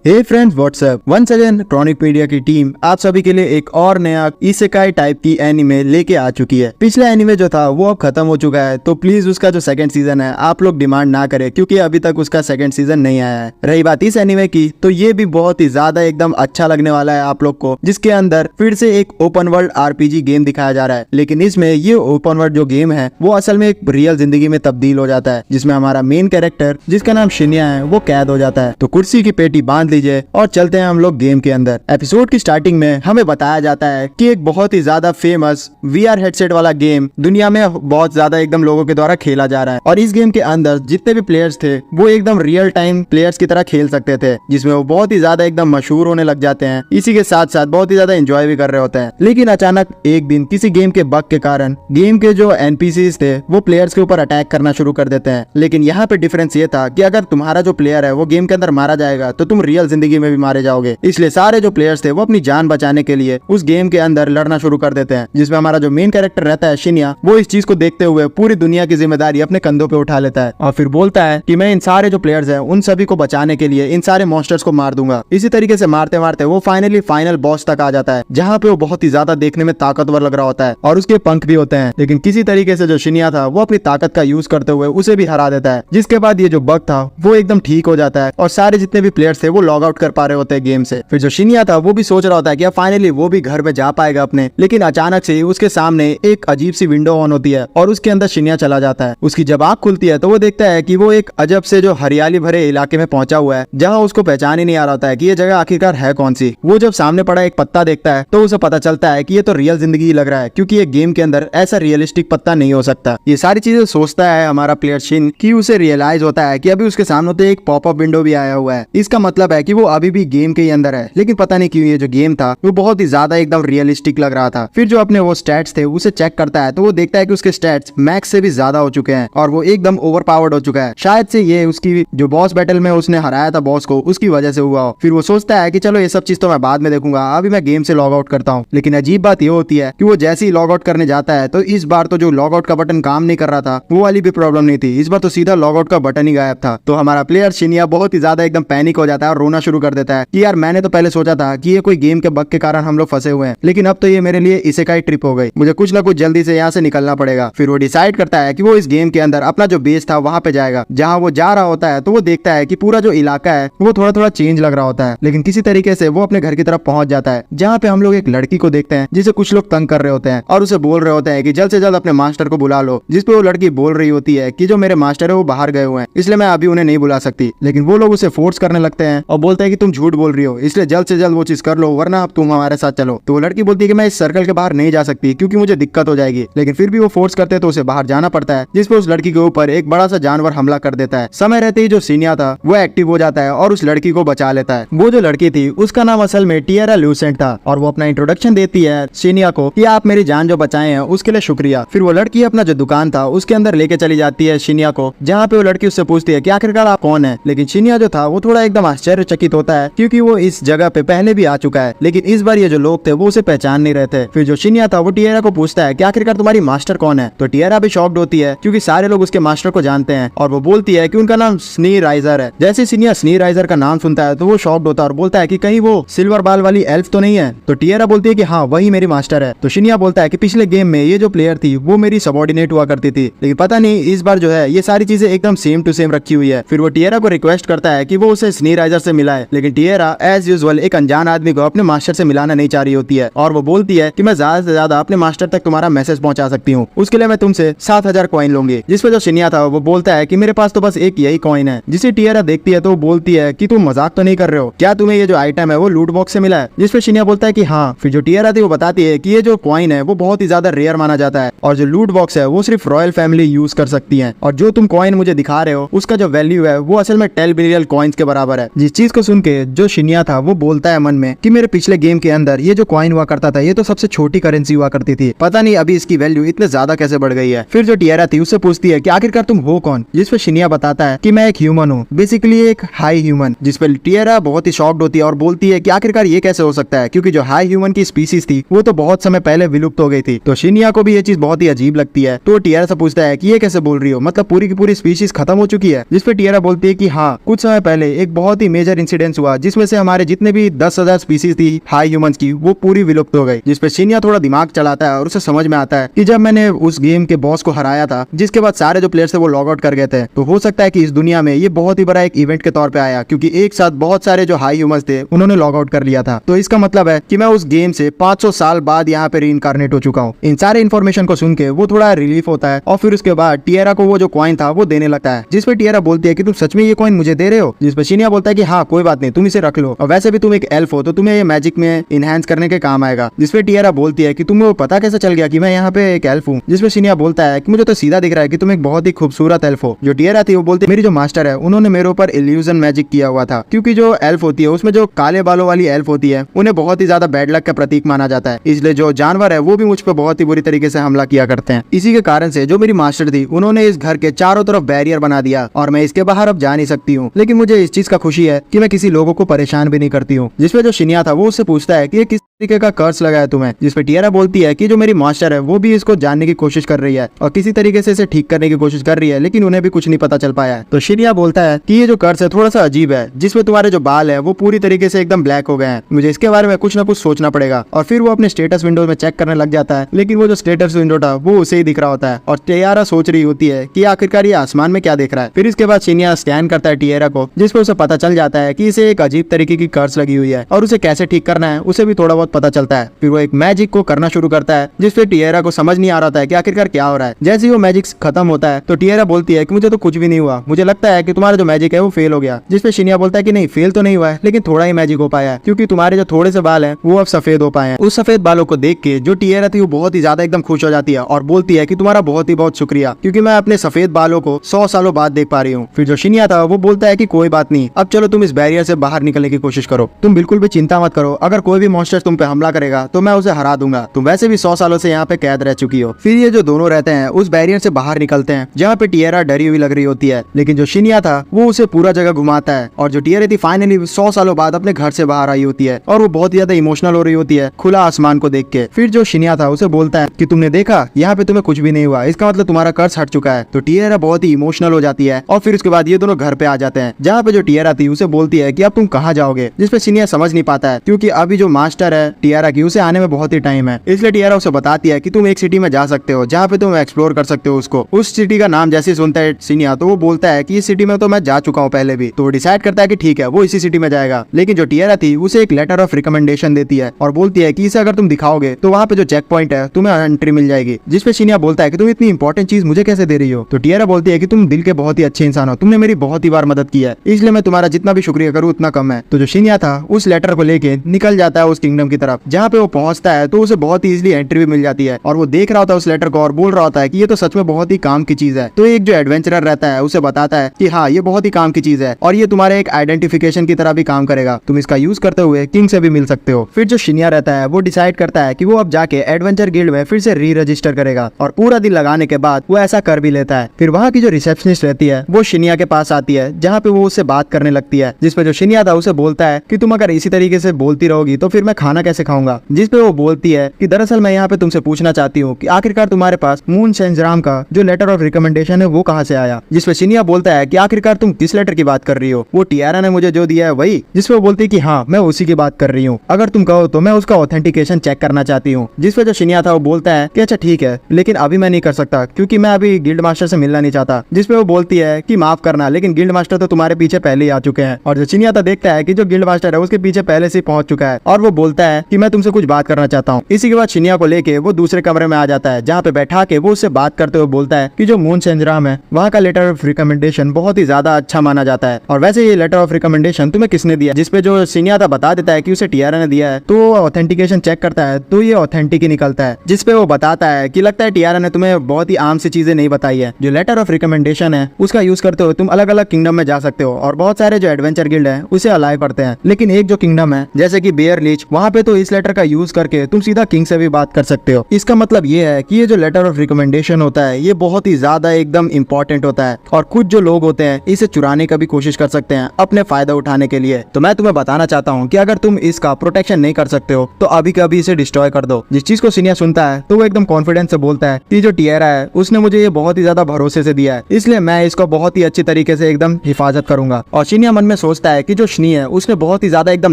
हे friends, what's up. Once again chronic media की team आप सभी के लिए एक और नया इसेकाई टाइप की एनिमे लेके आ चुकी है। पिछला एनिमे जो था वो अब खत्म हो चुका है, तो प्लीज उसका जो सेकंड सीजन है आप लोग डिमांड ना करें, क्योंकि अभी तक उसका सेकंड सीजन नहीं आया है। रही बात इस एनिमे की, तो ये भी बहुत ही ज्यादा एकदम अच्छा लगने वाला है आप लोग को, जिसके अंदर फिर से एक ओपन वर्ल्ड आरपीजी गेम दिखाया जा रहा है। लेकिन इसमें ये ओपन वर्ल्ड जो गेम है वो असल में एक रियल जिंदगी में तब्दील हो जाता है, जिसमें हमारा मेन कैरेक्टर जिसका नाम शिन्या है वो कैद हो जाता है। तो कुर्सी की पेटी बांध लीजिए और चलते हैं हम लोग गेम के अंदर। एपिसोड की स्टार्टिंग में हमें बताया जाता है कि एक बहुत ही ज्यादा फेमस वीआर हेडसेट वाला गेम दुनिया में बहुत ज्यादा एकदम लोगों के द्वारा खेला जा रहा है, और इस गेम के अंदर जितने भी प्लेयर्स थे वो एकदम रियल टाइम प्लेयर्स की तरह खेल सकते थे, जिसमें वो बहुत ही ज्यादा एकदम मशहूर होने लग जाते हैं। इसी के साथ साथ बहुत ही ज्यादा एंजॉय भी कर रहे होते हैं। लेकिन अचानक एक दिन किसी गेम के बग के कारण गेम के जो एनपीसीज थे वो प्लेयर्स के ऊपर अटैक करना शुरू कर देते हैं। लेकिन यहाँ पे डिफरेंस ये था कि अगर तुम्हारा जो प्लेयर है वो गेम के अंदर मारा जाएगा तो तुम रियल जिंदगी में भी मारे जाओगे। इसलिए सारे जो प्लेयर्स थे वो अपनी जान बचाने के लिए उस गेम के अंदर लड़ना शुरू कर देते हैं, जिसमें हमारा जो मेन कैरेक्टर रहता है शिन्या, वो इस चीज को देखते हुए पूरी दुनिया की जिम्मेदारी अपने कंधों पे उठा लेता है और फिर बोलता है कि मैं इन सारे जो प्लेयर्स हैं उन सभी को बचाने के लिए इन सारे मॉन्स्टर्स को मार दूंगा। इसी तरीके से मारते मारते वो फाइनल बॉस तक आ जाता है, जहाँ पे वो बहुत ही ज्यादा देखने में ताकतवर लग रहा होता है और उसके पंख भी होते हैं। लेकिन किसी तरीके से जो शिन्या था वो अपनी ताकत का यूज करते हुए उसे भी हरा देता है, जिसके बाद ये जो बग था वो एकदम ठीक हो जाता है और सारे जितने भी प्लेयर्स थे वो लॉग आउट कर पा रहे होते हैं गेम से। फिर जो शिन्या था वो भी सोच रहा होता है कि अब फाइनली वो भी घर में जा पाएगा अपने। लेकिन अचानक से उसके सामने एक अजीब सी विंडो ऑन होती है और उसके अंदर शिन्या चला जाता है। उसकी जब आंख खुलती है तो वो देखता है कि वो एक अजब से जो हरियाली भरे इलाके में पहुंचा हुआ है, जहां उसको पहचान ही नहीं आ रहा होता है कि ये जगह आखिरकार है कौन सी। वो जब सामने पड़ा एक पत्ता देखता है तो उसे पता चलता है कि ये तो रियल जिंदगी ही लग रहा है, क्योंकि ये गेम के अंदर ऐसा रियलिस्टिक पत्ता नहीं हो सकता। ये सारी चीजें सोचता है हमारा प्लेयर शिन कि उसे रियलाइज होता है कि अभी उसके सामने तो एक पॉपअप विंडो भी आया हुआ है। इसका मतलब है कि वो अभी भी गेम के ही अंदर है। लेकिन पता नहीं क्यों ये जो गेम था वो बहुत ही ज्यादा एकदम रियलिस्टिक लग रहा था। फिर जो अपने वो स्टैट्स थे उसे चेक करता है तो वो देखता है कि उसके स्टैट्स मैक्स से भी ज्यादा हो चुके हैं और वो एकदम ओवरपावर्ड हो चुका है। शायद से ये उसकी जो बॉस बैटल में उसने हराया था बॉस को, उसकी वजह से हुआ हो। फिर वो सोचता है कि चलो ये सब चीज तो मैं बाद में देखूंगा, अभी मैं गेम से लॉग आउट करता हूँ। लेकिन अजीब बात ये होती है कि वो जैसे ही लॉग आउट करने जाता है तो इस बार तो जो लॉग आउट का बटन काम नहीं कर रहा था वो वाली भी प्रॉब्लम नहीं थी, इस बार तो सीधा लॉग आउट का बटन ही गायब था। तो हमारा प्लेयर शिन्या बहुत ही ज्यादा एकदम पैनिक हो जाता है और रोना शुरू कर देता है कि यार मैंने तो पहले सोचा था कि ये कोई गेम के बग के कारण हम लोग फंसे हुए हैं, लेकिन अब तो ये मेरे लिए इसेकाई ट्रिप हो गई, मुझे कुछ ना कुछ जल्दी से यहाँ से निकलना पड़ेगा। फिर वो डिसाइड करता है कि वो इस गेम के अंदर अपना जो बेस था वहाँ पे जाएगा। जहाँ वो जा रहा होता है तो वो देखता है कि पूरा जो इलाका है वो थोड़ा थोड़ा चेंज लग रहा होता है। लेकिन किसी तरीके से वो अपने घर की तरफ पहुंच जाता है, जहाँ पे हम लोग एक लड़की को देखते हैं जिसे कुछ लोग तंग कर रहे होते हैं और उसे बोल रहे होते हैं कि जल्द से जल्द अपने मास्टर को बुला लो। जिसपे वो लड़की बोल रही होती है कि जो मेरे मास्टर है वो बाहर गए हुए हैं, इसलिए मैं अभी उन्हें नहीं बुला सकती। लेकिन वो लोग उसे फोर्स करने लगते हैं और बोलते हैं कि तुम झूठ बोल रही हो, इसलिए जल्द से जल्द वो चीज कर लो, वरना अब तुम हमारे साथ चलो। तो वो लड़की बोलती है कि मैं इस सर्कल के बाहर नहीं जा सकती क्योंकि मुझे दिक्कत हो जाएगी। लेकिन फिर भी वो फोर्स करते हैं तो उसे बाहर जाना पड़ता है, जिसपे उस लड़की के ऊपर एक बड़ा सा जानवर हमला कर देता है। समय रहते ही जो शिन्या था वो एक्टिव हो जाता है और उस लड़की को बचा लेता है। वो जो लड़की थी उसका नाम असल में टिएरा ल्यूसेंट था और वो अपना इंट्रोडक्शन देती है शिन्या को कि आप मेरी जान जो बचाए हैं उसके लिए शुक्रिया। फिर वो लड़की अपना जो दुकान था उसके अंदर लेके चली जाती है शिन्या को, जहाँ पे वो लड़की उससे पूछती है कि आखिरकार आप कौन है। लेकिन शिन्या जो था वो थोड़ा एकदम आश्चर्यचकित होता है, क्योंकि वो इस जगह पे पहले भी आ चुका है, लेकिन इस बार ये जो लोग थे वो उसे पहचान नहीं रहे थे। फिर जो शिन्या था वो टिएरा को पूछता है कि आखिरकार तुम्हारी मास्टर कौन है। तो टिएरा भी शॉक्ड होती है क्योंकि सारे लोग उसके मास्टर को जानते हैं और वो बोलती है कि उनका नाम स्नी राइजर है। जैसे शिन्या स्नी राइजर का नाम सुनता है तो वो शॉक्ड होता है और बोलता है कि कहीं वो सिल्वर बाल वाली एल्फ तो नहीं है। तो टिएरा बोलती है कि हाँ वही मेरी मास्टर है। तो शिन्या बोलता है कि पिछले गेम में ये जो प्लेयर थी वो मेरी सबॉर्डिनेट हुआ करती थी, लेकिन पता नहीं इस बार जो है ये सारी चीजें एकदम सेम टू सेम रखी हुई है। फिर वो टिएरा को रिक्वेस्ट करता है कि वो उसे स्नी राइजर से मिलाए, लेकिन टिएरा एज यूजुअल एक अनजान आदमी को अपने मास्टर से मिलाना नहीं चाह रही होती है और वो बोलती है कि मैं ज्यादा से ज्यादा अपने मास्टर तक तुम्हारा मैसेज पहुंचा सकती हूँ, उसके लिए मैं तुमसे 7000 कॉइन लूंगी। जिसपे जो शिन्या था वो बोलता है कि मेरे पास तो बस एक यही कॉइन है। जिसे टिएरा देखती है तो वो बोलती है कि तुम मजाक तो नहीं कर रहे हो, क्या तुम्हें ये जो आइटम है वो लूट बॉक्स से मिला है। जिसपे शिन्या बोलता है कि हाँ। फिर जो टिएरा थी वो बताती है कि ये जो कॉइन है वो बहुत ही ज्यादा रेयर माना जाता है और जो लूट बॉक्स है वो सिर्फ रॉयल फैमिली यूज कर सकती है, और जो तुम कॉइन मुझे दिखा रहे हो उसका जो वैल्यू है वो असल में 10 बिलियन कॉइन्स के बराबर है। जिस चीज को सुन के जो शिन्या था वो बोलता है मन में कि मेरे पिछले गेम के अंदर ये जो कॉइन हुआ करता था ये तो सबसे छोटी करेंसी हुआ करती थी, पता नहीं अभी इसकी वैल्यू इतने ज्यादा कैसे बढ़ गई है। फिर जो टिएरा थी उससे पूछती है कि आखिरकार तुम हो कौन। जिसपे शिन्या बताता है कि मैं एक ह्यूमन हूँ, बेसिकली एक हाई ह्यूमन। जिसपे टिएरा बहुत ही शॉक्ड होती है और बोलती है कि आखिरकार ये कैसे हो सकता है, क्योंकि जो हाई ह्यूमन की स्पीसीज थी वो तो बहुत समय पहले विलुप्त हो गई थी। तो शिन्या को भी ये चीज बहुत ही अजीब लगती है। तो टिएरा से पूछता है कि ये कैसे बोल रही हो, मतलब पूरी की पूरी स्पीशीज खत्म हो चुकी है। जिसपे टिएरा बोलती है कि हाँ कुछ समय पहले एक बहुत ही मेजर मेजर इंसिडेंस हुआ जिसमें से हमारे जितने भी 10,000 स्पीसीज थी हाई ह्यूमंस की वो पूरी विलुप्त हो गई। जिसपे शिन्या थोड़ा दिमाग चलाता है और उसे समझ में आता है कि जब मैंने उस गेम के बॉस को हराया था जिसके बाद सारे जो प्लेयर्स थे वो लॉग आउट कर गए थे, तो हो सकता है कि इस दुनिया में ये बहुत ही बड़ा एक इवेंट के तौर पे आया, क्योंकि एक साथ बहुत सारे जो हाई ह्यूमंस थे उन्होंने लॉग आउट कर लिया था। तो इसका मतलब है कि मैं उस गेम से 500 साल बाद यहाँ पे रीइंकार्नेट हो चुका हूँ। इन सारे इन्फॉर्मेशन को सुन के वो थोड़ा रिलीफ होता है और फिर उसके बाद टिएरा को वो जो कॉइन था वो देने लगता है, जिसपे टिएरा बोलती है कि तुम सच में ये कॉइन मुझे दे रहे हो? जिसपे शिन्या बोलता है कि हाँ कोई बात नहीं, तुम इसे रख लो, और वैसे भी तुम एक एल्फ हो तो तुम्हें ये मैजिक में इनहेंस करने के काम आएगा। जिसपे टिएरा बोलती है कि तुम्हें पता कैसे चल गया कि मैं यहाँ पे एक एल्फ हूँ? जिसपे शिन्या बोलता है कि मुझे तो सीधा दिख रहा है कि तुम एक बहुत ही खूबसूरत एल्फ हो। जो टिएरा थी वो बोलती है मेरी जो मास्टर है उन्होंने मेरे ऊपर इल्यूजन मैजिक किया हुआ था, क्योंकि जो एल्फ होती है उसमें जो काले बालों वाली एल्फ होती है उन्हें बहुत ही ज्यादा बैड लक का प्रतीक माना जाता है, इसलिए जो जानवर है वो भी मुझ पर बहुत ही बुरी तरीके से हमला किया करते हैं। इसी के कारण से जो मेरी मास्टर थी उन्होंने इस घर के चारों तरफ बैरियर बना दिया और मैं इसके बाहर अब जा नहीं सकती हूँ। लेकिन मुझे इस चीज का खुशी है कि मैं किसी लोगों को परेशान भी नहीं करती हूँ। जिसपे जो शिन्या था वो उससे पूछता है कि ये किस तरीके का कर्स लगा है तुम्हें? जिसपे टिएरा बोलती है कि जो मेरी मास्टर है वो भी इसको जानने की कोशिश कर रही है और किसी तरीके से इसे ठीक करने की कोशिश कर रही है, लेकिन उन्हें भी कुछ नहीं पता चल पाया है। तो शिन्या बोलता है कि ये जो कर्स है थोड़ा सा अजीब है, जिसमें तुम्हारे जो बाल है वो पूरी तरीके से एकदम ब्लैक हो गए हैं, मुझे इसके बारे में कुछ ना कुछ सोचना पड़ेगा। और फिर वो अपने स्टेटस विंडो में चेक करने लग जाता है, लेकिन वो जो स्टेटस विंडो था वो उसे ही दिख रहा होता है और टिएरा सोच रही होती है कि आखिरकार ये आसमान में क्या देख रहा है। फिर इसके बाद शिन्या स्कैन करता है टिएरा को, जिसपे उसे पता चल जाता है कि इसे एक अजीब तरीके की कर्स लगी हुई है और उसे कैसे ठीक करना है उसे भी थोड़ा बहुत पता चलता है। फिर वो एक मैजिक को करना शुरू करता है, जिसपे टिएरा को समझ नहीं आ रहा था कि आखिरकार क्या हो रहा है। जैसे ही वो मैजिक खत्म होता है तो टिएरा बोलती है कि मुझे तो कुछ भी नहीं हुआ, मुझे लगता है कि तुम्हारा जो मैजिक है वो फेल हो गया। जिसपे शिन्या बोलता है कि नहीं, फेल तो नहीं हुआ है, लेकिन थोड़ा ही मैजिक हो पाया है, क्योंकि तुम्हारे जो थोड़े से बाल हैं वो अब सफेद हो पाए हैं। उस सफेद बालों को देख के जो टिएरा थी वो बहुत ही ज्यादा एकदम खुश हो जाती है और बोलती है कि तुम्हारा बहुत ही बहुत शुक्रिया, क्योंकि मैं अपने सफेद बालों को 100 सालों बाद देख पा रही हूँ। फिर जो शिन्या था वो बोलता है कि कोई बात नहीं, अब चलो तुम इस बैरियर से बाहर निकलने की कोशिश करो, तुम बिल्कुल भी चिंता मत करो, अगर कोई भी मॉन्स्टर तुम पे हमला करेगा तो मैं उसे हरा दूंगा, तुम वैसे भी 100 सालों से यहाँ पे कैद रह चुकी हो। फिर ये जो दोनों रहते हैं उस बैरियर से बाहर निकलते हैं, जहाँ पे टिएरा डरी हुई लग रही होती है, लेकिन जो शिन्या था वो उसे पूरा जगह घुमाता है और जो टिएरा थी फाइनली 100 सालों बाद अपने घर से बाहर आई होती है और वो बहुत ज्यादा इमोशनल हो रही होती है खुला आसमान को देख के। फिर जो शिन्या था उसे बोलता है कि तुमने देखा यहाँ पे तुम्हें कुछ भी नहीं हुआ, इसका मतलब तुम्हारा कर्स हट चुका है। तो टिएरा बहुत ही इमोशनल हो जाती है और फिर उसके बाद ये दोनों घर पे आ जाते हैं, जहाँ पे जो टिएरा थी उसे बोलती है कि अब तुम कहाँ जाओगे? जिसपे शिन्या समझ नहीं पाता है, क्योंकि अभी जो मास्टर है टिएरा की उसे आने में बहुत ही टाइम है, इसलिए टिएरा उसे बताती है कि तुम एक सिटी में जा सकते हो जहाँ पे तुम एक्सप्लोर कर सकते हो उसको। उस सिटी का नाम जैसे सुनता है शिन्या तो वो बोलता है कि इस सिटी में तो मैं जा चुका हूँ पहले भी, तो वो डिसाइड करता है कि ठीक है वो इसी सिटी में जाएगा। लेकिन जो टिएरा थी उसे एक लेटर ऑफ रिकमेंडेशन देती है और बोलती है कि इसे अगर तुम दिखाओगे तो वहाँ पे जो चेक पॉइंट है तुम्हें एंट्री मिल जाएगी। जिसपे शिन्या बोलता है कि तुम इतनी इंपॉर्टेंट चीज मुझे कैसे दे रही हो? तो टिएरा बोलती है कि तुम दिल के बहुत ही अच्छे इंसान हो, तुमने मेरी बहुत ही बार मदद की है, इसलिए मैं तुम्हारा जितना भी शुक्रिया करूँ उतना कम है। तो जो शिन्या था उस लेटर को लेके निकल जाता है उस किंगडम की तरफ। जहाँ पे वो पहुंचता है तो उसे बहुत ही इजीली एंट्री भी मिल जाती है और वो देख रहा होता है उस लेटर को और बोल रहा होता है कि ये तो सच में बहुत ही काम की चीज है। तो एक जो एडवेंचरर रहता है उसे बताता है कि हाँ ये बहुत ही काम की चीज है और ये तुम्हारे एक आइडेंटिफिकेशन की तरह भी काम करेगा, तुम इसका यूज करते हुए किंग से भी मिल सकते हो। फिर जो शिन्या रहता है वो डिसाइड करता है कि वो अब जाके एडवेंचर गिल्ड में फिर से री रजिस्टर करेगा और पूरा दिन लगाने के बाद वो ऐसा कर भी लेता है। फिर वहाँ की जो रिसेप्शनिस्ट रहती है वो शिन्या के पास आती है, जहाँ पे वो उससे बात करने लगती है। जिसपे जो शिन्या था उसे बोलता है कि तुम अगर इसी तरीके से बोलती रहोगी तो फिर मैं खाना कैसे खाऊंगा? जिसपे वो बोलती है कि दरअसल मैं यहाँ पे तुमसे पूछना चाहती हूँ कि आखिरकार तुम्हारे पास मून सेंजराम का जो लेटर ऑफ रिकमेंडेशन है वो कहाँ से आया? जिसपे शिन्या बोलता है कि आखिरकार तुम किस लेटर की बात कर रही हो? वो टिएरा ने मुझे जो दिया है वही? जिसपे वो बोलती है कि हाँ मैं उसी की बात कर रही हूँ, अगर तुम कहो तो मैं उसका ऑथेंटिकेशन चेक करना चाहती हूँ। जिसपे जो शिन्या था वो बोलता है कि अच्छा ठीक है, लेकिन अभी मैं नहीं कर सकता क्योंकि मैं अभी गिल्ड मास्टर से मिलना नहीं चाहता। जिसपे वो बोलती है कि माफ करना, लेकिन गिल्ड मास्टर तो तुम्हारे पीछे पहले ही आ चुके हैं। और जो शिन्या था देखता है कि जो गिल्ड मास्टर है उसके पीछे पहले से पहुंच चुका है और वो बोलता है कि मैं तुमसे कुछ बात करना चाहता हूँ। इसी के बाद शिन्या को लेके वो दूसरे कमरे में आ जाता है, जहाँ पे बैठा के वो उससे बात करते हुए बोलता है कि जो मून सेंजराम है वहाँ का लेटर ऑफ रिकमेंडेशन बहुत ही ज्यादा अच्छा माना जाता है और वैसे ये लेटर ऑफ रिकमेंडेशन तुम्हें किसने दिया? जिसपे जो शिन्या था बता देता है कि उसे टिएरा ने दिया है। तो वो ऑथेंटिकेशन चेक करता है तो ये ऑथेंटिक ही निकलता है। जिसपे वो बताता है कि लगता है टिएरा ने तुम्हें बहुत ही आम सी चीजें नहीं बताई है। जो लेटर ऑफ रिकमेंडेशन है उसका यूज करते हो तुम अलग अलग किंगडम में जा सकते हो और बहुत सारे जो एडवेंचर गिल्ड है उसे अलाउ करते हैं, लेकिन एक जो किंगडम है जैसे कि बेयर लीच, वहाँ पे तो इस लेटर का यूज करके तुम सीधा किंग से भी बात कर सकते हो। इसका मतलब ये है कि ये जो लेटर ऑफ रिकमेंडेशन होता है ये बहुत ही ज्यादा एकदम इंपॉर्टेंट होता है और कुछ जो लोग होते हैं इसे चुराने का भी कोशिश कर सकते हैं अपने फायदा उठाने के लिए। तो मैं तुम्हें बताना चाहता हूँ कि अगर तुम इसका प्रोटेक्शन नहीं कर सकते हो तो अभी के अभी इसे डिस्ट्रॉय कर दो। जिस चीज को शिन्या सुनता है तो वो एकदम कॉन्फिडेंस से बोलता है कि जो टिएरा है उसने मुझे ये बहुत ही ज्यादा भरोसे से दिया है, इसलिए मैं इसको बहुत ही अच्छी तरीके से एकदम हिफाजत करूंगा। और शिन्या मन में सोचता है कि जो शनी है उसने बहुत ही ज्यादा एकदम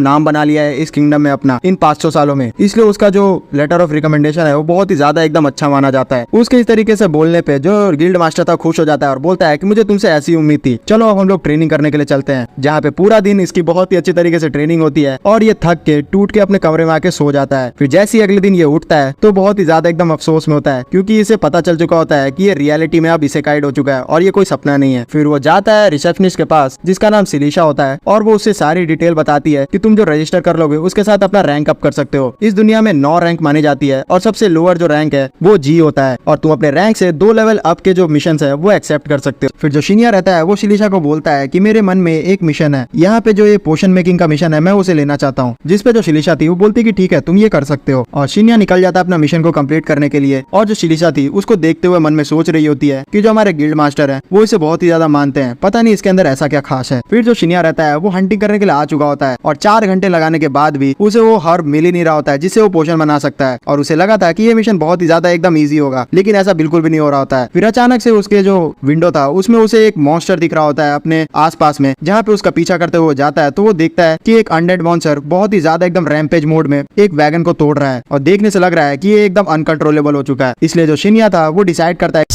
नाम बना लिया है इस किंगडम में अपना इन 500 सालों में, इसलिए उसका जो लेटर ऑफ रिकमेंडेशन है वो बहुत ही ज्यादा एकदम अच्छा माना जाता है। उसके इस तरीके से बोलने पे जो गिल्ड मास्टर था खुश हो जाता है और बोलता है कि मुझे तुमसे ऐसी उम्मीद थी, चलो अब हम लोग ट्रेनिंग करने के लिए चलते हैं। जहाँ पे पूरा दिन इसकी बहुत ही अच्छी तरीके से ट्रेनिंग होती है और ये थक के टूट के अपने कमरे में आके सो जाता है। फिर जैसे ही अगले दिन ये उठता है तो बहुत ही ज्यादा एकदम अफसोस में होता है, क्योंकि इसे पता चल चुका होता है कि ये रियलिटी में अब इसेकाइड हो चुका है और ये कोई सपना नहीं है। फिर वो जाता है रिसेप्शनिस्ट के पास जिसका नाम सिलीशा होता है और वो उससे सारी डिटेल बताती है कि तुम जो रजिस्टर कर लोगे उसके साथ अपना रैंक अप कर सकते हो। इस दुनिया में 9 रैंक मानी जाती है और सबसे लोअर जो रैंक है वो जी होता है और तुम अपने रैंक से 2 लेवल अप के जो मिशन है वो एक्सेप्ट कर सकते हो। फिर जो शिनिया रहता है वो सिलीशा को बोलता है कि मेरे मन में एक मिशन है, यहाँ पे जो ये पोशन मेकिंग का मिशन है मैं उसे लेना चाहता हूँ। जिस पे जो शिलीशा थी वो बोलती कि ठीक है तुम ये कर सकते हो और शिनिया निकल जाता है अपना मिशन को कंप्लीट करने के लिए। और जो शिलीशा थी उसको देखते हुए मन में सोच रही होती है कि जो हमारे गिल्ड मास्टर है वो इसे बहुत ही ज्यादा मानते हैं, पता नहीं इसके अंदर ऐसा क्या खास है। फिर जो शिनिया रहता है वो हंटिंग करने के लिए आ चुका होता है और 4 घंटे लगाने के बाद भी उसे वो हर्ब मिल ही नहीं रहा होता है जिससे वो पोशन बना सकता है और उसे लगा था कि ये मिशन बहुत ही ज्यादा एकदम इजी होगा, लेकिन ऐसा बिल्कुल भी नहीं हो रहा होता है। फिर अचानक से उसके जो विंडो था उसमें उसे एक मॉन्स्टर दिख रहा होता है अपने आसपास में, जहाँ पे उसका पीछा करते हुए जाता है तो वो देखता है कि एक अनडेड मॉन्स्टर बहुत ही ज्यादा एकदम रैम्पेज मोड में एक वैगन को तोड़ रहा है और देखने से लग रहा है कि ये एकदम अनकंट्रोलेबल हो चुका है। इसलिए जो शिनिया था वो डिसाइड करता है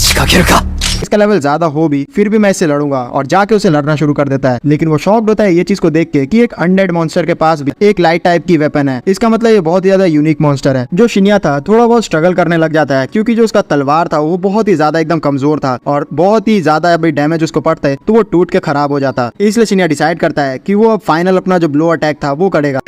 इसका लेवल ज्यादा हो भी फिर भी मैं इससे लड़ूंगा और जाके उसे लड़ना शुरू कर देता है। लेकिन वो शॉक्ड होता है ये चीज को देख के कि एक अनडेड मॉन्स्टर के पास भी एक लाइट टाइप की वेपन है। इसका मतलब ये बहुत ही ज्यादा यूनिक मॉन्स्टर है। जो शिनिया था थोड़ा बहुत स्ट्रगल करने लग जाता है क्योंकि जो उसका तलवार था वो बहुत ही ज्यादा एकदम कमजोर था और बहुत ही ज्यादा डैमेज उसको पड़ता है तो वो टूट के खराब हो जाता। इसलिए शिनिया डिसाइड करता है कि वो अब फाइनल अपना जो ब्लो अटैक था वो करेगा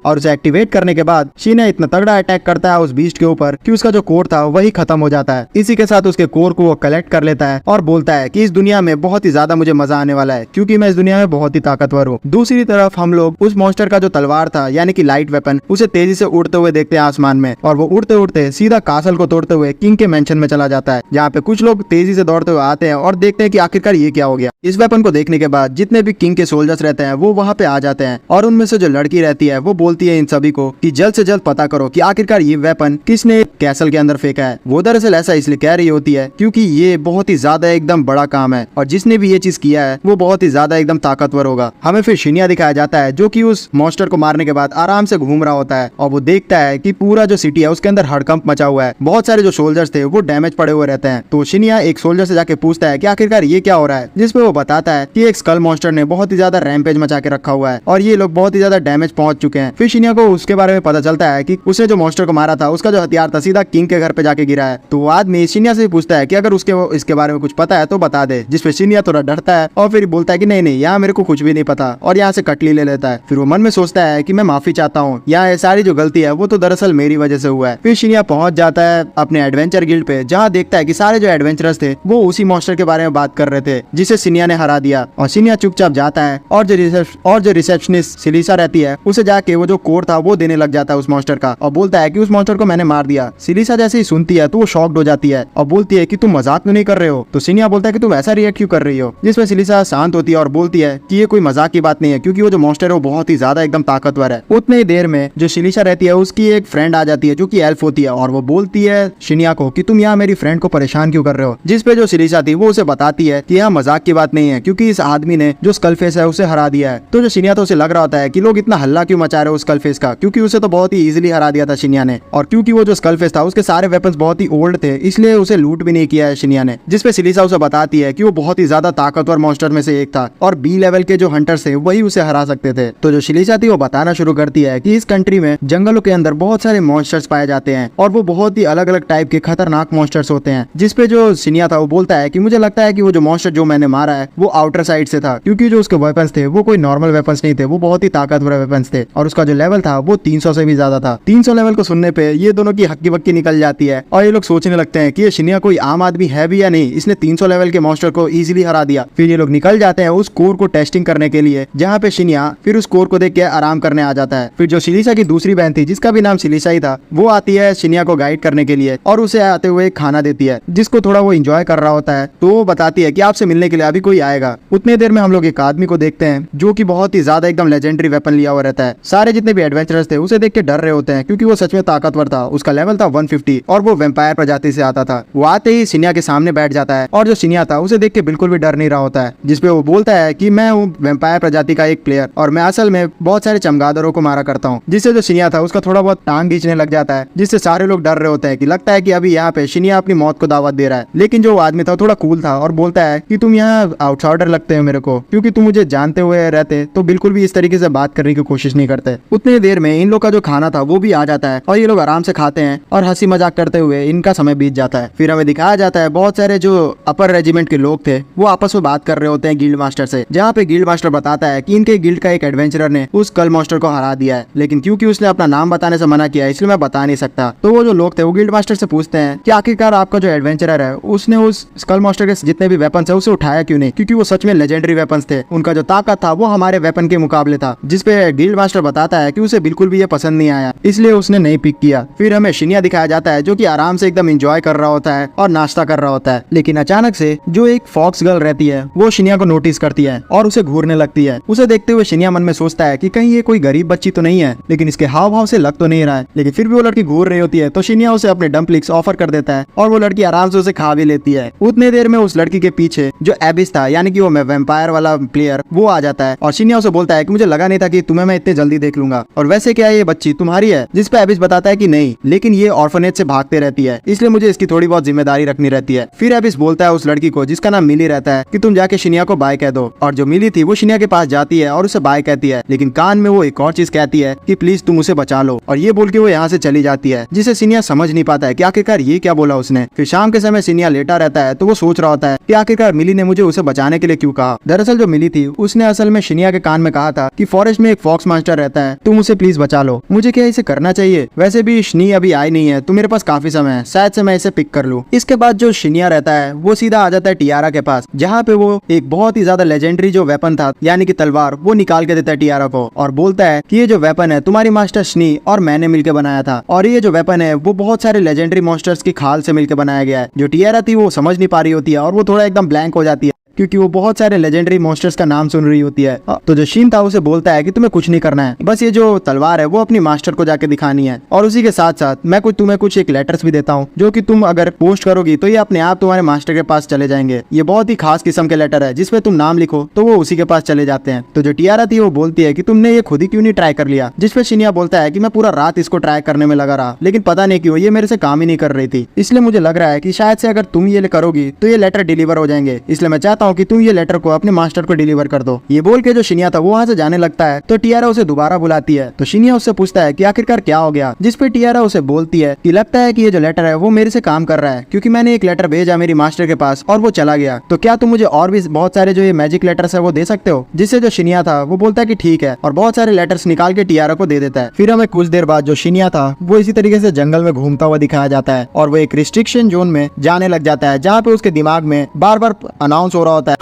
और उसे एक्टिवेट करने के बाद शिनिया इतना तगड़ा अटैक करता है उस बीस्ट के ऊपर कि उसका जो कोर था वही खत्म हो जाता है। इसी के साथ उसके कोर को वो कलेक्ट कर लेता है और बोलता है कि इस दुनिया में बहुत ही ज्यादा मुझे मजा आने वाला है क्योंकि मैं इस दुनिया में बहुत ही ताकतवर हूँ। दूसरी तरफ हम लोग उस मॉन्स्टर का जो तलवार था यानी कि लाइट वेपन उसे तेजी से उड़ते हुए देखते हैं आसमान में और वो उड़ते उड़ते सीधा कासल को तोड़ते हुए किंग के मेंशन में चला जाता है, जहाँ पे कुछ लोग तेजी से दौड़ते हुए आते हैं और देखते हैं कि आखिरकार ये क्या हो गया। इस वेपन को देखने के बाद जितने भी किंग के सोल्जर्स रहते हैं वो वहाँ पे आ जाते हैं और उनमें से जो लड़की रहती है वो बोलती है इन सभी को कि जल्द से जल्द पता करो कि आखिरकार ये वेपन किसने कैसल के अंदर फेंका है। वो दरअसल ऐसा इसलिए कह रही होती है क्योंकि ये बहुत ही ज्यादा एकदम बड़ा काम है और जिसने भी ये चीज किया है वो बहुत ही ज्यादा एकदम ताकतवर होगा। हमें फिर शिनिया दिखाया जाता है जो कि उस मॉन्स्टर को मारने के बाद आराम से घूम रहा होता है और वो देखता है कि पूरा जो सिटी है उसके अंदर हड़कंप मचा हुआ है, बहुत सारे जो सोल्जर्स थे वो डैमेज पड़े हुए रहते हैं। तो शिनिया एक सोल्जर से जाके पूछता है कि आखिरकार ये क्या हो रहा है, जिसपे वो बताता है कि एक स्कल मॉन्स्टर ने बहुत ही ज्यादा रैम्पेज मचा के रखा हुआ है और ये लोग बहुत ही ज्यादा डैमेज पहुंच चुके हैं। फिर शिनिया को उसके बारे में पता चलता है कि उसने जो मॉन्स्टर को मारा था उसका जो हथियार था सीधा किंग के घर पे जाके गिरा है। तो वो आदमी शिनिया से पूछता है कि अगर उसके वो इसके बारे में कुछ पता है तो बता दे, जिसपे शिनिया थोड़ा डरता है और फिर बोलता है कि नहीं नहीं यहाँ मेरे को कुछ भी नहीं पता और यहाँ से कटली ले लेता है। फिर वो मन में सोचता है कि मैं माफी चाहता हूँ, यहाँ सारी जो गलती है वो तो दरअसल मेरी वजह से हुआ है। फिर शिनिया पहुंच जाता है अपने एडवेंचर गिल्ड पे, जहाँ देखता है कि सारे जो एडवेंचरर्स थे वो उसी मॉन्स्टर के बारे में बात कर रहे थे जिसे शिनिया ने हरा दिया। और शिनिया चुपचाप जाता है और जो रिसेप्शनिस्ट सिलीसा रहती है उसे जाके वो जो कोड था वो देने लग जाता है उस मॉन्स्टर का और बोलता है कि उस मॉन्स्टर को मैंने मार दिया। सिलीसा जैसे ही सुनती है तो वो शॉक्ड हो जाती है और बोलती है कि तुम मजाक तो नहीं कर रहे हो। तो शिनिया बोलता है कि तुम ऐसा रिएक्ट क्यों कर रही हो, जिसमें सिलीसा शांत होती है और बोलती है कि ये कोई मजाक की बात नहीं है क्योंकि वो जो मॉन्स्टर है वो बहुत ही ज्यादा एकदम ताकतवर है। उतने ही देर में जो सिलीसा रहती है उसकी एक फ्रेंड आ जाती है जो कि एल्फ होती है और वो बोलती है शिनिया को कि तुम यहाँ मेरी फ्रेंड को परेशान क्यों कर रहे हो, जिसपे जो सिलीसा थी वो उसे बताती है कि यह मजाक की बात नहीं है क्योंकि इस आदमी ने जो स्कल फेस है उसे हरा दिया है। तो जो शिनिया तो उसे लग रहा होता है कि लोग इतना हल्ला क्यों मचा रहे हो स्कल फेस का, क्योंकि उसे तो बहुत ही इजीली हरा दिया था शिनिया ने और क्योंकि वो जो स्कल फेस था उसके सारे वेपन्स बहुत ही ओल्ड थे इसलिए उसे लूट भी नहीं किया है शिनिया ने। जिसपे सिलीसा उसे बताती है कि वो बहुत ही ज्यादा ताकतवर मॉन्स्टर में से एक था और बी लेवल के जो हंटर्स थे वही उसे हरा सकते थे। तो जो सिलीसा थी वो बताना शुरू करती है कि इस कंट्री में जंगलों के अंदर बहुत सारे मॉन्स्टर्स पाए जाते हैं और वो बहुत ही अलग अलग टाइप के खतरनाक मॉन्स्टर्स होते हैं। जिसपे जो शिनिया था वो बोलता है कि मुझे लगता है कि वो जो मॉन्स्टर जो मैंने मारा है वो आउटर साइड से था, क्योंकि जो उसके वेपन्स थे वो कोई नॉर्मल वेपन्स नहीं थे, वो बहुत ही ताकतवर वेपन्स थे और उसका जो लेवल था वो 300 से भी ज्यादा था। 300 लेवल को सुनने पे ये दोनों की हक्की बक्की निकल जाती है और ये लोग सोचने लगते हैं कि ये शिनिया कोई आम आदमी है भी या नहीं, इसने 300 लेवल के मॉन्स्टर को इजीली हरा दिया। फिर ये लोग निकल जाते हैं उस कोर को टेस्टिंग करने के लिए, जहाँ पे शिनिया फिर उस कोर को देख के आराम करने आ जाता है। फिर जो सिलीसा की दूसरी बहन थी जिसका भी नाम सिलीसा ही था वो आती है शिनिया को गाइड करने के लिए और उसे आते हुए खाना देती है जिसको थोड़ा वो एंजॉय कर रहा होता है। तो वो बताती है कि आपसे मिलने के लिए अभी कोई आएगा। उतने देर में हम लोग एक आदमी को देखते हैं जो कि बहुत ही ज्यादा एकदम लेजेंडरी वेपन लिया हुआ रहता है। सारे सारे जितने भी एडवेंचरर्स थे उसे देख के डर रहे होते हैं, क्योंकि वो सच में ताकतवर था। उसका लेवल था 150 और वो वेम्पायर प्रजाति से आता था। वो आते ही सिनिया के सामने बैठ जाता है और जो सिनिया था उसे देख के बिल्कुल भी डर नहीं रहा होता है, जिसपे वो बोलता है कि मैं हूँ वेम्पायर प्रजाति का एक प्लेयर और मैं असल में बहुत सारे चमगादड़ों को मारा करता हूँ। जिससे जो सिनिया था उसका थोड़ा बहुत टांग खींचने लग जाता है, जिससे सारे लोग डर रहे होते हैं कि लगता है कि अभी यहाँ पे सिनिया अपनी मौत को दावत दे रहा है। लेकिन जो आदमी था थोड़ा कूल था और बोलता है कि तुम यहाँ आउटसाइडर लगते हो मेरे को, क्योंकि तुम मुझे जानते हुए रहते तो बिल्कुल भी इस तरीके से बात करने की कोशिश नहीं करते। उतनी देर में इन लोग का जो खाना था वो भी आ जाता है और ये लोग आराम से खाते हैं और हंसी मजाक करते हुए इनका समय बीत जाता है। फिर हमें दिखाया जाता है बहुत सारे जो अपर रेजिमेंट के लोग थे वो आपस में बात कर रहे होते हैं गिल्ड मास्टर से, जहाँ पे गिल्ड मास्टर बताता है कि इनके गिल्ड का एक एडवेंचरर ने उस कल मास्टर को हरा दिया है, लेकिन क्योंकि उसने अपना नाम बताने से मना किया इसलिए मैं बता नहीं सकता। तो वो जो लोग थे वो गिल्ड मास्टर से पूछते हैं कि आखिरकार आपका जो एडवेंचरर है उसने उस स्कल मास्टर के जितने भी वेपन्स है उसे उठाया क्यों नहीं, क्योंकि वो सच में लेजेंडरी वेपन्स थे। उनका जो ताकत था वो हमारे वेपन के मुकाबले था, जिसपे गिल्ड मास्टर बताता है कि उसे बिल्कुल भी ये पसंद नहीं आया, इसलिए उसने नहीं पिक किया। फिर हमें शिनिया दिखाया जाता है जो कि आराम से एकदम एंजॉय कर रहा होता है और नाश्ता कर रहा होता है। लेकिन अचानक से जो एक फॉक्स गर्ल रहती है वो शिनिया को नोटिस करती है और उसे घूरने लगती है। उसे देखते हुए शिनिया मन में सोचता है कि कहीं ये कोई गरीब बच्ची तो नहीं है, लेकिन इसके हाव भाव से लग तो नहीं रहा है। लेकिन फिर भी वो लड़की घूर रही होती है तो शिनिया उसे अपने डम्पलिंग्स ऑफर कर देता है और वो लड़की आराम से उसे खा भी लेती है। उतने देर में उस लड़की के पीछे जो एबिस था यानी कि वो वेम्पायर वाला प्लेयर वो आ जाता है और शिनिया उसे बोलता है कि मुझे लगा नहीं था कि तुम्हें मैं इतने जल्दी देख लूंगा, और वैसे क्या ये बच्ची तुम्हारी है? जिस पे एबिस बताता है कि नहीं, लेकिन ये ऑर्फनेज से भागते रहती है इसलिए मुझे इसकी थोड़ी बहुत जिम्मेदारी रखनी रहती है। फिर एबिस बोलता है उस लड़की को जिसका नाम मिली रहता है कि तुम जाके शिनिया को बाय कह दो, और जो मिली थी वो शिनिया के पास जाती है और उसे बाय कहती है, लेकिन कान में वो एक और चीज कहती है कि प्लीज तुम उसे बचा लो, और ये बोल के वो यहाँ से चली जाती है, जिसे शिनिया समझ नहीं पाता है कि आखिरकार ये क्या बोला उसने। फिर शाम के समय शिनिया लेटा रहता है तो वो सोच रहा होता है कि आखिरकार मिली ने मुझे उसे बचाने के लिए क्यों कहा। दरअसल जो मिली थी उसने असल में शिनिया के कान में कहा था कि फॉरेस्ट में एक फॉक्स मास्टर रहता है, तुम उसे प्लीज बचा लो। मुझे क्या इसे करना चाहिए? वैसे भी शनी अभी आई नहीं है तो मेरे पास काफी समय है, शायद से मैं इसे पिक कर लूं। इसके बाद जो शिनिया रहता है वो सीधा आ जाता है टियारा के पास, जहाँ पे वो एक बहुत ही ज्यादा लेजेंडरी जो वेपन था यानी कि तलवार वो निकाल के देता है टियारा को और बोलता है कि ये जो वेपन है तुम्हारी मास्टर शनी और मैंने मिलकर बनाया था, और ये जो वेपन है वो बहुत सारे लेजेंडरी मॉन्स्टर्स की खाल से मिलकर बनाया गया है। जो टियारा थी वो समझ नहीं पा रही होती है और वो थोड़ा एकदम ब्लैंक हो जाती है क्योंकि वो बहुत सारे लेजेंडरी मॉन्स्टर्स का नाम सुन रही होती है। तो जो शीन था उसे बोलता है कि तुम्हें कुछ नहीं करना है, बस ये जो तलवार है वो अपनी मास्टर को जाके दिखानी है, और उसी के साथ साथ मैं तुम्हें कुछ एक लेटर्स भी देता हूँ जो कि तुम अगर पोस्ट करोगी तो ये अपने आप तुम्हारे मास्टर के पास चले जाएंगे। ये बहुत ही खास किस्म के लेटर है जिसपे तुम नाम लिखो तो वो उसी के पास चले जाते हैं। तो जो टियारा थी वो बोलती है कि तुमने ये खुद ही क्यों नहीं ट्राई कर लिया, जिसपे शिनिया बोलता है कि मैं पूरा रात इसको ट्राई करने में लगा रहा, लेकिन पता नहीं क्यों ये मेरे से काम ही नहीं कर रही थी, इसलिए मुझे लग रहा है कि शायद से अगर तुम ये करोगी तो ये लेटर डिलीवर हो जाएंगे, इसलिए मैं चाहता हूँ कि तुम ये लेटर अपने मास्टर को डिलीवर कर दो। ये बोल के जो शिनिया था वो वहाँ से जाने लगता है तो टियारा उसे दोबारा बुलाती है। तो शिनिया उससे पूछता है कि आखिरकार क्या हो गया, जिसपे टियारा उसे बोलती है कि लगता है कि ये जो लेटर है वो मेरे से काम कर रहा है, क्योंकि मैंने एक लेटर भेजा मेरी मास्टर के पास और वो चला गया, तो क्या तुम मुझे और भी बहुत सारे जो ये मैजिक लेटर्स है वो दे सकते हो? जिससे जो शिनिया था वो बोलता है कि ठीक है, और बहुत सारे लेटर्स निकाल के टियारा को दे देता है। फिर हमें कुछ देर बाद जो शिनिया था वो इसी तरीके से जंगल में घूमता हुआ दिखाया जाता है और वो एक रिस्ट्रिक्शन जोन में जाने लग जाता है, जहाँ पे उसके दिमाग में बार बार अनाउंस हो रहा होता है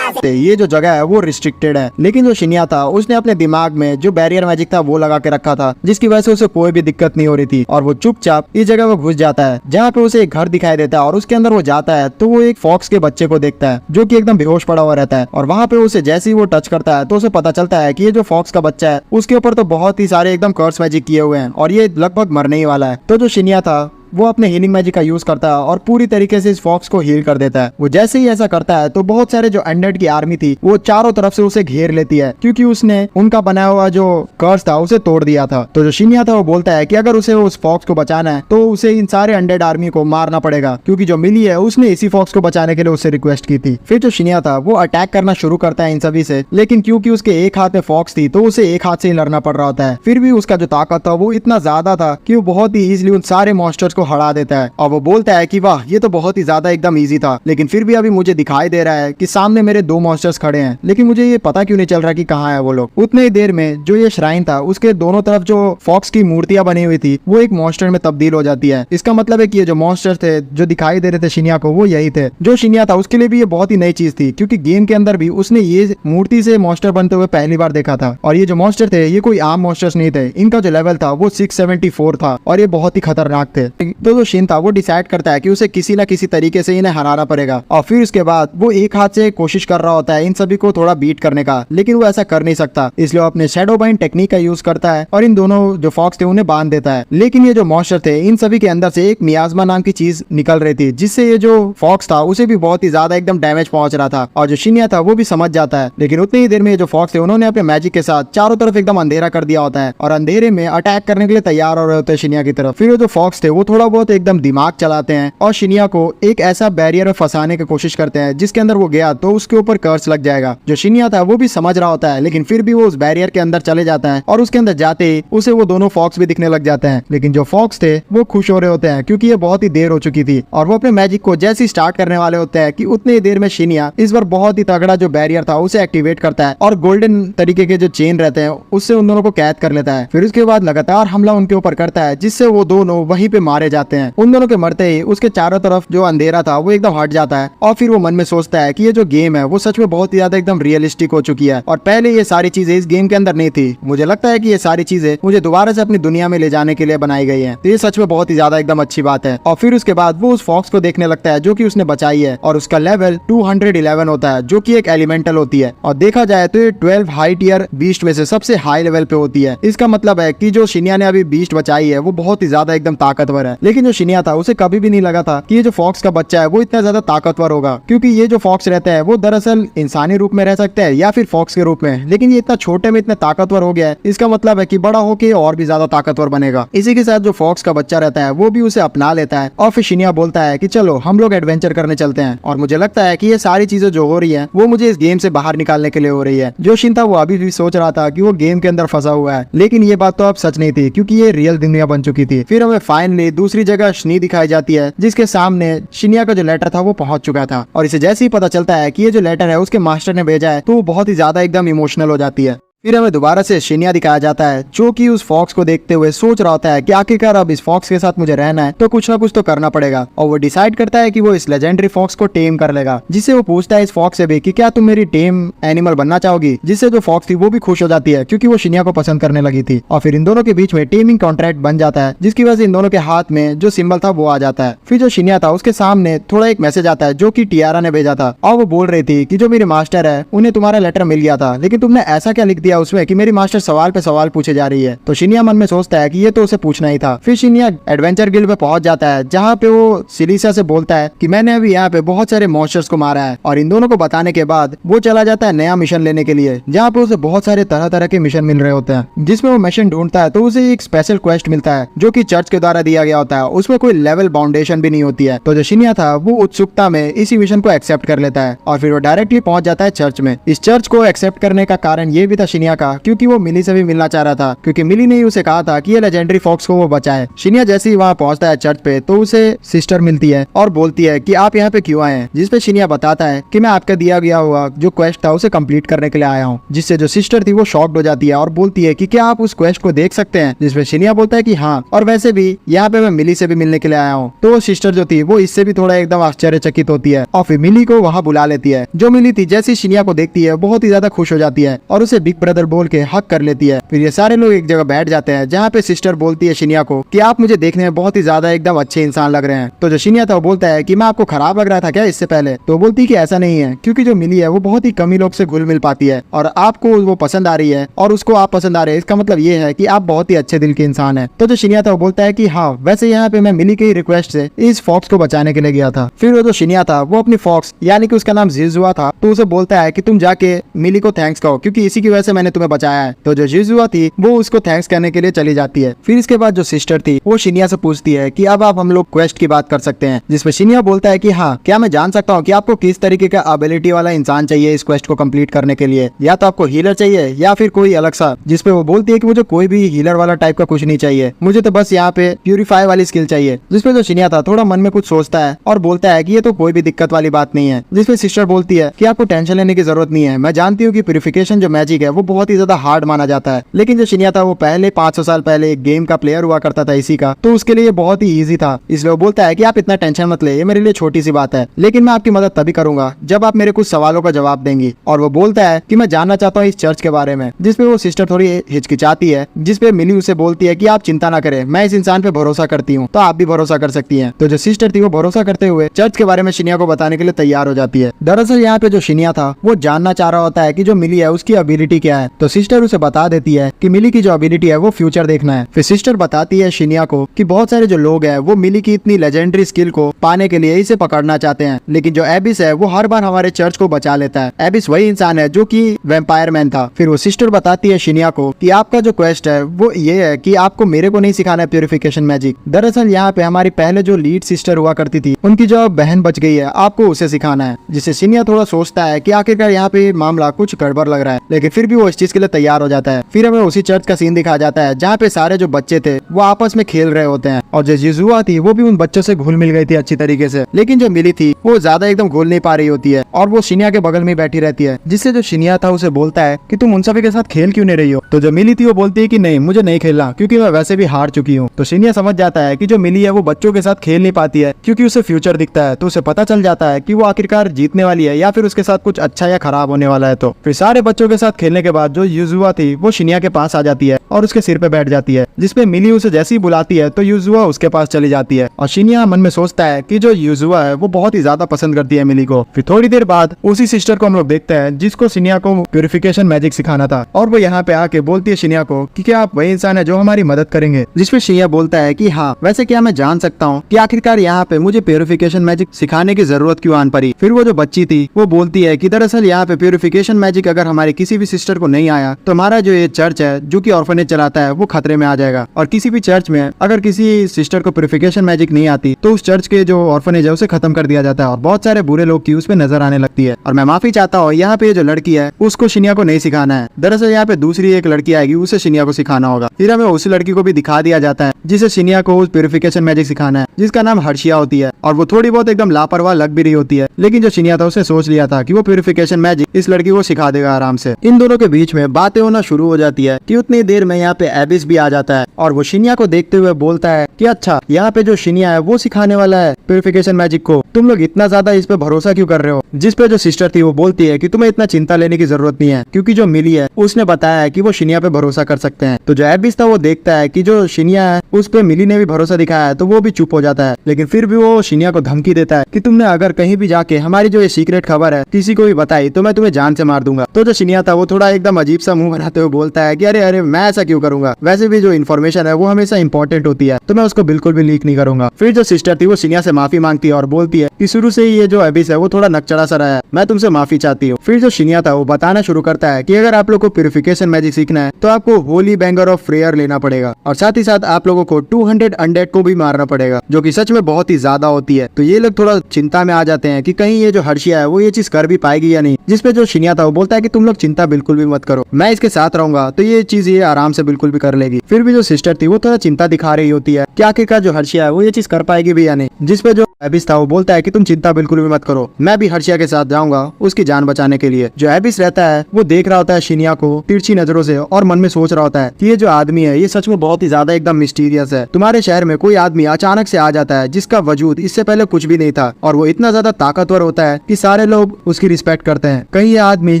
ये जो जगह है वो रिस्ट्रिक्टेड है। लेकिन जो शिनिया था उसने अपने दिमाग में जो बैरियर मैजिक था वो लगा के रखा था, जिसकी वजह से उसे कोई भी दिक्कत नहीं हो रही थी, और वो चुपचाप इस जगह में घुस जाता है जहाँ पे उसे एक घर दिखाई देता है, और उसके अंदर वो जाता है तो वो एक फॉक्स के बच्चे को देखता है जो कि एकदम बेहोश पड़ा हुआ रहता है, और वहाँ पे उसे जैसे ही वो टच करता है तो उसे पता चलता है कि ये जो फॉक्स का बच्चा है उसके ऊपर तो बहुत ही सारे एकदम कर्स मैजिक किए हुए हैं और ये लगभग मरने ही वाला है। तो जो शिनिया था वो अपने हीलिंग मैजिक का यूज करता है और पूरी तरीके से इस फॉक्स को हील कर देता है। वो जैसे ही ऐसा करता है तो बहुत सारे जो अनडेड की आर्मी थी वो चारों तरफ से उसे घेर लेती है, क्योंकि उसने उनका बनाया हुआ जो कर्स था उसे तोड़ दिया था। तो जो शिनिया था वो बोलता है कि अगर उसे उस फॉक्स को बचाना है तो उसे इन सारे अनडेड आर्मी को मारना पड़ेगा, क्योंकि जो मिली है उसने इसी फॉक्स को बचाने के लिए उससे रिक्वेस्ट की थी। फिर जो शिनिया था वो अटैक करना शुरू करता है इन सभी से, लेकिन क्योंकि उसके एक हाथ में फॉक्स थी तो उसे एक हाथ से ही लड़ना पड़ रहा होता है। फिर भी उसका जो ताकत था वो इतना ज्यादा था कि वो बहुत ही इजीली उन सारे मॉन्स्टर्स को हरा देता है, और वो बोलता है कि वाह ये तो बहुत ही ज्यादा एकदम इजी था, लेकिन फिर भी अभी मुझे दिखाई दे रहा है कि सामने मेरे दो मॉन्स्टर्स खड़े हैं, लेकिन मुझे ये पता क्यों नहीं चल रहा कि कहाँ है वो लोग। उतने ही देर में जो ये श्राइन था उसके दोनों तरफ जो फॉक्स की मूर्तियां बनी हुई थी वो एक मॉन्स्टर में तब्दील हो जाती है। इसका मतलब है कि ये जो मॉन्स्टर थे जो दिखाई दे रहे थे शिनिया को वो यही थे। जो शिनिया था उसके लिए भी ये बहुत ही नई चीज थी, क्योंकि गेम के अंदर भी उसने ये मूर्ति से मॉन्स्टर बनते हुए पहली बार देखा था, और ये जो मॉन्स्टर थे ये कोई आम मॉन्स्टर्स नहीं थे, इनका जो लेवल था वो 674 था और ये बहुत ही खतरनाक थे। तो जो शिन था वो डिसाइड करता है कि उसे किसी ना किसी तरीके से इन्हें हराना पड़ेगा। और फिर उसके बाद वो एक हाथ से कोशिश कर रहा होता है इन सभी को थोड़ा बीट करने का, लेकिन वो ऐसा कर नहीं सकता, इसलिए वो अपने शैडो बाइंड टेक्निक का यूज करता है और इन दोनों जो फॉक्स थे उन्हें बांध देता है। लेकिन ये जो मॉन्स्टर थे इन सभी के अंदर से एक मियाज़मा नाम की चीज निकल रही थी, जिससे ये जो फॉक्स था उसे भी बहुत ही ज्यादा एकदम डैमेज पहुंच रहा था। और जो शिन्या था वो भी समझ जाता है, लेकिन उतनी ही देर में ये जो फॉक्स थे उन्होंने अपने मैजिक के साथ चारों तरफ एकदम अंधेरा कर दिया होता है और अंधेरे में अटैक करने के लिए तैयार हो रहे होते हैं शिन्या की तरफ। फिर वो जो फॉक्स थे वो थोड़ा बहुत एकदम दिमाग चलाते हैं और शिन्या को एक ऐसा बैरियर में फंसाने की कोशिश करते हैं जिसके अंदर वो गया तो उसके ऊपर कर्स लग जाएगा। जो शिन्या था वो भी समझ रहा होता है, लेकिन फिर भी वो उस बैरियर के अंदर चले जाता है और उसके अंदर जाते ही उसे वो दोनों फॉक्स भी दिखने लग जाते हैं। लेकिन जो फॉक्स थे वो खुश हो रहे होते हैं क्योंकि ये बहुत ही देर हो चुकी थी और वो अपने मैजिक को जैसे स्टार्ट करने वाले होते हैं कि उतनी ही देर में शिन्या इस बार बहुत ही तगड़ा जो बैरियर था उसे एक्टिवेट करता है और गोल्डन तरीके के जो चेन रहते हैं उससे उन दोनों को कैद कर लेता है। फिर उसके बाद लगातार हमला उनके ऊपर करता है जिससे वो दोनों वहीं पे मारे जाते हैं। उन दोनों के मरते ही उसके चारों तरफ जो अंधेरा था वो एकदम हट जाता है और फिर वो मन में सोचता है कि ये जो गेम है वो सच में बहुत ही ज्यादा एकदम रियलिस्टिक हो चुकी है और पहले ये सारी चीजें इस गेम के अंदर नहीं थी। मुझे लगता है कि ये सारी चीजें मुझे दोबारा से अपनी दुनिया में ले जाने के लिए बनाई गई है, तो ये सच में बहुत ही ज्यादा एकदम अच्छी बात है। और फिर उसके बाद वो उस फॉक्स को देखने लगता है जो कि उसने बचाई है और उसका लेवल 211 होता है जो कि एक एलिमेंटल होती है और देखा जाए तो ये 12 हाई टियर बीस्ट में से सबसे हाई लेवल पे होती है। इसका मतलब है कि जो शिन्या ने अभी बीस्ट बचाई है वो बहुत ही ज्यादा एकदम ताकतवर है। लेकिन जो शिन्या था उसे कभी भी नहीं लगा था कि ये जो फॉक्स का बच्चा है वो इतना ज्यादा ताकतवर होगा, क्योंकि ये जो फॉक्स रहता है वो दरअसल इंसानी रूप में रह सकता है या फिर फॉक्स के रूप में, लेकिन ये इतना छोटे में इतना ताकतवर हो गया है, इसका मतलब है कि बड़ा होके और भी ज्यादा ताकतवर बनेगा। इसी के साथ जो फॉक्स का बच्चा रहता है वो भी उसे अपना लेता है और फिर शिन्या बोलता है कि चलो हम लोग एडवेंचर करने चलते हैं। और मुझे लगता है कि ये सारी चीजें जो हो रही है वो मुझे इस गेम से बाहर निकालने के लिए हो रही है। जो शिन था वो अभी भी सोच रहा था कि वो गेम के अंदर फंसा हुआ है, लेकिन ये बात तो अब सच नहीं थी क्योंकि ये रियल दुनिया बन चुकी थी। फिर हमें फाइनली दूसरी जगह शनी दिखाई जाती है जिसके सामने शिन्या का जो लेटर था वो पहुंच चुका था और इसे जैसे ही पता चलता है कि ये जो लेटर है उसके मास्टर ने भेजा है तो वो बहुत ही ज्यादा एकदम इमोशनल हो जाती है। फिर हमें दोबारा से शिन्या दिखाया जाता है जो कि उस फॉक्स को देखते हुए सोच रहा होता है कि आखिरकार अब इस फॉक्स के साथ मुझे रहना है तो कुछ ना कुछ तो करना पड़ेगा और वो डिसाइड करता है कि वो इस लेजेंडरी फॉक्स को टेम कर लेगा, जिससे वो पूछता है इस फॉक्स से भी कि क्या तुम मेरी टेम एनिमल बनना चाहोगी, जिससे जो फॉक्स थी वो भी खुश हो जाती है क्योंकि वो शिन्या को पसंद करने लगी थी। और फिर इन दोनों के बीच में टेमिंग कॉन्ट्रैक्ट बन जाता है जिसकी वजह से इन दोनों के हाथ में जो सिंबल था वो आ जाता है। फिर जो शिन्या था उसके सामने थोड़ा एक मैसेज आता है जो कि टियारा ने भेजा था और वो बोल रही थी कि जो मेरे मास्टर है उन्हें तुम्हारा लेटर मिल गया था, लेकिन तुमने ऐसा क्या लिख दिया उसमें कि मेरी सवाल पे सवाल पूछे जा रही है। तो शिन्या मन में सोचता है कि ये तो उसे पूछना ही था। फिर शिन्या एडवेंचर गिल्ड पे पहुंच जाता है जहाँ पे वो सिलिसा से बोलता है कि मैंने अभी यहाँ पे बहुत सारे मॉन्स्टर्स को मारा है और इन दोनों को बताने के बाद वो चला जाता है नया मिशन लेने के लिए जहाँ पे उसे बहुत सारे तरह तरह के मिशन मिल रहे होते हैं। जिसमें वो मिशन ढूंढता है तो उसे एक स्पेशल क्वेस्ट मिलता है जो कि चर्च के द्वारा दिया गया होता है, उसमें कोई लेवल बाउंडेशन भी नहीं होती है। तो जो शिन्या था वो उत्सुकता में इसी मिशन को एक्सेप्ट कर लेता है और फिर वो डायरेक्टली पहुंच जाता है चर्च में। इस चर्च को एक्सेप्ट करने का कारण ये भी था शिन्या का क्योंकि वो मिली से भी मिलना चाह रहा था, क्योंकि मिली ने उसे कहा था कि ये लेजेंडरी फॉक्स को वो बचाए। शिन्या जैसे ही वहाँ पहुंचता है चर्च पे तो उसे सिस्टर मिलती है और बोलती है कि आप यहाँ पे क्यों आए हैं, जिसपे शिन्या बताता है कि मैं आपका दिया गया हुआ जो क्वेस्ट था उसे कंप्लीट करने के लिए आया हूँ। जिससे जो सिस्टर थी वो शॉक्ड हो जाती है और बोलती है कि क्या आप उस क्वेस्ट को देख सकते हैं, जिसपे शिन्या बोलता है कि हाँ, और वैसे भी यहाँ पे मैं मिली से भी मिलने के लिए आया हूँ। तो वो सिस्टर जो थी वो इससे भी थोड़ा एकदम आश्चर्यचकित होती है और फिर मिली को वहाँ बुला लेती है। जो मिली थी जैसी शिन्या को देखती है बहुत ही ज्यादा खुश हो जाती है और उसे बिग ब्रदर बोल के हक कर लेती है। फिर ये सारे लोग एक जगह बैठ जाते हैं जहाँ पे सिस्टर बोलती है शिन्या को कि आप मुझे देखने में बहुत ही ज्यादा एकदम अच्छे इंसान लग रहे हैं। तो जो शिन्या था वो बोलता है कि मैं आपको खराब लग रहा था क्या इससे पहले? तो बोलती है कि ऐसा नहीं है, क्योंकि जो मिली है वो बहुत ही कम ही लोग से घुल मिल पाती है और आपको वो पसंद आ रही है और उसको आप पसंद आ रहे हैं, इसका मतलब ये है कि आप बहुत ही अच्छे दिल के इंसान है। तो जो शिन्या था वो बोलता है कि हाँ, वैसे यहाँ पे मैं मिली की रिक्वेस्ट से इस फॉक्स को बचाने के लिए गया था। फिर वो जो शिन्या था वो अपनी फॉक्स यानी कि उसका नाम जिजुआ था तो उसे बोलता है कि तुम जाके मिली को थैंक्स कहो क्योंकि इसी की वजह से मैंने तुम्हें बचाया है। तो जो जिजुआ थी वो उसको थैंक्स करने के लिए चली जाती है। फिर इसके बाद जो सिस्टर थी वो शिन्या से पूछती है कि अब आप हम लोग क्वेस्ट की बात कर सकते हैं, जिसपे शिन्या बोलता है कि हाँ, क्या मैं जान सकता हूँ कि आपको किस तरीके का एबिलिटी वाला इंसान चाहिए इस क्वेस्ट को कंप्लीट करने के लिए, या तो आपको हीलर चाहिए या फिर कोई अलग सा। जिसपे वो बोलती है कि मुझे कोई भी हीलर वाला टाइप का कुछ नहीं चाहिए, मुझे तो बस यहाँ पे प्यूरिफाई वाली स्किल चाहिए। जिसपे जो शिन्या था थोड़ा मन में कुछ सोचता है और बोलता है कि ये तो कोई भी दिक्कत वाली बात नहीं है। जिसपे सिस्टर बोलती है कि आपको टेंशन लेने की जरूरत नहीं है, मैं जानती हूँ कि प्यूरिफिकेशन जो मैजिक है वो बहुत ही ज्यादा हार्ड माना जाता है। लेकिन जो शिन्या था वो पहले 500 साल पहले एक गेम का प्लेयर हुआ करता था इसी का, तो उसके लिए बहुत ही ईजी था। इसलिए वो बोलता है कि आप इतना टेंशन मत ले, ये मेरे लिए छोटी सी बात है, लेकिन मैं आपकी मदद तभी करूंगा जब आप मेरे कुछ सवालों का जवाब देंगी। और वो बोलता है कि मैं जानना चाहता हूँ इस चर्च के बारे में, जिसपे वो सिस्टर थोड़ी हिचकिचाती है, जिसपे मिली उसे बोलती है कि आप चिंता ना करें, मैं इस इंसान पे भरोसा करती हूँ, तो आप भी भरोसा कर सकती हैं। तो जो सिस्टर थी वो भरोसा करते हुए चर्च के बारे में शिन्या को बताने के लिए तैयार हो जाती है। दरअसल यहाँ पे जो शिन्या था वो जानना चाह रहा होता है कि जो मिली है उसकी एबिलिटी क्या है। तो सिस्टर उसे बता देती है कि मिली की जो एबिलिटी है वो फ्यूचर देखना है। फिर सिस्टर बताती है शिन्या को कि बहुत सारे जो लोग हैं वो मिली की इतनी लेजेंडरी स्किल को पाने के लिए इसे पकड़ना चाहते हैं, लेकिन जो एबिस है वो हर बार हमारे चर्च को बचा लेता है। एबिस वही इंसान है जो कि वैम्पायर मैन था। फिर वो सिस्टर बताती है शिन्या को कि आपका जो क्वेस्ट है वो ये है कि आपको मेरे को नहीं सिखाना है प्यूरिफिकेशन मैजिक। दरअसल यहाँ पे हमारी पहले जो लीड सिस्टर हुआ करती थी उनकी जो बहन बच गई है, आपको उसे सिखाना है। जिससे शिन्या थोड़ा सोचता है कि आखिरकार यहाँ पे मामला कुछ गड़बड़ लग रहा है, लेकिन फिर भी वो इस चीज के लिए तैयार हो जाता है। फिर हमें उसी चर्च का सीन दिखाया जाता है जहाँ पे सारे जो बच्चे थे वो आपस में खेल रहे होते हैं, और जो जिजुआ थी वो भी उन बच्चों से घुल मिल गई थी अच्छी तरीके से। लेकिन जो मिली थी वो ज्यादा एकदम घुल नहीं पा रही होती है, और वो शिन्या के बगल में बैठी रहती है। जिससे जो शिन्या था उसे बोलता है कि तुम उन सभी के साथ खेल क्यों नहीं रही हो। तो जो मिली थी वो बोलती है कि नहीं, मुझे नहीं खेलना, क्योंकि मैं वैसे भी हार चुकी हूँ। तो शिन्या समझ जाता है कि जो मिली है वो बच्चों के साथ खेल नहीं पाती है क्योंकि उसे फ्यूचर दिखता है। तो उसे पता चल जाता है कि वो आखिरकार जीतने वाली है या फिर उसके साथ कुछ अच्छा या खराब होने वाला है। तो फिर सारे बच्चों के साथ खेलने के बाद जो युजुआ थी वो शिन्या के पास आ जाती है और उसके सिर पे बैठ जाती है, जिसपे मिली उसे जैसे ही बुलाती है तो युजुआ उसके पास चली जाती है। और शिन्या मन में सोचता है कि जो युजुआ है वो बहुत ही ज्यादा पसंद करती है मिली को। फिर थोड़ी देर बाद उसी सिस्टर को हम लोग देखते हैं जिसको शिन्या को प्यूरिफिकेशन मैजिक सिखाना था, और वो यहाँ पे आके बोलती है शिन्या को कि क्या आप वही इंसान है जो हमारी मदद करेंगे। जिसपे शिन्या बोलता है कि हाँ, वैसे क्या मैं जान सकता हूँ कि आखिरकार यहाँ पे मुझे प्यूरिफिकेशन मैजिक सिखाने की जरूरत क्यों आन पड़ी। फिर वो जो बच्ची थी वो बोलती है कि दरअसल यहाँ पे प्यूरिफिकेशन मैजिक अगर हमारी किसी भी सिस्टर को नहीं आया तो हमारा जो ये चर्च है जो कि ऑर्फनेज चलाता है वो खतरे में आ जाएगा। और किसी भी चर्च में अगर किसी सिस्टर को प्यूरिफिकेशन मैजिक नहीं आती तो उस चर्च के जो ऑर्फनेज है उसे खत्म कर दिया जाता है, और बहुत सारे बुरे लोग की उस पे नजर आने लगती है। और मैं माफी चाहता हूँ, यहाँ पे जो लड़की है उसको शिन्या को नहीं सिखाना है। दरअसल यहाँ पे दूसरी एक लड़की आएगी, उसे शिन्या को सिखाना होगा। फिर हमें उसी लड़की को भी दिखा दिया जाता है जिसे शिन्या को प्यूरिफिकेशन मैजिक सिखाना है, जिसका नाम हर्षिया होती है। और वो थोड़ी बहुत एकदम लापरवाह लग भी रही होती है, लेकिन जो शिन्या था उसे सोच लिया था कि वो प्यूरिफिकेशन मैजिक इस लड़की को सिखा देगा आराम से। इन दोनों के बीच में बातें होना शुरू हो जाती है कि उतनी देर में यहाँ पे एबिस भी आ जाता है, और वो शिन्या को देखते हुए बोलता है कि अच्छा, यहाँ पे जो शिन्या है वो सिखाने वाला है प्यूरिफिकेशन मैजिक को, तुम लोग इतना ज्यादा इस पे भरोसा क्यों कर रहे हो। जिसपे जो सिस्टर थी वो बोलती है कि तुम्हें इतना चिंता लेने की जरूरत नहीं है, क्योंकि जो मिली है उसने बताया है कि वो शिन्या पे भरोसा कर सकते हैं। तो जो एबिस था वो देखता है कि जो शिन्या है उस पे मिली ने भी भरोसा दिखाया है, तो वो भी चुप हो जाता है। लेकिन फिर भी वो शिन्या को धमकी देता है कि तुमने अगर कहीं भी जाके हमारी जो ये सीक्रेट खबर है किसी को भी बताई तो मैं तुम्हें जान से मार दूंगा। तो जो शिन्या था वो थोड़ा एकदम अजीब सा मुंह बनाते हुए बोलता है कि अरे अरे, मैं ऐसा क्यों करूंगा, वैसे भी जो इन्फॉर्मेशन है वो हमेशा इंपॉर्टेंट होती है, तो मैं उसको बिल्कुल भी लीक नहीं करूंगा। फिर जो सिस्टर थी वो शिन्या से माफी मांगती है और बोलती है कि शुरू से ही ये जो एबिस है वो थोड़ा नकचड़ा सा रहा है, मैं तुमसे माफी चाहती हूँ। फिर जो शिन्या था वो बताना शुरू करता है कि अगर आप लोग को प्यूरिफिकेशन मैजिक सीखना है तो आपको होली बैंगर ऑफ प्रेयर लेना पड़ेगा, और साथ ही साथ आप लोगों को 200 अनडेड को भी मारना पड़ेगा, जो कि सच में बहुत ही ज्यादा होती है। तो ये लोग थोड़ा चिंता में आ जाते हैं कि कहीं ये जो हर्षिया है वो ये चीज कर भी पाएगी या नहीं। जिसपे जो शिन्या था वो बोलता है कि तुम लोग चिंता बिल्कुल भी मत करो, मैं इसके साथ रहूंगा तो ये चीज ये आराम से बिल्कुल भी कर लेगी। फिर भी जो सिस्टर थी वो थोड़ा चिंता दिखा रही होती है कि आखिरकार जो हर्षिया है वो ये चीज कर पाएगी भी या नहीं। जिसपे जो एबिस था वो बोलता है कि तुम चिंता बिल्कुल भी मत करो, मैं भी हर्षिया के साथ जाऊंगा उसकी जान बचाने के लिए। जो एबिस रहता है वो देख रहा होता है शिन्या को तिरछी नजरों से, और मन में सोच रहा होता है कि ये जो आदमी है ये सच में बहुत ही ज्यादा एकदम मिस्टीरियस है। तुम्हारे शहर में कोई आदमी अचानक से आ जाता है जिसका वजूद इससे पहले कुछ भी नहीं था, और वो इतना ज्यादा ताकतवर होता है कि सारे लोग उसकी रिस्पेक्ट करते हैं, कहीं ये आदमी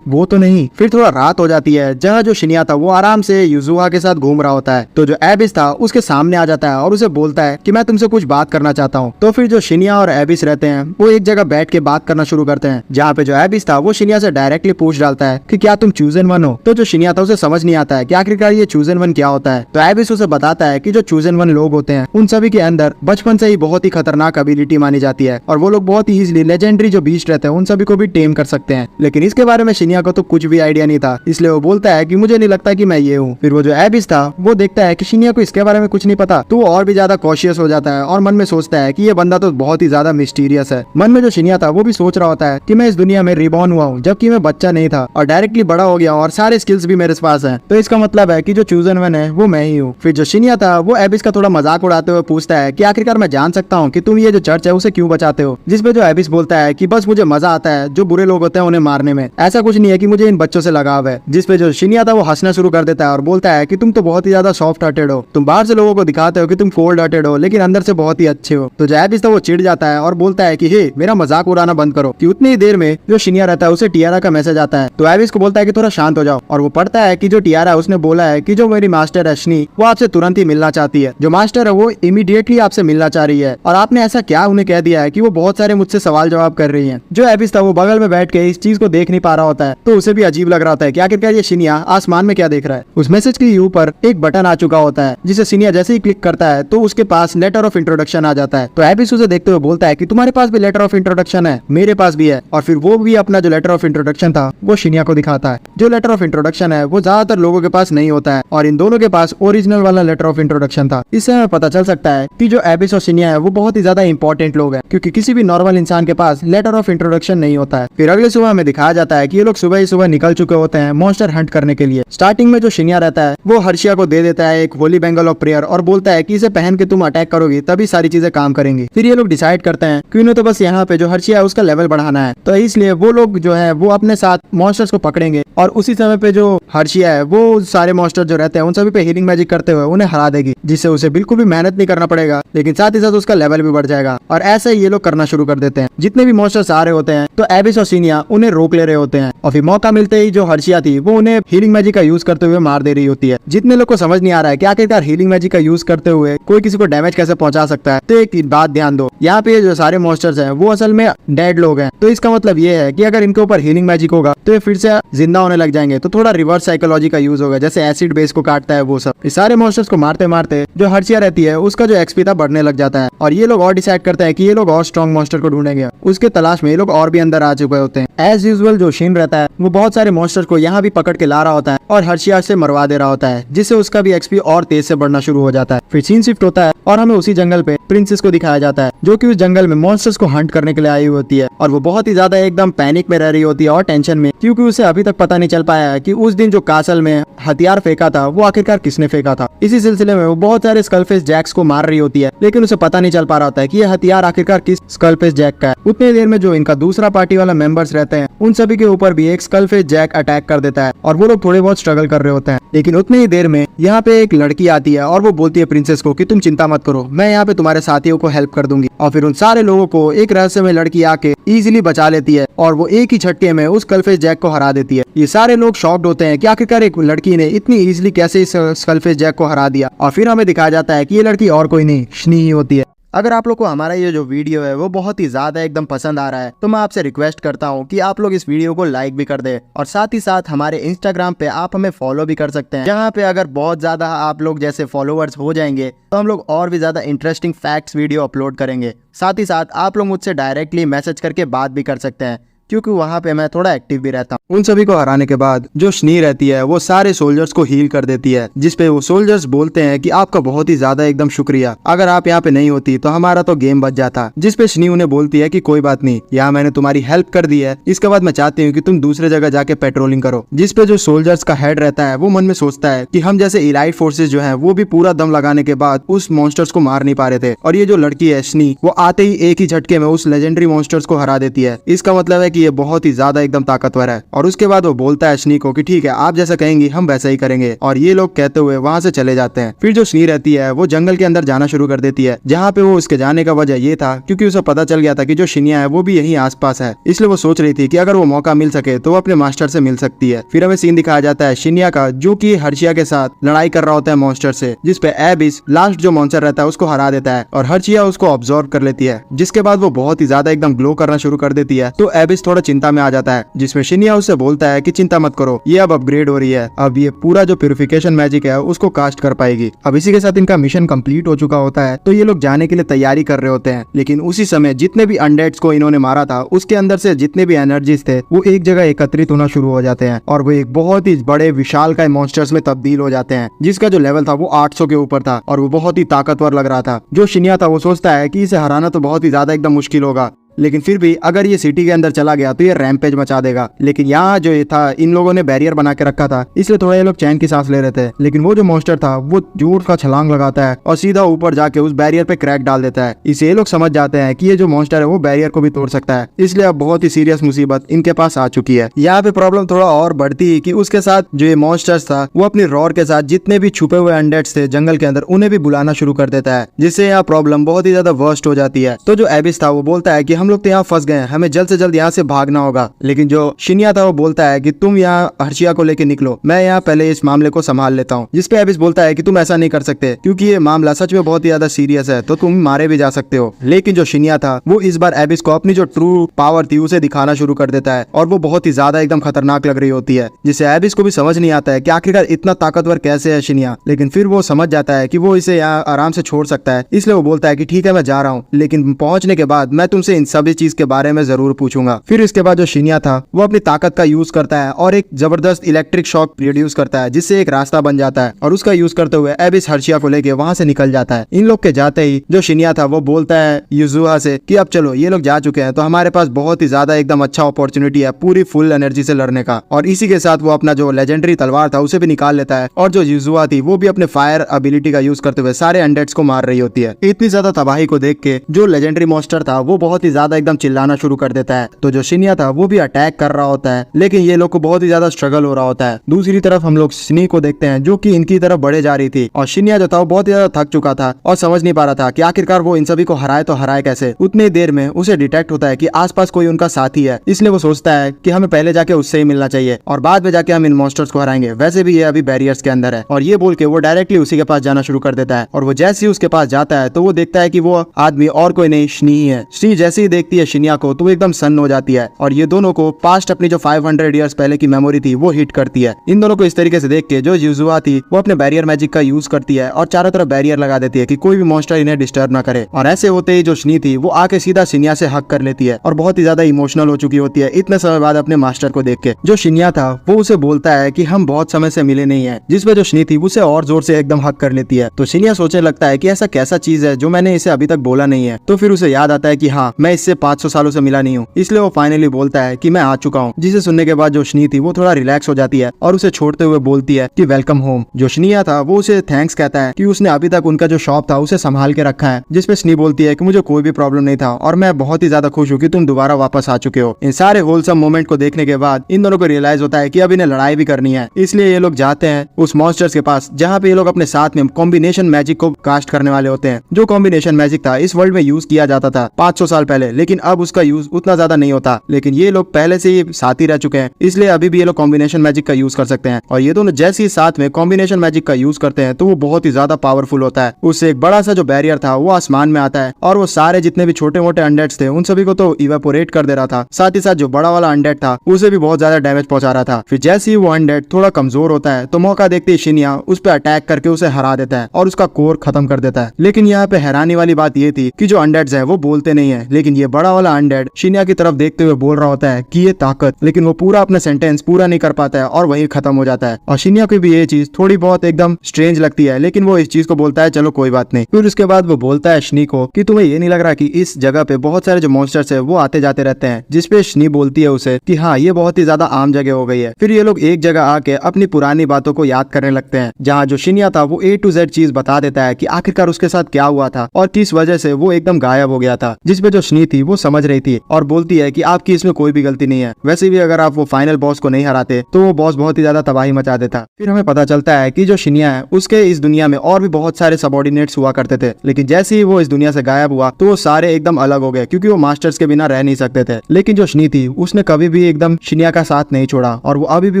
वो तो नहीं। फिर थोड़ा रात हो जाती है, जहाँ जो शिन्या था वो आराम से युजुआ के साथ घूम रहा होता है। तो जो एबिस था उसके सामने आ जाता है और उसे बोलता है कि मैं तुमसे कुछ बात करना चाहता हूँ। तो फिर जो शिन्या और एबिस रहते हैं वो एक जगह बैठ के बात करना शुरू करते हैं, जहाँ पे जो एबिस था वो शिन्या से डायरेक्टली पूछ डालता है कि क्या तुम चूजन वन हो। तो जो शिन्या था उसे समझ नहीं आता है कि आखिरकार ये चूजन वन क्या होता है। तो एबिस उसे बताता है कि जो चूजन वन लोग होते हैं उन सभी के अंदर बचपन से ही बहुत ही खतरनाक एबिलिटी मानी जाती है, और वो लोग बहुत ही इजीली लेजेंडरी जो बीस्ट रहते हैं उन सभी को भी टेम कर सकते हैं। लेकिन इसके बारे में शिन्या को तो कुछ भी आइडिया नहीं था, इसलिए वो बोलता है कि मुझे नहीं लगता कि मैं ये हूँ। फिर वो जो एबिस था वो देखता है कि शिनिया को इसके बारे में कुछ नहीं पता, तो वो और भी ज्यादा कॉशियस हो जाता है और मन में सोचता है कि ये बंदा तो बहुत ही ज्यादा मिस्टीरियस है। मन में जो शिनिया था वो भी सोच रहा होता है कि मैं इस दुनिया में रिबॉर्न हुआ हूँ, जबकि मैं बच्चा नहीं था और डायरेक्टली बड़ा हो गया और सारे स्किल्स भी मेरे पास हैं, तो इसका मतलब है कि जो चूजन वन है वो मैं ही हूँ। फिर जो शिनिया था वो एबिस का थोड़ा मजाक उड़ाते हुए पूछता है कि आखिरकार मैं जान सकता हूँ कि तुम ये जो चर्च है उसे क्यों बचाते हो, जिसपे जो एबिस बोलता है कि बस मुझे मजा आता है जो बुरे लोग होते हैं उन्हें मारने में, ऐसा कुछ नहीं है कि मुझे इन बच्चों से लगाव है। जिसपे जो शिनिया था वो हंसना शुरू कर देता है और बोलता है कि तुम तो बहुत ही ज्यादा सॉफ्ट हार्टेड हो, तुम बाहर से लोगों को दिखाते हो कि तुम कोल्ड हार्टेड हो लेकिन अंदर से बहुत ही अच्छे हो। तो जो एबिस था वो चिढ़ जाता है और बोलता है कि हे मेरा मजाक उड़ाना बंद करो। कि उतनी ही देर में जो शिनिया रहता है उसे टियारा का मैसेज आता है, तो एबिस को बोलता है कि थोड़ा शांत हो जाओ, और वो पढ़ता है कि जो टियारा है उसने बोला है कि जो मेरी मास्टर है शनी वो आपसे तुरंत ही मिलना चाहती है, जो मास्टर है वो इमीडिएटली आपसे मिलना चाह रही है और आपने ऐसा क्या उन्हें कह दिया है कि वो बहुत सारे मुझसे सवाल जवाब कर रही है। जो एबिस था वो बगल में बैठ के इस चीज को देख नहीं पा रहा होता है, तो उसे भी अजीब लग रहा होता है कि आखिरकार ये शिनिया आसमान में क्या देख रहा है। उस मैसेज के ऊपर एक बटन आ चुका होता है जिसे शिनिया जैसे ही क्लिक करता है तो उसके पास लेटर ऑफ इंट्रोडक्शन आ जाता है। तो एबिस उसे देखते हुए बोलता है कि तुम्हारे पास भी लेटर ऑफ इंट्रोडक्शन है, मेरे पास भी है, और फिर वो भी अपना जो लेटर ऑफ इंट्रोडक्शन था वो शिनिया को दिखाता है। जो लेटर ऑफ इंट्रोडक्शन है वो ज्यादातर लोगों के पास नहीं होता है और इन दोनों के पास ओरिजिनल वाला लेटर ऑफ इंट्रोडक्शन था। इससे हमें पता चल सकता है कि जो एबिस और शिनिया है वो बहुत ही ज्यादा इंपॉर्टेंट लोग हैं, क्योंकि किसी भी नॉर्मल इंसान के पास लेटर ऑफ इंट्रोडक्शन नहीं होता है। फिर अगले सुबह हमें दिखाया जाता है कि ये लोग सुबह ही सुबह निकल चुके होते हैं मॉन्स्टर हंट करने के लिए। स्टार्टिंग में जो शिनिया रहता है वो हर्षिया को दे देता है एक होली बैंगल ऑफ प्रेयर और बोलता है कि इसे पहन के तुम अटैक करोगी तभी सारी चीजें काम करेंगी। फिर ये लोग डिसाइड करते हैं कि उन्हें तो बस यहाँ पे जो हर्षिया है उसका लेवल बढ़ाना है, तो इसलिए वो लोग जो है वो अपने साथ मॉन्स्टर्स को पकड़ेंगे और उसी समय पे जो हर्षिया है वो सारे मॉन्स्टर जो रहते हैं उन सभी पे हीलिंग मैजिक करते हुए उन्हें हरा देगी, जिससे उसे बिल्कुल भी मेहनत नहीं करना पड़ेगा, लेकिन साथ ही साथ उसका लेवल भी बढ़ जाएगा। और ऐसे ही ये लोग करना शुरू कर देते हैं। जितने भी मॉन्स्टर्स आ रहे होते हैं तो एबिस और शिनिया उन्हें रोक ले रहे होते हैं और फिर मौका मिलते ही जो हर्षिया थी वो उन्हें हीलिंग मैजिक का यूज करते हुए मार दे रही होती है। जितने लोग को समझ नहीं आ रहा है कि आखिरकार हीलिंग मैजिक का यूज करते हुए कोई किसी को डैमेज कैसे पहुंचा सकता है, तो एक बात ध्यान दो, यहाँ पे जो सारे मॉन्स्टर्स हैं वो असल में डेड लोग हैं, तो इसका मतलब ये है कि अगर इनके ऊपर हीलिंग मैजिक होगा तो ये फिर से जिंदा होने लग जाएंगे, तो थोड़ा रिवर्स साइकोलॉजी का यूज होगा, जैसे एसिड बेस को काटता है वो सब। इस सारे मॉन्स्टर्स को मारते मारते जो हर्षिया रहती है उसका जो एक्सपी था बढ़ने लग जाता है और ये लोग और डिसाइड करते हैं कि ये लोग और स्ट्रॉन्ग मॉन्स्टर को ढूंढेंगे। उसके तलाश में ये लोग और भी अंदर आ चुके होते हैं। एज यूजुअल जो शिन रहता है वो बहुत सारे मॉन्स्टर्स को यहाँ भी पकड़ के ला रहा होता है और हर्षिया से मरवा दे रहा होता है, जिससे उसका भी एक्सपी और तेज से बढ़ना शुरू हो जाता है। फिर सीन शिफ्ट होता है और हमें उसी जंगल पे प्रिंसेस को दिखाया जाता है, जो कि उस जंगल में मॉन्स्टर्स को हंट करने के लिए आई हुई होती है और वो बहुत ही ज्यादा एकदम पैनिक में रह रही होती है और टेंशन में, क्योंकि उसे अभी तक पता नहीं चल पाया है कि उस दिन जो कासल में हथियार फेंका था वो आखिरकार किसने फेंका था। इसी सिलसिले में वो बहुत सारे स्कलफेस जैक्स को मार रही होती है, लेकिन उसे पता नहीं चल पा रहा होता है कि ये हथियार आखिरकार किस स्कलफेस जैक का है। उतनी देर में जो इनका दूसरा पार्टी वाला मेंबर्स रहते हैं उन सभी के ऊपर भी एक स्कलफेस जैक अटैक कर देता है और वो लोग थोड़े बहुत स्ट्रगल कर रहे होते हैं। लेकिन उतनी ही देर में यहाँ पे एक लड़की आती है और वो बोलती है प्रिंसेस को कि तुम चिंता मत करो, मैं यहाँ पे तुम्हारे साथियों को हेल्प कर दूंगी। और फिर उन सारे लोगों को एक रहस्यमय लड़की आके इजीली बचा लेती है और वो एक ही झटके में उस स्कलफेस जैक को हरा देती है। ये सारे लोग शॉक्ड होते हैं कि आखिरकार एक लड़की ने इतनी इजीली कैसे इस स्कलफेस जैक को हरा दिया। और फिर हमें दिखाया जाता है कि ये लड़की और कोई नहीं शनी ही होती है। अगर आप लोग को हमारा ये जो वीडियो है वो बहुत ही ज्यादा एकदम पसंद आ रहा है तो मैं आपसे रिक्वेस्ट करता हूँ कि आप लोग इस वीडियो को लाइक भी कर दे और साथ ही साथ हमारे इंस्टाग्राम पे आप हमें फॉलो भी कर सकते हैं, जहाँ पे अगर बहुत ज्यादा आप लोग जैसे फॉलोअर्स हो जाएंगे तो हम लोग और भी ज्यादा इंटरेस्टिंग फैक्ट्स वीडियो अपलोड करेंगे। साथ ही साथ आप लोग मुझसे डायरेक्टली मैसेज करके बात भी कर सकते हैं, क्योंकि वहाँ पे मैं थोड़ा एक्टिव भी रहता हूँ। उन सभी को हराने के बाद जो शनी रहती है वो सारे सोल्जर्स को हील कर देती है, जिसपे वो सोल्जर्स बोलते हैं कि आपका बहुत ही ज्यादा एकदम शुक्रिया, अगर आप यहाँ पे नहीं होती तो हमारा तो गेम बच जाता। जिसपे शनी उन्हें बोलती है कि कोई बात नहीं, यहाँ मैंने तुम्हारी हेल्प कर दी है, इसके बाद मैं चाहती हूँ कि तुम दूसरे जगह जाके पेट्रोलिंग करो। जिसपे जो सोल्जर्स का हेड रहता है वो मन में सोचता है कि हम जैसे इलाइट फोर्सेज जो है वो भी पूरा दम लगाने के बाद उस मॉन्स्टर्स को मार नहीं पा रहे थे, और ये जो लड़की है शनी वो आते ही एक ही झटके में उस लेजेंडरी मॉन्स्टर्स को हरा देती है। इसका मतलब है कि ये बहुत ही ज्यादा एकदम ताकतवर है। और उसके बाद वो बोलता है शनी को कि ठीक है आप जैसा कहेंगी हम वैसा ही करेंगे, और ये लोग कहते हुए वहाँ से चले जाते हैं। फिर जो शनी रहती है वो जंगल के अंदर जाना शुरू कर देती है, जहाँ पे वो उसके जाने का वजह ये था क्योंकि उसे पता चल गया था कि जो शिनिया है वो भी यही आसपास है, इसलिए वो सोच रही थी कि अगर वो मौका मिल सके तो वो अपने मास्टर से मिल सकती है। फिर हमें सीन दिखाया जाता है शिनिया का, जो कि हर्षिया के साथ लड़ाई कर रहा होता है मॉन्स्टर से, जिसपे एबिस लास्ट जो मॉन्स्टर रहता है उसको हरा देता है और हर्षिया उसको ऑब्जर्व कर लेती है। जिसके बाद वो बहुत ही ज्यादा एकदम ग्लो करना शुरू कर देती है। तो एबिस एबिस थोड़ा चिंता में आ जाता है, जिसमें शिनिया उससे बोलता है कि चिंता मत करो, ये अब अपग्रेड हो रही है, अब ये पूरा जो प्यूरिफिकेशन मैजिक है उसको कास्ट कर पाएगी। अब इसी के साथ इनका मिशन कंप्लीट हो चुका होता है, तो ये लोग जाने के लिए तैयारी कर रहे होते हैं। लेकिन उसी समय जितने भी अनडेड्स को इन्होंने मारा था उसके अंदर से जितने भी एनर्जीज थे वो एक जगह एकत्रित होना शुरू हो जाते हैं और वो एक बहुत ही बड़े विशालकाय मॉन्स्टर्स में तब्दील हो जाते हैं, जिसका जो लेवल था वो 800 के ऊपर था और वो बहुत ही ताकतवर लग रहा था। जो शिनिया था वो सोचता है कि इसे हराना तो बहुत ही ज्यादा एकदम मुश्किल होगा, लेकिन फिर भी अगर ये सिटी के अंदर चला गया तो ये रैम्पेज मचा देगा। लेकिन यहाँ जो ये था, इन लोगों ने बैरियर बना के रखा था, इसलिए थोड़ा ये लोग चैन की सांस ले रहे थे। लेकिन वो जो मॉन्स्टर था वो जोर का छलांग लगाता है और सीधा ऊपर जाके उस बैरियर पे क्रैक डाल देता है। इसे ये लोग समझ जाते हैं कि ये जो मॉन्स्टर है वो बैरियर को भी तोड़ सकता है, इसलिए अब बहुत ही सीरियस मुसीबत इनके पास आ चुकी है। यहाँ पे प्रॉब्लम थोड़ा और बढ़ती है कि उसके साथ जो ये मॉन्स्टर्स था वो अपनी रॉर के साथ जितने भी छुपे हुए अनडेड्स थे जंगल के अंदर उन्हें भी बुलाना शुरू कर देता है, जिससे यहाँ प्रॉब्लम बहुत ही ज्यादा वर्स्ट हो जाती है। तो जो एबिस था वो बोलता है कि हम लोग तो यहाँ फंस गए, हमें जल्द से जल्द यहाँ से भागना होगा। लेकिन जो शिनिया था वो बोलता है कि तुम यहाँ हर्षिया को लेके निकलो, मैं यहाँ पहले इस मामले को संभाल लेता हूँ। जिसपे एबिस बोलता है कि तुम ऐसा नहीं कर सकते क्योंकि ये मामला सच में बहुत ही ज्यादा सीरियस है, तो तुम मारे भी जा सकते हो। लेकिन जो शिनिया था वो इस बार एबिस को अपनी जो ट्रू पावर थी उसे दिखाना शुरू कर देता है और वो बहुत ही ज्यादा एकदम खतरनाक लग रही होती है, जिससे एबिस को भी समझ नहीं आता है कि आखिरकार इतना ताकतवर कैसे है शिनिया। लेकिन फिर वो समझ जाता है कि वो इसे यहाँ आराम से छोड़ सकता है, इसलिए वो बोलता है कि ठीक है मैं जा रहा हूँ, लेकिन पहुंचने के बाद मैं तुमसे इन सभी चीज के बारे में जरूर पूछूंगा। फिर इसके बाद जो शिनिया था वो अपनी ताकत का यूज करता है और एक जबरदस्त इलेक्ट्रिक शॉक प्रोड्यूस करता है, जिससे एक रास्ता बन जाता है और उसका यूज करते हुए एबिस हर्षिया को लेके वहां से निकल जाता है। इन लोग के जाते ही जो शिनिया था वो बोलता है युजुहा से कि अब चलो ये लोग जा चुके हैं तो हमारे पास बहुत ही ज्यादा एकदम अच्छा अपॉर्चुनिटी है पूरी फुल एनर्जी से लड़ने का। और इसी के साथ वो अपना जो लेजेंडरी तलवार था उसे भी निकाल लेता है और जो युजुहा थी वो भी अपने फायर एबिलिटी का यूज करते हुए सारे अनडेड्स को मार रही होती है। इतनी ज्यादा तबाही को देख के जो लेजेंडरी मॉन्स्टर था वो बहुत ही ज्यादा एकदम चिल्लाना शुरू कर देता है। तो जो शिनिया था वो भी अटैक कर रहा होता है, लेकिन ये लोग को बहुत ही ज्यादा स्ट्रगल हो रहा होता है। दूसरी तरफ हम लोग स्नी को देखते हैं जो कि इनकी तरफ बढ़े जा रही थी और शिनिया जो था वो बहुत ही ज्यादा थक चुका था और समझ नहीं पा रहा था कि आखिरकार वो इन सभी को हराए तो हराए कैसे। उतनी देर में उसे डिटेक्ट होता है कि आसपास कोई उनका साथी है, इसलिए वो सोचता है कि हमें पहले जाके उससे ही मिलना चाहिए और बाद में जाके हम इन मॉन्स्टर्स को हराएंगे, वैसे भी ये अभी बैरियर्स के अंदर है। और ये बोल के वो डायरेक्टली उसी के पास जाना शुरू कर देता है और वो जैसे ही उसके पास जाता है तो वो देखता है कि वो आदमी और कोई नहीं स्नी ही है। स्नी जैसे ही देखती है शिनिया को तो वो एकदम सन्न हो जाती है और ये दोनों को पास्ट अपनी जो 500 इयर्स पहले की मेमोरी थी वो हिट करती है। इन दोनों को इस तरीके से देख के जो युजुहा थी वो अपने बैरियर मैजिक का यूज करती है और चारों तरफ बैरियर लगा देती है कि कोई भी मॉन्स्टर इन्हें डिस्टर्ब ना करे। और ऐसे होते ही जो स्नी थी वो आके सीधा शिनिया से हक कर लेती है और बहुत ही ज्यादा इमोशनल हो चुकी होती है इतने समय बाद अपने मास्टर को देख के। जो शिनिया था वो उसे बोलता है कि हम बहुत समय से मिले नहीं है, जिसपे जो स्नी थी उसे और जोर से एकदम हक कर लेती है। तो शिनिया सोचने लगता है कि ऐसा कैसा चीज है जो मैंने इसे अभी तक बोला नहीं है। तो फिर उसे याद आता है कि हाँ मैं इससे 500 सालों से मिला नहीं हूँ, इसलिए वो फाइनली बोलता है कि मैं आ चुका हूँ। जिसे सुनने के बाद जो शनी थी वो थोड़ा रिलैक्स हो जाती है और उसे छोड़ते हुए बोलती है कि वेलकम होम। जो शनिया था वो उसे थैंक्स कहता है कि उसने अभी तक उनका जो शॉप था उसे संभाल के रखा है, जिसपे शनी बोलती है कि मुझे कोई भी प्रॉब्लम नहीं था और मैं बहुत ही ज्यादा खुश हूँ कि तुम दोबारा वापस आ चुके हो। इन सारे होलसम मोमेंट को देखने के बाद इन दोनों को रियलाइज होता है कि अब इन्हें लड़ाई भी करनी है, इसलिए ये लोग जाते हैं उस मॉन्स्टर्स के पास जहाँ पे ये लोग अपने साथ में कॉम्बिनेशन मैजिक को कास्ट करने वाले होते हैं। जो कॉम्बिनेशन मैजिक था इस वर्ल्ड में यूज किया जाता था 500 साल पहले, लेकिन अब उसका यूज उतना ज्यादा नहीं होता। लेकिन ये लोग पहले से ही साथी रह चुके हैं, इसलिए अभी भी ये लोग कॉम्बिनेशन मैजिक का यूज कर सकते हैं। और ये दोनों जैसे ही साथ में कॉम्बिनेशन मैजिक का यूज करते हैं तो वो बहुत ही ज्यादा पावरफुल होता है। उससे एक बड़ा सा जो बैरियर था वो आसमान में आता है और वो सारे जितने भी छोटे मोटे अनडेड्स थे उन सभी को तो इवेपोरेट कर दे रहा था, साथ ही साथ जो बड़ा वाला अनडेड था उसे भी बहुत ज्यादा डैमेज पहुंचा रहा था। फिर जैसे ही वो अनडेड थोड़ा कमजोर होता है तो मौका देखते ही शिनिया उस पर अटैक करके उसे हरा देता है और उसका कोर खत्म कर देता है। लेकिन यहाँ पे हैरानी वाली बात ये थी कि जो अनडेड्स है वो बोलते नहीं है, लेकिन ये बड़ा वाला अनडेड शिनिया की तरफ देखते हुए बोल रहा होता है कि ये ताकत, लेकिन वो पूरा अपना सेंटेंस पूरा नहीं कर पाता है और वही खत्म हो जाता है। और शिनिया को भी ये चीज थोड़ी बहुत एकदम स्ट्रेंज लगती है, लेकिन वो इस चीज को बोलता है चलो कोई बात नहीं। फिर उसके बाद वो बोलता है शनी को कि तुम्हें ये नहीं लग रहा कि इस जगह पे बहुत सारे जो मॉन्स्टर्स है वो आते जाते रहते हैं, जिसपे शनी बोलती है उसे कि हाँ ये बहुत ही ज्यादा आम जगह हो गई है। फिर ये लोग एक जगह आके अपनी पुरानी बातों को याद करने लगते हैं, जहाँ जो शिनिया था वो A to Z चीज बता देता है कि आखिरकार उसके साथ क्या हुआ था और किस वजह से वो एकदम गायब हो गया था। जिसपे जो शनी थी वो समझ रही थी और बोलती है कि आपकी इसमें कोई भी गलती नहीं है, वैसे भी अगर आप वो फाइनल बॉस को नहीं हराते तो वो बॉस बहुत ही ज्यादा तबाही मचा देता। फिर हमें पता चलता है कि जो शिनिया है उसके इस दुनिया में और भी बहुत सारे सबऑर्डिनेट्स हुआ करते थे, लेकिन जैसे ही वो इस दुनिया से गायब हुआ तो वो सारे एकदम अलग हो गए क्योंकि वो मास्टर्स के बिना रह नहीं सकते थे। लेकिन जो शनी थी उसने कभी भी एकदम शिनिया का साथ नहीं छोड़ा और वो अभी भी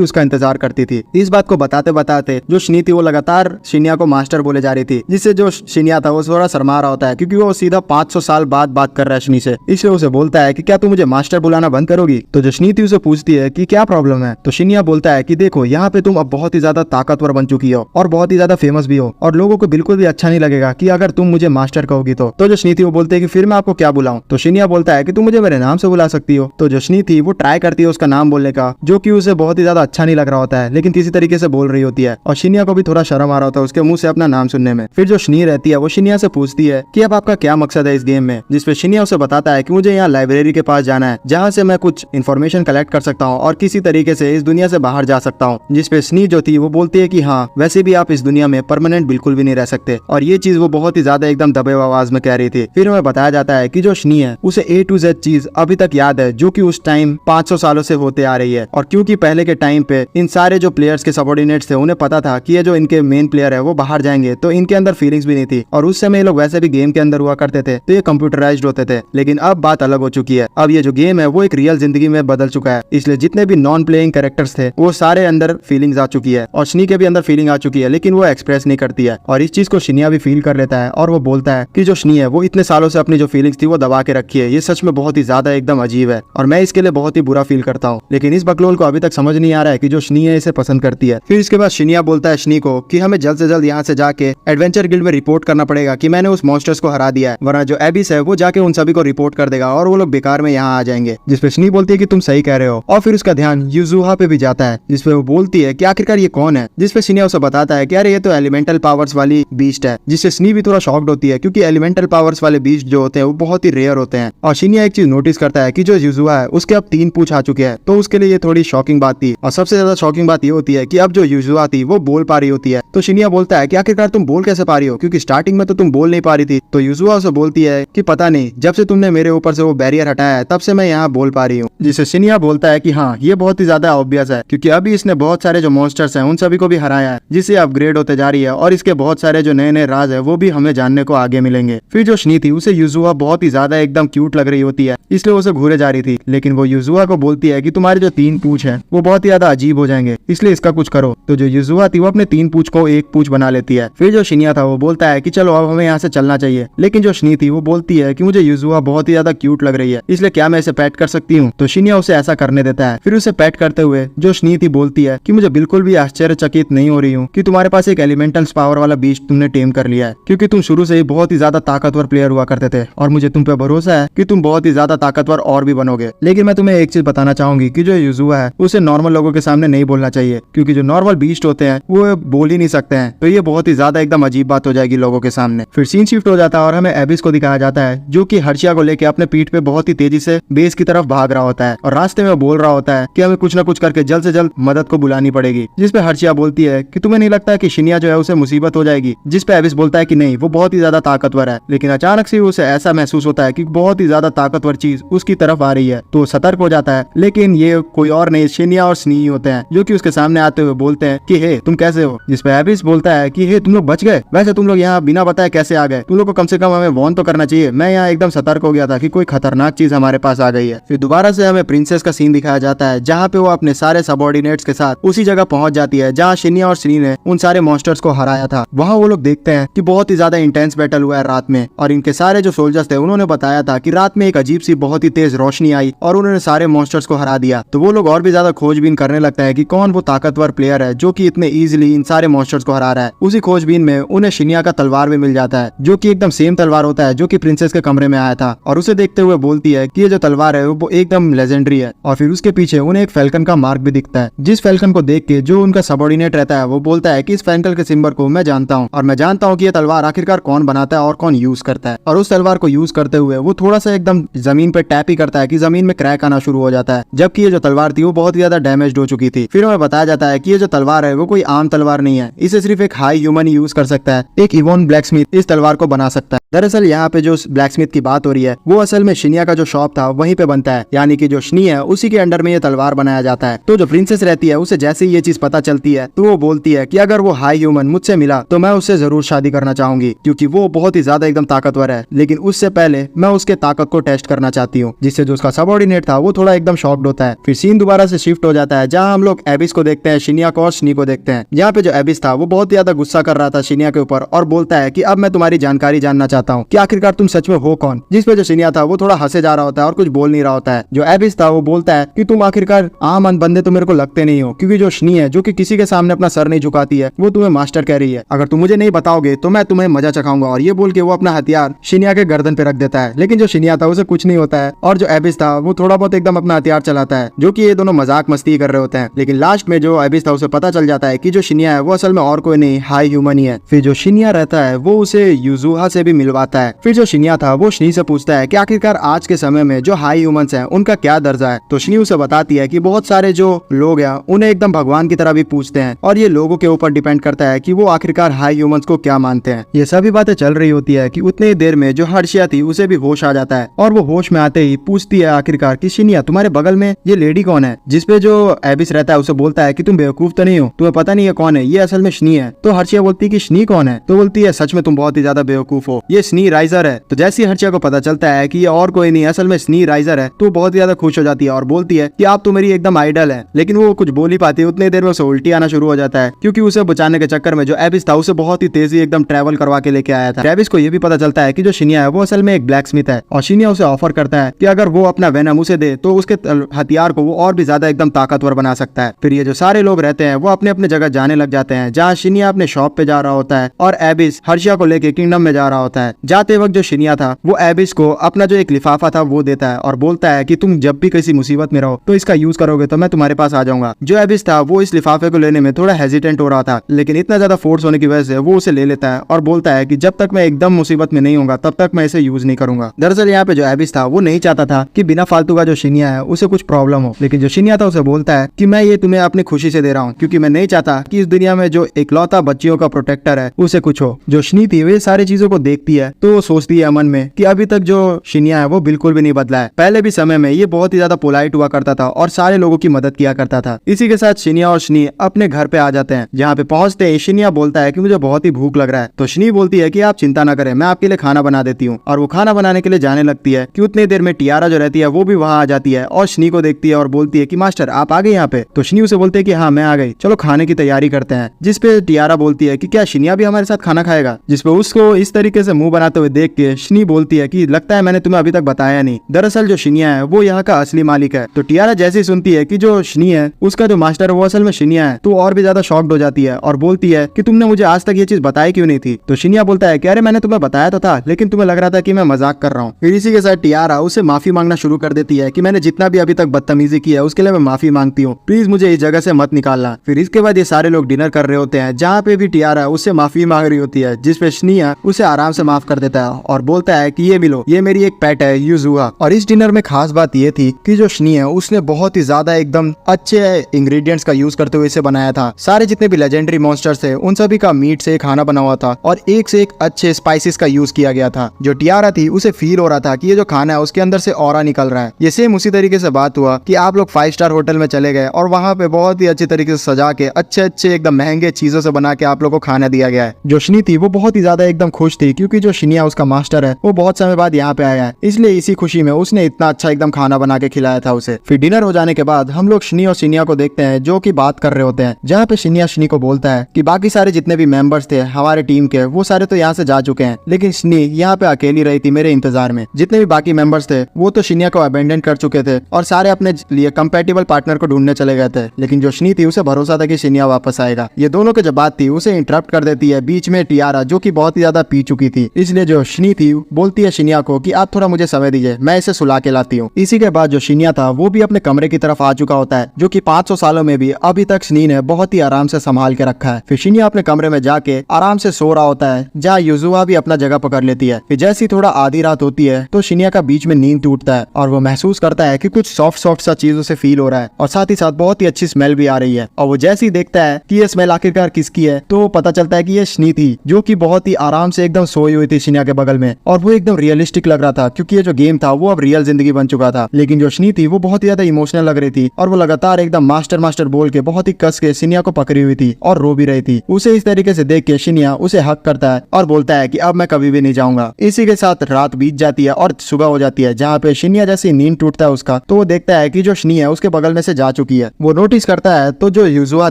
उसका इंतजार करती थी। इस बात को बताते बताते जो शनी थी वो लगातार शिनिया को मास्टर बोले जा रही थी, जिससे जो शिनिया था वो थोड़ा शर्मा रहा होता है क्योंकि वो सीधा 500 साल बाद बात कर रहा है शनी से। है, इसलिए उसे बोलता है कि क्या तू मुझे मास्टर बुलाना बंद करोगी। तो जो शनी थी उसे पूछती है कि क्या प्रॉब्लम है। तो शिन्या बोलता है कि देखो यहाँ पे तुम अब बहुत ही ज्यादा ताकतवर बन चुकी हो और बहुत ही ज्यादा फेमस भी हो और लोगों को बिल्कुल भी अच्छा नहीं लगेगा कि अगर तुम मुझे मास्टर कहोगी तो जो शनी थी वो बोलते है कि फिर मैं आपको क्या बुलाऊं। तो शिन्या बोलता है कि तुम मुझे मेरे नाम से बुला सकती हो। तो जो शनी थी वो ट्राई करती है उसका नाम बोलने का, जो कि उसे बहुत ही ज्यादा अच्छा नहीं लग रहा होता है, लेकिन किसी तरीके से बोल रही होती है और शिन्या को भी थोड़ा शर्म आ रहा होता है उसके मुंह से अपना नाम सुनने में। फिर जो शनी रहती है वो शिन्या से पूछती है कि अब आपका क्या मकसद है इस गेम में, जिसपे शिन्या उसे बताता है कि मुझे यहाँ लाइब्रेरी के पास जाना है जहाँ से मैं कुछ इन्फॉर्मेशन कलेक्ट कर सकता हूँ और किसी तरीके से इस दुनिया से बाहर जा सकता हूँ। जिसपे शनी जो थी वो बोलती है कि हाँ वैसे भी आप इस दुनिया में परमानेंट बिल्कुल भी नहीं रह सकते, और ये चीज वो बहुत ही ज्यादा एकदम दबे आवाज में कह रही थी। फिर हमें बताया जाता है कि जो शनी है उसे A to Z चीज अभी तक याद है जो कि उस टाइम 500 सालों से होते आ रही है, और क्योंकि पहले के टाइम पे इन सारे जो प्लेयर्स के सबऑर्डिनेट्स थे उन्हें पता था कि ये जो इनके मेन प्लेयर है वो बाहर जाएंगे, तो इनके अंदर फीलिंग्स भी नहीं थी और उस समय ये लोग वैसे भी गेम के अंदर हुआ करते थे तो ये कंप्यूटराइज्ड होते थे। लेकिन अब बात अलग हो चुकी है, अब ये जो गेम है वो एक रियल जिंदगी में बदल चुका है, इसलिए जितने भी नॉन प्लेइंग कैरेक्टर्स थे वो सारे अंदर फीलिंग्स आ चुकी है और शनी के भी अंदर फीलिंग आ चुकी है, लेकिन वो एक्सप्रेस नहीं करती है। और इस चीज को शिन्या भी फील कर लेता है और वो बोलता है कि जो शनी है वो इतने सालों से अपनी जो फीलिंग्स थी वो दबा के रखी है, ये सच में बहुत ही ज्यादा एकदम अजीब है और मैं इसके लिए बहुत ही बुरा फील करता हूँ। लेकिन इस बकलोल को अभी तक समझ नहीं आ रहा है कि जो शनी है इसे पसंद करती है। फिर इसके बाद शिन्या बोलता है शनी को कि हमें जल्द से जल्द यहाँ से जाके एडवेंचर गिल्ड में रिपोर्ट करना पड़ेगा कि मैंने उस मॉन्स्टर्स को हरा दिया है, वरना जो एबिस है वो जाके उन सभी को रिपोर्ट कर देगा और वो लोग बेकार में यहाँ आ जाएंगे। जिसपे शनी बोलती है कि तुम सही कह रहे हो, और फिर उसका ध्यान युजुहा पे भी जाता है जिसपे वो बोलती है कि आखिरकार ये कौन है। जिसपे शिन्या उसे बताता है कि अरे ये तो एलिमेंटल पावर्स वाली बीस्ट है, जिससे शनी भी थोड़ा शॉक्ड होती है क्योंकि एलिमेंटल पावर्स वाले बीस्ट जो होते हैं वो बहुत ही रेयर होते हैं। और शिन्या एक चीज नोटिस करता है कि जो युजुहा है उसके अब 3 पूंछ आ चुके हैं, तो उसके लिए ये थोड़ी शॉकिंग बात थी। और सबसे ज्यादा शॉकिंग बात ये होती है कि अब जो युजुहा थी वो बोल पा रही होती है। तो शिन्या बोलता है कि आखिरकार तुम बोल कैसे पा रही हो, क्योंकि स्टार्टिंग में तो तुम बोल नहीं पा रही थी। तो युजुहा उसे बोलती है कि पता नहीं, जब से तुमने मेरे ऊपर से वो बैरियर हटाया है तब से मैं यहाँ बोल पा रही हूँ। जिससे शिन्या बोलता है कि हाँ ये बहुत ही ज्यादा ऑब्वियस है, क्योंकि अभी इसने बहुत सारे जो मॉन्स्टर्स हैं उन सभी को भी हराया है, जिससे अपग्रेड होते जा रही है और इसके बहुत सारे जो नए नए राज है वो भी हमें जानने को आगे मिलेंगे। फिर जो शनी थी उसे युजुहा बहुत ही ज्यादा एकदम क्यूट लग रही होती है, इसलिए उसे घूरे जा रही थी, लेकिन वो युजुहा को बोलती है कि तुम्हारे जो 3 पूंछ है वो बहुत ही ज्यादा अजीब हो जाएंगे, इसलिए इसका कुछ करो। तो जो युजुहा थी वो अपने 3 पूंछ को 1 पूंछ बना लेती है। फिर जो शिन्या था वो बोलता है कि चलो अब हमें यहाँ से चलना चाहिए, लेकिन जो शनी थी वो बोलती है कि मुझे युजुहा बहुत ही ज्यादा क्यूट लग रही है, इसलिए क्या मैं इसे पेट कर सकती हूँ। तो शिन्या उसे ऐसा करने देता है। फिर उसे पेट करते हुए जो शनी थी बोलती है कि मुझे बिल्कुल भी आश्चर्यचकित नहीं हो रही हूँ कि तुम्हारे पास एक एलिमेंटल पावर वाला बीस्ट तुमने टेम कर लिया है, क्योंकि तुम शुरू से ही बहुत ही ज्यादा ताकतवर प्लेयर हुआ करते थे और मुझे तुम पे भरोसा है कि तुम बहुत ही ज्यादा ताकतवर और भी बनोगे। लेकिन मैं तुम्हें एक चीज बताना चाहूंगी कि जो युजुहा है उसे नॉर्मल लोगों के सामने नहीं बोलना चाहिए, क्योंकि जो नॉर्मल बीस्ट होते हैं वो बोल ही नहीं सकते हैं, तो ये बहुत ही ज्यादा एकदम अजीब बात हो जाएगी लोगों के सामने। फिर सीन शिफ्ट हो जाता है और हमें एबिस को दिखाया जाता है जो कि हर्षिया को लेकर अपने पीठ पे बहुत ही तेजी से बेस की तरफ भाग रहा होता है और रास्ते में बोल रहा होता है कि हमें कुछ न कुछ करके जल्द से जल्द मदद को बुलानी पड़ेगी। जिसपे हर्षिया बोलती है कि तुम्हें नहीं लगता है कि शिन्या जो है उसे मुसीबत हो जाएगी। जिसपे एबिस बोलता है कि नहीं, वो बहुत ही ज्यादा ताकतवर है। लेकिन अचानक से उसे ऐसा महसूस होता है कि बहुत ही ज्यादा ताकतवर चीज उसकी तरफ आ रही है, तो सतर्क हो जाता है। लेकिन ये कोई और नहीं, शिन्या और शनी होते हैं जो कि उसके सामने आते हुए बोलते हैं कि हे तुम कैसे हो। जिसपे एबिस बोलता है कि हे तुम लोग बच गए, वैसे तुम लोग यहाँ बिना बताए कैसे आ गए, तुम लोग को कम से कम हमें वार्न तो करना चाहिए। मैं यहाँ एकदम सतर्क हो गया था कि कोई खतरनाक चीज हमारे पास आ गई है। फिर दोबारा से हमें प्रिंसेस का सीन दिखाया जाता है जहाँ पे वो अपने सारे सबऑर्डिनेट्स के साथ उसी जगह पहुंच जाती है जहाँ शिन्या और शनी ने उन सारे मॉन्स्टर्स को हराया था। वहाँ वो लोग देखते हैं कि बहुत ही ज्यादा इंटेंस बैटल हुआ है रात में, और इनके सारे जो सोल्जर्स थे उन्होंने बताया था कि रात में एक अजीब सी बहुत ही तेज रोशनी आई और उन्होंने सारे मॉन्स्टर्स को हरा दिया। तो वो लोग और भी ज्यादा खोजबीन करने लगता है कि कौन वो ताकतवर प्लेयर है जो कि इतने इजीली इन सारे मॉन्स्टर्स को हरा रहा है। उसी खोजबीन में उन्हें शिन्या का तलवार भी मिल जाता है जो कि एकदम सेम तलवार होता है जो कि प्रिंसेस के कमरे में आया था, और उसे देखते हुए बोलती है कि ये जो तलवार है वो एकदम लेजेंडरी है। और फिर उसके पीछे उन्हें एक फैल्कन का मार्क भी दिखता है, जिस फैल्कन को देख के जो उनका सबऑर्डिनेट रहता है वो बोलता है कि इस फैल्कन के सिंबल को मैं जानता हूँ और मैं जानता हूँ कि ये तलवार आखिरकार कौन बनाता है और कौन यूज करता है। और उस तलवार को यूज करते हुए वो थोड़ा सा एकदम जमीन पे टैप ही करता है कि जमीन में क्रैक आना शुरू हो जाता है, जबकि ये जो तलवार थी वो बहुत ही ज्यादा डैमेज हो चुकी थी। फिर हमें बताया जाता है कि ये जो तलवार है वो कोई आम तलवार नहीं है, इसे सिर्फ एक हाई ह्यूमन यूज कर सकता है, एक इवोन ब्लैकस्मिथ इस तलवार को बना सकता है। दरअसल यहाँ पे जो ब्लैकस्मिथ की बात हो रही है वो असल में शिन्या का जो शॉप था वहीं पे बनता है, यानी कि जो शनी है उसी के अंडर में ये तलवार बनाया जाता है। तो जो प्रिंसेस रहती है उसे जैसे ही ये चीज पता चलती है तो वो बोलती है कि अगर वो हाई ह्यूमन मुझसे मिला तो मैं उससे जरूर शादी करना चाहूंगी, क्योंकि वो बहुत ही ज्यादा एकदम ताकतवर है, लेकिन उससे पहले मैं उसके ताकत को टेस्ट करना चाहती हूँ। जिससे जो उसका सबऑर्डिनेट था वो थोड़ा एकदम शॉक्ड होता है। फिर सीन दोबारा से शिफ्ट हो जाता है जहाँ हम लोग एबिस को देखते हैं, शिन्या को और शनी को देखते हैं। यहाँ पे जो एबिस था वो बहुत ज्यादा गुस्सा कर रहा था शिन्या के ऊपर और बोलता है कि अब मैं तुम्हारी जानकारी जानना चाहता हूँ कि आखिरकार तुम सच में हो कौन। जिसपे जो शिनिया था वो थोड़ा हंसे जा रहा होता है और कुछ बोल नहीं रहा होता है। जो एबिस था वो बोलता है कि तुम आखिरकार आम बंदे तो मेरे को लगते नहीं हो, क्योंकि जो शनी है जो कि किसी के सामने अपना सर नहीं झुकाती है वो तुम्हें मास्टर कह रही है। अगर तुम मुझे नहीं बताओगे तो मैं तुम्हें मजा चखाऊंगा। और ये बोल के वो अपना हथियार शिनिया के गर्दन पे रख देता है, लेकिन जो शिनिया था उसे कुछ नहीं होता है। और जो एबिस था वो थोड़ा बहुत एकदम अपना हथियार चलाता है, जो कि ये दोनों मजाक मस्ती कर रहे होते हैं। लेकिन लास्ट में जो एबिस था उसे पता चल जाता है कि जो शिनिया है वो असल में और कोई नहीं हाई ह्यूमन ही है। फिर जो शिनिया रहता है वो उसे युजुहा से भी मिलवाता है। फिर जो शिनिया था वो शनी से पूछता है कि आखिरकार आज के समय में जो हाई ह्यूमंस हैं उनका क्या दर्जा है। तो शनी उसे बताती है कि बहुत सारे जो लोग हैं उन्हें एकदम भगवान की तरह भी पूछते हैं, और ये लोगों के ऊपर डिपेंड करता है कि वो आखिरकार हाई ह्यूमंस को क्या मानते हैं। ये सभी बातें चल रही होती है कि उतनी देर में जो हर्षिया थी उसे भी होश आ जाता है, और वो होश में आते ही पूछती है आखिरकार कि शिनिया तुम्हारे बगल में ये लेडी कौन है। जिसपे जो एबिस रहता है उसे बोलता है कि तुम बेवकूफ तो नहीं हो, तुम्हें पता नहीं है कौन है, ये असल में शनी है। तो हर्षिया बोलती है कि शनी कौन है। तो बोलती है सच में तुम बहुत ही ज्यादा बेवकूफ हो, ये शनी राइजर है। तो जैसे ही हर्षिया को पता चलता है कि ये और कोई नहीं असल में शनी राइजर है, तो बहुत ही ज्यादा खुश हो जाती है और बोलती है कि आप तो मेरी एकदम आइडल है। लेकिन वो कुछ बोल ही पाती है, उतनी देर में उसे उल्टी आना शुरू हो जाता है, क्योंकि उसे बचाने के चक्कर में जो एबिस था उसे बहुत ही तेजी एकदम ट्रैवल करवा के लेके आया था। एबिस को ये भी पता चलता है कि जो शिनिया है वो असल में एक ब्लैक स्मिथ है, और शिनिया उसे ऑफर करता है कि अगर वो अपना वेनम उसे दे तो उसके हथियार को वो और भी ज्यादा एकदम ताकतवर बना सकता है। फिर ये जो सारे लोग रहते हैं वो अपने अपने जगह जाने लग जाते हैं, जहाँ शिनिया अपने शॉप पे जा रहा होता है और एबिस हर्षिया को लेके किंगडम में जा रहा होता है। जाते वक्त जो शिनिया था वो एबिस को अपना जो एक लिफाफा था वो देता है और बोलता है कि तुम जब भी किसी मुसीबत में रहो तो इसका यूज करोगे तो मैं तुम्हारे पास आ जाऊंगा। जो एबिस था वो इस लिफाफे को लेने में थोड़ा हेजिटेंट हो रहा था, लेकिन इतना ज्यादा फोर्स होने की वजह से वो उसे ले लेता है और बोलता है कि जब तक मैं एकदम मुसीबत में नहीं होगा तब तक मैं इसे यूज नहीं करूंगा। दरअसल यहाँ पे जो एबिस था वो नहीं चाहता था कि बिना फालतू का जो शिनिया है उसे कुछ प्रॉब्लम हो, लेकिन जो शिनिया था उसे बोलता है कि मैं ये तुम्हें अपनी खुशी से दे रहा हूँ, क्योंकि मैं नहीं चाहता कि इस दुनिया में जो इकलौता बच्चियों का प्रोटेक्टर है उसे कुछ हो। जो शनी थी वो सारी चीजों को देखती है तो वो सोचती है मन में कि अभी तक जो शिनिया है वो बिल्कुल भी नहीं बदला है। पहले भी समय में ये बहुत ही ज्यादा पोलाइट हुआ करता था और सारे लोगों की मदद किया करता था। इसी के साथ शिनिया और शनी अपने घर पे आ जाते हैं। जहाँ पे पहुंचते ही शिनिया बोलता है कि मुझे बहुत ही भूख लग रहा है। तो शनी बोलती है कि आप चिंता ना करें, मैं आपके लिए खाना बना देती हूँ। और वो खाना बनाने के लिए जाने लगती है कि उतनी देर में टियारा जो रहती है वो भी वहाँ आ जाती है और शनी को देखती है और बोलती है कि मास्टर आप आ गए यहाँ पे। तो शनी उसे बोलते है कि हाँ मैं आ गई, चलो खाने की तैयारी करते हैं। जिसपे टियारा बोलती है कि क्या शिनिया भी हमारे साथ खाना खाएगा। जिसपे उसको इस तरीके से मुंह बनाते हुए देख के शनी बोलती है कि लगता है मैंने तुम्हें अभी तक बताया नहीं, दरअसल जो शिनिया है वो यहाँ का असली मालिक है। तो टियारा जैसे ही सुनती है कि जो शनी है उसका जो मास्टर है वो असल में शिनिया है, तो और भी ज्यादा शॉक्ड हो जाती है और बोलती है कि तुमने मुझे आज तक ये चीज बताई क्यों नहीं थी। तो शिनिया बोलता है कि अरे मैंने तुम्हें बताया तो था, लेकिन तुम्हें लग रहा था कि मैं मजाक कर रहा हूँ। फिर इसी के साथ टियारा उसे माफी मांगना शुरू कर देती है कि मैंने जितना भी अभी तक बदतमीजी की है उसके लिए मैं माफी मांगती हूँ, प्लीज मुझे इस जगह से मत निकालना। फिर इसके बाद ये सारे लोग डिनर कर रहे होते हैं, जहाँ पे भी टियारा उससे माफी मांग रही होती है, जिसपे शिनिया उसे आराम से माफ कर देता है और बोलता है कि ये मिलो, ये मेरी एक पेट है युजुहा। और इस डिनर में खास बात ये थी कि जो शनी है उसने बहुत ही ज्यादा एकदम अच्छे इंग्रेडिएंट्स का यूज करते हुए इसे बनाया था। सारे जितने भी लेजेंडरी मॉन्स्टर्स थे उन सभी का मीट से खाना बना हुआ था और एक से एक अच्छे स्पाइसेस का यूज किया गया था। जो टियारा थी उसे फील हो रहा था कि ये जो खाना है उसके अंदर से ऑरा निकल रहा है। ये सेम उसी तरीके से बात हुआ कि आप लोग 5 स्टार होटल में चले गए और वहाँ पे बहुत ही अच्छी तरीके से सजा के अच्छे अच्छे एकदम महंगे चीजों से बना के आप लोग को खाना दिया गया है। जो शनी थी वो बहुत ही ज्यादा एकदम खुश थी, क्योंकि जो शिनिया उसका मास्टर है वो बहुत समय बाद यहाँ पे आया है, इसलिए इसी खुशी में उसने इतना अच्छा एकदम खाना बना के खिलाया था उसे। फिर डिनर हो जाने के बाद हम लोग शनी और शिनिया को देखते हैं जो कि बात कर रहे होते हैं, जहाँ पे शिनिया शनी को बोलता है कि बाकी सारे जितने भी मेंबर्स थे हमारे टीम के वो सारे तो यहाँ से जा चुके हैं, लेकिन शनी यहाँ पे अकेली रही थी मेरे इंतजार में। जितने भी बाकी मेंबर्स थे वो तो शिनिया को अबेंडन कर चुके थे और सारे अपने लिए कंपेटिबल पार्टनर को ढूंढने चले गए थे, लेकिन जो शनी थी उसे भरोसा था कि शिनिया वापस आएगा। ये दोनों की जो बात थी उसे इंटरप्ट कर देती है बीच में टियारा, जो कि बहुत ही ज्यादा पी चुकी थी। इसलिए जो शनी थी बोलती है शिनिया को कि आप थोड़ा मुझे समय दीजिए, मैं इसे सुला के लाती हूँ। इसी के बाद जो शिनिया था वो भी अपने कमरे की तरफ आ चुका होता है, जो कि 500 सालों में भी अभी तक शनी ने बहुत ही आराम से संभाल के रखा है। फिर शिनिया अपने कमरे में जाके आराम से सो रहा होता है, जहाँ युजुहा भी अपना जगह पकड़ लेती है। फिर जैसी थोड़ा आधी रात होती है तो शिनिया का बीच में नींद टूटता है और वो महसूस करता है कि कुछ सॉफ्ट सॉफ्ट सा चीज उसे फील हो रहा है और साथ ही साथ बहुत ही अच्छी स्मेल भी आ रही है। और वो जैसे ही देखता है कि ये स्मेल आखिरकार किसकी है तो पता चलता है कि ये शनी थी, जो कि बहुत ही आराम से एकदम सोई हुई थी शिनिया के बगल में, और वो एकदम रियलिस्टिक लग रहा था, क्योंकि ये जो गेम था वो अब रियल जिंदगी बन चुका था। लेकिन जो शनी थी वो बहुत ही ज्यादा इमोशनल लग रही थी और वो लगातार एकदम मास्टर मास्टर बोल के बहुत ही कस के शिनिया को पकड़ी हुई थी और रो भी रही थी। उसे इस तरीके से देख के शिनिया उसे हक करता है और बोलता है कि अब मैं कभी भी नहीं जाऊंगा। इसी के साथ रात बीत जाती है और सुबह हो जाती है, जहाँ पे शिनिया जैसे नींद टूटता है उसका, तो वो देखता है कि जो शनी है उसके बगल में से जा चुकी है। वो नोटिस करता है तो जो युजुहा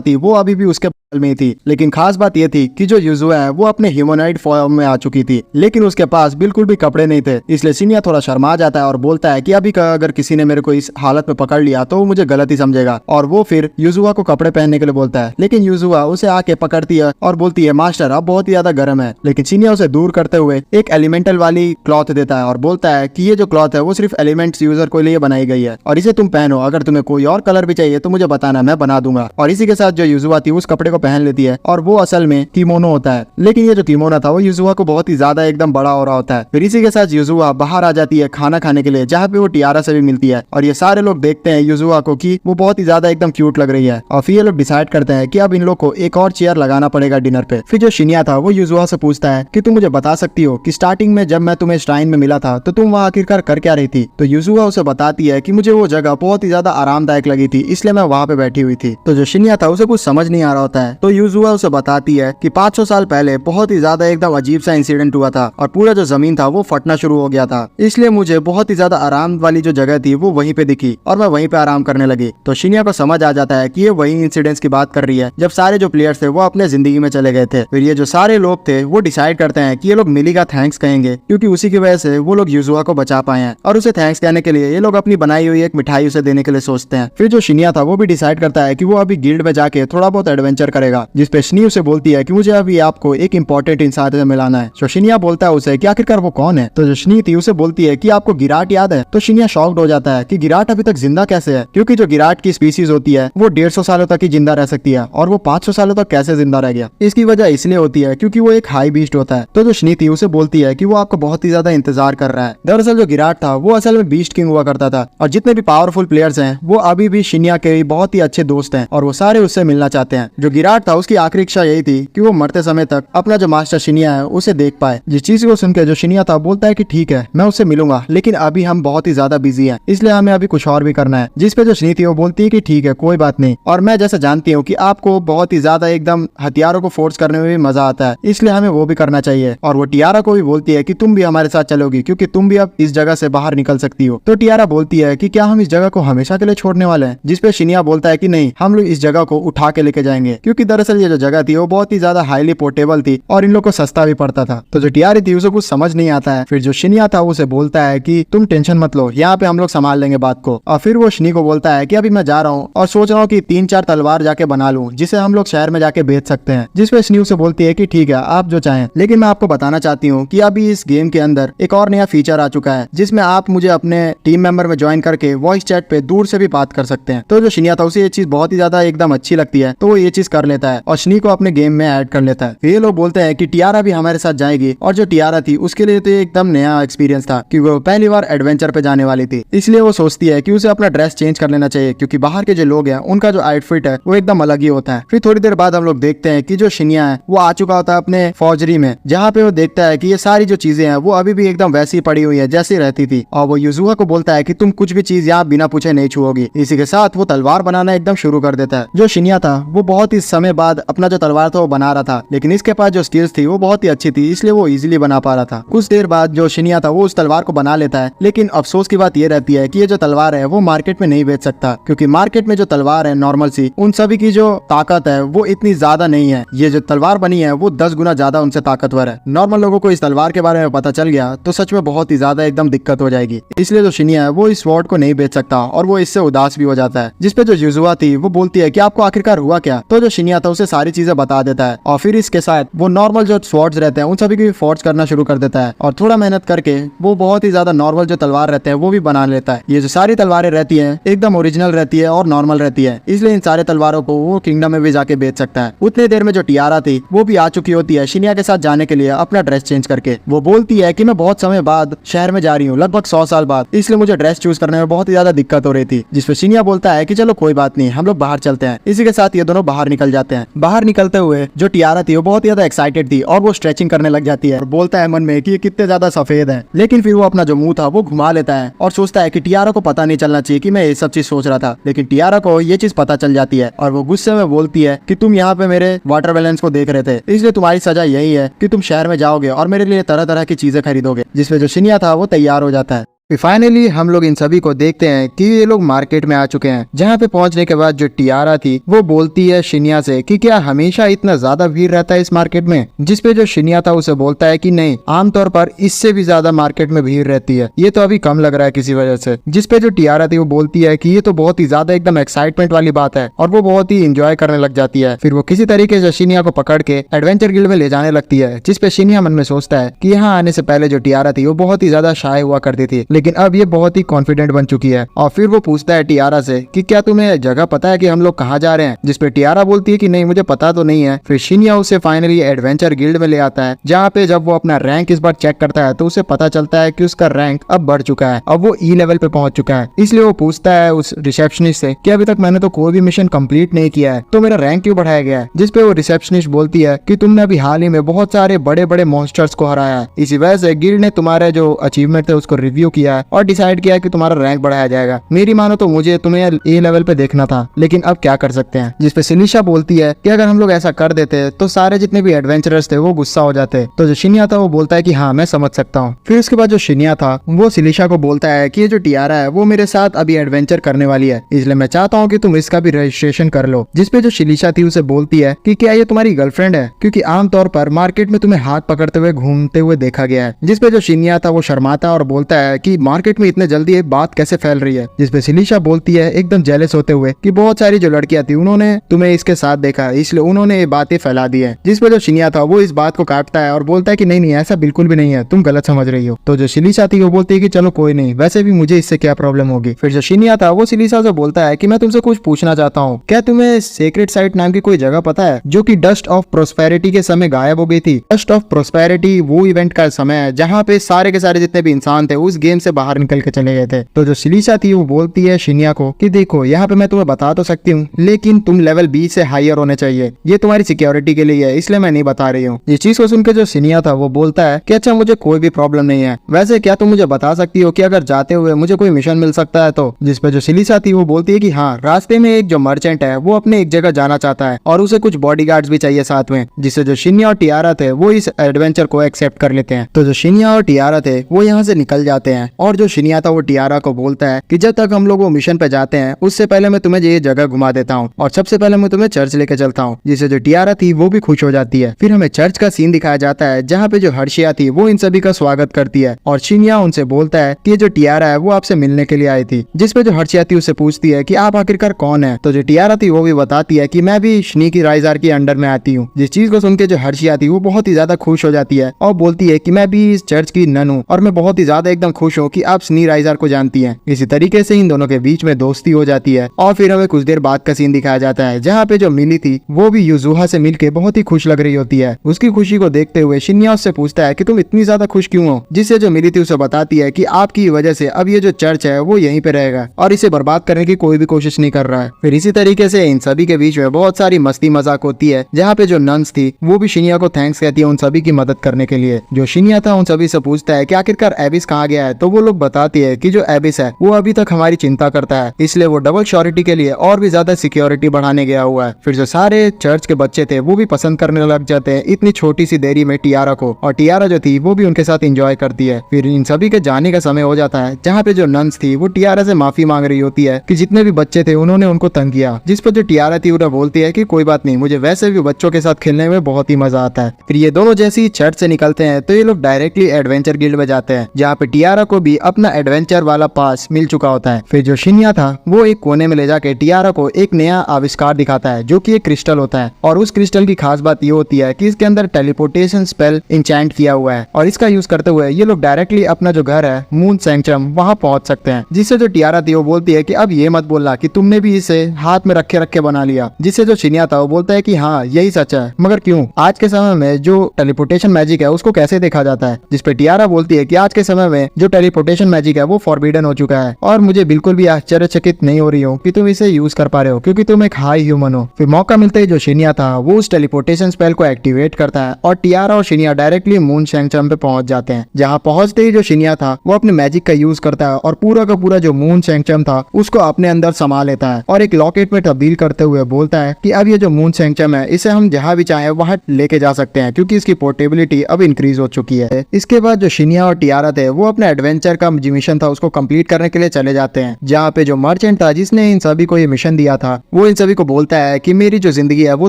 थी वो अभी भी उसके में ही थी। लेकिन खास बात यह थी कि जो युजुआ है वो अपने ह्यूमनॉइड फॉर्म में आ चुकी थी, लेकिन उसके पास बिल्कुल भी कपड़े नहीं थे। इसलिए शिन्या थोड़ा शर्मा जाता है और बोलता है कि अभी अगर किसी ने मेरे को इस हालत में पकड़ लिया तो वो मुझे गलत ही समझेगा, और वो फिर युजुआ को कपड़े पहनने के लिए बोलता है। लेकिन युजुआ उसे आके पकड़ती है और बोलती है मास्टर अब बहुत ही ज्यादा गर्म है। लेकिन शिन्या उसे दूर करते हुए एक एलिमेंटल वाली क्लॉथ देता है और बोलता है कि ये जो क्लॉथ है वो सिर्फ एलिमेंट्स यूजर के लिए बनाई गई है और इसे तुम पहनो, अगर तुम्हें कोई और कलर भी चाहिए तो मुझे बताना, मैं बना दूंगा। और इसी के साथ जो युजुआ थी उस कपड़े को पहन लेती है और वो असल में किमोनो होता है। लेकिन ये जो किमोनो था वो युजुआ को बहुत ही ज्यादा एकदम बड़ा हो रहा होता है। फिर इसी के साथ युजुआ बाहर आ जाती है खाना खाने के लिए, जहाँ पे वो टियारा से भी मिलती है और ये सारे लोग देखते हैं युजुआ को कि वो बहुत ही ज्यादा एकदम क्यूट लग रही है। और फिर ये लोग डिसाइड करते हैं कि अब इन लोग को एक और चेयर लगाना पड़ेगा डिनर पे। फिर जो शिन्या था वो युजुआ से पूछता है कि तुम मुझे बता सकती हो कि स्टार्टिंग में जब मैं तुम्हें श्राइन में मिला था तो तुम वहाँ आखिरकार कर क्या रही थी। तो युजुआ उसे बताती है कि मुझे वो जगह बहुत ही ज्यादा आरामदायक लगी थी, इसलिए मैं वहाँ पे बैठी हुई थी। तो जो शिन्या था उसे कुछ समझ नहीं आ रहा होता है, तो युजुआ उसे बताती है कि 500 साल पहले बहुत ही ज्यादा एकदम अजीब सा इंसिडेंट हुआ था और पूरा जो जमीन था वो फटना शुरू हो गया था, इसलिए मुझे बहुत ही ज्यादा आराम वाली जो जगह थी वो वहीं पे दिखी और मैं वहीं पे आराम करने लगी। तो शिन्या को समझ आ जाता है कि ये वही इंसिडेंट्स की बात कर रही है जब सारे जो प्लेयर्स थे वो अपने जिंदगी में चले गए थे। फिर ये जो सारे लोग थे वो डिसाइड करते हैं कि ये लोग मिली का थैंक्स कहेंगे, क्योंकि उसी की वजह से वो लोग युजुआ को बचा पाए हैं, और उसे थैंक्स कहने के लिए ये लोग अपनी बनाई हुई एक मिठाई उसे देने के लिए सोचते हैं। फिर जो शिन्या था वो भी डिसाइड करता है कि वो अभी गिल्ड में जाके थोड़ा बहुत एडवेंचर करेगा, जिसपे शनी उसे बोलती है कि मुझे अभी आपको एक इंपॉर्टेंट इंसान से मिलाना है। तो शिन्या बोलता है उसे कि आखिरकार वो कौन है। तो जो शनी थी उसे बोलती है कि आपको गिराट याद है। तो शिन्या शॉक्ड हो जाता है कि गिराट अभी तक जिंदा कैसे है, क्योंकि जो गिराट की स्पीसीज होती है वो 150 सालों तक ही जिंदा रह सकती है और वो 500 सालों तक कैसे जिंदा रह गया। इसकी वजह इसलिए होती है क्योंकि वो एक हाई बीस्ट होता है। तो जो शनी थी उसे बोलती है कि वो आपको बहुत ही ज्यादा इंतजार कर रहा है। दरअसल जो गिराट था वो असल में बीस्ट किंग हुआ करता था, और जितने भी पावरफुल प्लेयर्स हैं वो अभी भी शिन्या के बहुत ही अच्छे दोस्त हैं और वो सारे उससे मिलना चाहते हैं। जो गिराट था उसकी आखिरी इच्छा यही थी कि वो मरते समय तक अपना जो मास्टर शिन्या है उसे देख पाए। जिस चीज को सुनकर जो शिन्या था बोलता है कि ठीक है मैं उससे मिलूंगा, लेकिन अभी हम बहुत ही ज्यादा बिजी हैं, इसलिए हमें अभी कुछ और भी करना है। जिस पे जो शनी थी वो बोलती है कि ठीक है कोई बात नहीं, और मैं जैसा जानती हूँ कि आपको बहुत ही ज्यादा एकदम हथियारों को फोर्स करने में भी मजा आता है, इसलिए हमें वो भी करना चाहिए। और वो टियारा को भी बोलती है कि तुम भी हमारे साथ चलोगी, क्योंकि तुम भी अब इस जगह से बाहर निकल सकती हो। तो टियारा बोलती है कि क्या हम इस जगह को हमेशा के लिए छोड़ने वाले हैं। जिसपे शिन्या बोलता है कि नहीं, हम लोग इस जगह को उठा के लेके जाएंगे, क्योंकि दरअसल ये जो जगह थी वो बहुत ही ज्यादा हाईली पोर्टेबल थी और इन लोग को सस्ता भी पड़ता था। तो जो टियारी थी उसे कुछ समझ नहीं आता है। फिर जो शिन्या था उसे बोलता है कि तुम टेंशन मत लो, यहाँ पे हम लोग संभाल लेंगे बात को। और फिर वो शनी को बोलता है कि अभी मैं जा रहा हूँ और सोच रहा हूँ कि 3-4 तलवार जाके बना लूं, जिसे हम लोग शहर में जाके बेच सकते हैं। जिसपे शनी उसे बोलती है कि ठीक है आप जो चाहें, लेकिन मैं आपको बताना चाहती हूँ कि अभी इस गेम के अंदर एक और नया फीचर आ चुका है, जिसमें आप मुझे अपने टीम मेंबर में ज्वाइन करके वॉइस चैट पे दूर से भी बात कर सकते हैं। तो जो शिन्या था उसे ये चीज बहुत ही ज्यादा एकदम अच्छी लगती है, तो वो ये चीज कर लेता है और शनी को अपने गेम में ऐड कर लेता है। ये लोग बोलते हैं कि टियारा भी हमारे साथ जाएगी, और जो टियारा थी उसके लिए तो एकदम नया एक्सपीरियंस था कि वो पहली बार एडवेंचर पे जाने वाली थी, इसलिए वो सोचती है कि उसे अपना ड्रेस चेंज कर लेना चाहिए, क्योंकि बाहर के जो लोग हैं उनका जो आउटफिट है वो एकदम अलग ही होता है। फिर थोड़ी देर बाद हम लोग देखते हैं कि जो शिन्या है वो आ चुका होता है अपने फौजरी में, जहाँ पे वो देखता है कि ये सारी जो चीजें हैं वो अभी भी एकदम वैसी पड़ी हुई है जैसी रहती थी, और वो युजुआ को बोलता है कि तुम कुछ भी चीज यहाँ बिना पूछे नहीं छुओगी। इसी के साथ वो तलवार बनाना एकदम शुरू कर देता है। जो शिन्या था वो बहुत ही समय बाद अपना जो तलवार था वो बना रहा था, लेकिन इसके पास जो स्किल्स थी वो बहुत ही अच्छी थी, इसलिए वो इजीली बना पा रहा था। कुछ देर बाद जो शिन्या था वो उस तलवार को बना लेता है, लेकिन अफसोस की बात ये रहती है कि ये जो तलवार है वो मार्केट में नहीं बेच सकता, क्योंकि मार्केट में जो तलवार है नॉर्मल सी, उन सभी की जो ताकत है वो इतनी ज्यादा नहीं है। ये जो तलवार बनी है वो 10 गुना ज्यादा उनसे ताकतवर है। नॉर्मल लोगों को इस तलवार के बारे में पता चल गया तो सच में बहुत ही ज्यादा एकदम दिक्कत हो जाएगी, इसलिए जो शिन्या है वो इस स्वॉर्ड को नहीं बेच सकता और वो इससे उदास भी हो जाता है। जिसपे जो युजुआ थी वो बोलती है कि आपको आखिरकार हुआ क्या। तो जो शिन्या था उसे सारी चीजें बता देता है, और फिर इसके साथ वो नॉर्मल जो स्वॉर्ड्स रहते हैं उन सभी की फोर्ज करना शुरू कर देता है, और थोड़ा मेहनत करके वो बहुत ही ज्यादा नॉर्मल जो तलवार रहते हैं वो भी बना लेता है। ये जो सारी तलवारें रहती है एकदम ओरिजिनल रहती है और नॉर्मल रहती है, इसलिए इन सारे तलवारों को वो किंगडम में भी जाके बेच सकता है। उतने देर में जो टियारा थी वो भी आ चुकी होती है शिन्या के साथ जाने के लिए अपना ड्रेस चेंज करके। वो बोलती है कि मैं बहुत समय बाद शहर में जा रही हूँ, लगभग 100 साल बाद, इसलिए मुझे ड्रेस चूज करने में बहुत ही ज्यादा दिक्कत हो रही थी। जिसपे शिन्या बोलता है कि चलो कोई बात नहीं, हम लोग बाहर चलते हैं। इसी के साथ ये दोनों बाहर निकल जाते हैं। बाहर निकलते हुए जो टियारा थी वो बहुत ही ज्यादा एक्साइटेड थी और वो स्ट्रेचिंग करने लग जाती है और बोलता है मन में कि ये कितने ज्यादा सफेद है। लेकिन फिर वो अपना जो मुंह था वो घुमा लेता है और सोचता है कि टियारा को पता नहीं चलना चाहिए कि मैं ये सब चीज सोच रहा था। लेकिन टियारा को ये चीज पता चल जाती है और वो गुस्से में बोलती है कि तुम यहाँ पे मेरे वाटर बैलेंस को देख रहे थे, इसलिए तुम्हारी सजा यही है कि तुम शहर में जाओगे और मेरे लिए तरह तरह की चीजें खरीदोगे। जिसपे जो शिन्या था वो तैयार हो जाता है। फिर फाइनली हम लोग इन सभी को देखते हैं कि ये लोग मार्केट में आ चुके हैं, जहाँ पे पहुंचने के बाद जो टियारा थी वो बोलती है शिन्या से कि क्या हमेशा इतना ज्यादा भीड़ रहता है इस मार्केट में, जिसपे जो शिन्या था उसे बोलता है कि नहीं, आमतौर पर इससे भी ज्यादा मार्केट में भीड़ रहती है, ये तो अभी कम लग रहा है किसी वजह से। जिसपे जो टियारा थी वो बोलती है कि ये तो बहुत ही ज्यादा एकदम एक्साइटमेंट वाली बात है, और वो बहुत ही इंजॉय करने लग जाती है। फिर वो किसी तरीके से शिन्या को पकड़ के एडवेंचर गिल्ड में ले जाने लगती है, जिसपे शिन्या मन में सोचता है कि यहाँ आने से पहले जो टियारा थी वो बहुत ही ज्यादा शाय हुआ करती थी, लेकिन अब ये बहुत ही कॉन्फिडेंट बन चुकी है। और फिर वो पूछता है टियारा से कि क्या तुम्हें जगह पता है कि हम लोग कहाँ जा रहे हैं, जिसपे टियारा बोलती है कि नहीं, मुझे पता तो नहीं है। फिर शिन्या उसे फाइनली एडवेंचर गिल्ड में ले आता है, जहाँ पे जब वो अपना रैंक इस बार चेक करता है तो उसे पता चलता है कि उसका रैंक अब बढ़ चुका है, अब वो ई लेवल पे पहुंच चुका है। इसलिए वो पूछता है उस रिसेप्शनिस्ट से कि अभी तक मैंने तो कोई भी मिशन कंप्लीट नहीं किया है, तो मेरा रैंक क्यों बढ़ाया गया है। जिसपे वो रिसेप्शनिस्ट बोलती है कि तुमने अभी हाल ही में बहुत सारे बड़े बड़े मॉन्स्टर्स को हराया है, इसी वजह से गिल्ड ने तुम्हारे जो अचीवमेंट थे उसको रिव्यू किया है और डिसाइड किया कि तुम्हारा रैंक बढ़ाया जाएगा। मेरी मानो तो मुझे तुम्हें ए लेवल पे देखना था, लेकिन अब क्या कर सकते हैं। जिसपे सिलिशा बोलती है कि अगर हम लोग ऐसा कर देते तो सारे जितने भी एडवेंचरर्स थे वो गुस्सा हो जाते। तो जो शिन्या था वो बोलता है कि हाँ, मैं समझ सकता हूँ। फिर उसके बाद जो शिन्या था वो सिलिशा को बोलता है कि ये जो टियारा है वो मेरे साथ अभी एडवेंचर करने वाली है, इसलिए मैं चाहता हूँ कि तुम इसका भी रजिस्ट्रेशन कर लो। जिसपे जो शिलिशा थी उसे बोलती है कि क्या ये तुम्हारी गर्लफ्रेंड है, क्योंकि आमतौर पर मार्केट में तुम्हें हाथ पकड़ते हुए घूमते हुए देखा गया है। जिसपे जो शिन्या था वो शर्माता और बोलता है कि मार्केट में इतने जल्दी ये बात कैसे फैल रही है। जिसपे सिलिशा बोलती है एकदम जेलस होते हुए कि बहुत सारी जो लड़कियां थी उन्होंने तुम्हें इसके साथ देखा, इसलिए उन्होंने ये बातें फैला दी है। जिसपे जो शिन्या था वो इस बात को काटता है और बोलता है कि नहीं नहीं, ऐसा बिल्कुल भी नहीं है, तुम गलत समझ रही हो। तो जो सिलिशा थी वो बोलती है कि चलो कोई नहीं, वैसे भी मुझे इससे क्या प्रॉब्लम होगी। फिर जो शिन्या था वो सिलिशा से बोलता है कि मैं तुमसे कुछ पूछना चाहता हूँ, क्या तुम्हें सीक्रेट साइट नाम की कोई जगह पता है जो कि डस्ट ऑफ प्रोस्पेरिटी के समय गायब हो गई थी। डस्ट ऑफ प्रोस्पेरिटी वो इवेंट का समय है जहाँ पे सारे के सारे जितने भी इंसान थे उस गेम से बाहर निकल के चले गए थे। तो जो सिलिशा थी वो बोलती है शिन्या को कि देखो, यहाँ पे मैं तुम्हें बता तो सकती हूँ, लेकिन तुम लेवल 20 से हायर होने चाहिए, ये तुम्हारी सिक्योरिटी के लिए है, इसलिए मैं नहीं बता रही हूँ। इस चीज को सुनकर जो शिन्या था वो बोलता है कि अच्छा, मुझे कोई भी प्रॉब्लम नहीं है, वैसे क्या तुम मुझे बता सकती हो कि अगर जाते हुए मुझे कोई मिशन मिल सकता है तो। जिसपे जो सिलिशा थी वो बोलती है कि हाँ, रास्ते में एक जो मर्चेंट है वो अपने एक जगह जाना चाहता है और उसे कुछ बॉडीगार्ड्स भी चाहिए साथ में। जिससे जो शिन्या और टियारा थे वो इस एडवेंचर को एक्सेप्ट कर लेते हैं। तो जो शिन्या और टियारा थे वो यहाँ से निकल जाते हैं, और जो शिन्या था वो टियारा को बोलता है कि जब तक हम लोग वो मिशन पे जाते हैं उससे पहले मैं तुम्हें ये जगह घुमा देता हूँ, और सबसे पहले मैं तुम्हें चर्च लेके चलता हूँ। जिससे जो टियारा थी वो भी खुश हो जाती है। फिर हमें चर्च का सीन दिखाया जाता है जहाँ पे जो हर्षिया थी वो इन सभी का स्वागत करती है, और शिन्या उनसे बोलता है कि जो टियारा है वो आपसे मिलने के लिए आई थी। जिसपे जो हर्षिया थी उससे पूछती है कि आप आखिरकार कौन है। तो जो टियारा थी वो भी बताती है कि मैं भी स्नीकी राइजर के अंडर में आती हूँ। जिस चीज को सुन के जो हर्षिया थी वो बहुत ही ज्यादा खुश हो जाती है और बोलती है कि मैं भी इस चर्च की नन हूँ, और मैं बहुत ही ज्यादा एकदम खुश हूँ कि आप स्नी राइजर को जानती हैं। इसी तरीके से इन दोनों के बीच में दोस्ती हो जाती है। और फिर हमें कुछ देर बाद का सीन दिखाया जाता है जहाँ पे जो मिली थी वो भी युजुहा से मिलके बहुत ही खुश लग रही होती है। उसकी खुशी को देखते हुए शिन्या उससे पूछता है कि तुम इतनी ज्यादा खुश क्यों हो। जिससे जो मिली थी उसे बताती है कि आपकी वजह से अब ये जो चर्च है वो यहीं पे रहेगा और इसे बर्बाद करने की कोई भी कोशिश नहीं कर रहा है। फिर इसी तरीके से इन सभी के बीच में बहुत सारी मस्ती मजाक होती है, जहाँ पे जो नन्स थी वो भी शिन्या को थैंक्स कहती है उन सभी की मदद करने के लिए। जो शिन्या था उन सभी से पूछता है कि आखिरकार एबिस कहाँ गया है। तो वो लोग बताती है कि जो एबिस है वो अभी तक हमारी चिंता करता है, इसलिए वो डबल श्योरिटी के लिए और भी ज्यादा सिक्योरिटी बढ़ाने गया हुआ है। फिर जो सारे चर्च के बच्चे थे वो भी पसंद करने लग जाते हैं इतनी छोटी सी देरी में टियारा को, और टियारा जो थी वो भी उनके साथ एंजॉय करती है। फिर इन सभी के जाने का समय हो जाता है, जहाँ पे जो नन्स थी वो टियारा से माफी मांग रही होती है कि जितने भी बच्चे थे उन्होंने उनको तंग किया। जिस पर जो टियारा थी उन्हें बोलती है कि कोई बात नहीं, मुझे वैसे भी बच्चों के साथ खेलने में बहुत ही मजा आता है। फिर ये दोनों जैसे ही चर्च से निकलते हैं तो ये लोग डायरेक्टली एडवेंचर गिल्ड में जाते हैं, जहाँ पे टियारा को भी अपना एडवेंचर वाला पास मिल चुका होता है। फिर जो शिन्या था वो एक कोने में ले जाके टियारा को एक नया आविष्कार दिखाता है जो कि एक क्रिस्टल होता है, और उस क्रिस्टल की खास बात ये होती है कि इसके अंदर टेलीपोर्टेशन स्पेल इंचैंट किया हुआ है, और इसका यूज करते हुए ये लोग डायरेक्टली अपना जो घर है मून सैंक्चम वहाँ पहुंच सकते हैं। जिससे जो टियारा थी वो बोलती है कि अब ये मत बोलना कि तुमने भी इसे हाथ में रखे रखे बना लिया। जिससे जो शिन्या था वो बोलता है कि हाँ, यही सच है, मगर क्यों, आज के समय में जो टेलीपोर्टेशन मैजिक है उसको कैसे देखा जाता है। जिसपे टियारा बोलती है कि आज के समय में जो टेलीपोर्टेशन मैजिक है वो फॉरबिडन हो चुका है, और मुझे बिल्कुल भी आश्चर्यचकित नहीं हो रही हूँ कि तुम इसे यूज कर पा रहे हो, क्योंकि तुम एक हाई ह्यूमन हो। फिर मौका मिलते ही जो शिन्या था वो उस टेलीपोर्टेशन स्पेल को एक्टिवेट करता है, और टियारा और शिन्या डायरेक्टली मून सैंक्चम पे पहुंच जाते हैं। जहाँ पहुंचते ही जो शिन्या था वो अपने मैजिक का यूज करता है और पूरा का पूरा जो मून सैंक्चम था उसको अपने अंदर समा लेता है, और एक लॉकेट में तब्दील करते हुए बोलता है कि अब ये जो मून सैंक्चम है इसे हम जहाँ भी चाहे वहाँ लेके जा सकते हैं, क्योंकि इसकी पोर्टेबिलिटी अब इंक्रीज हो चुकी है। इसके बाद जो शिन्या और टियारा थे वो अपने एडवेंचर एडवेंचर का जो मिशन था उसको कंप्लीट करने के लिए चले जाते हैं, जहाँ पे जो मर्चेंट था जिसने इन सभी को ये मिशन दिया था वो इन सभी को बोलता है कि मेरी जो जिंदगी है वो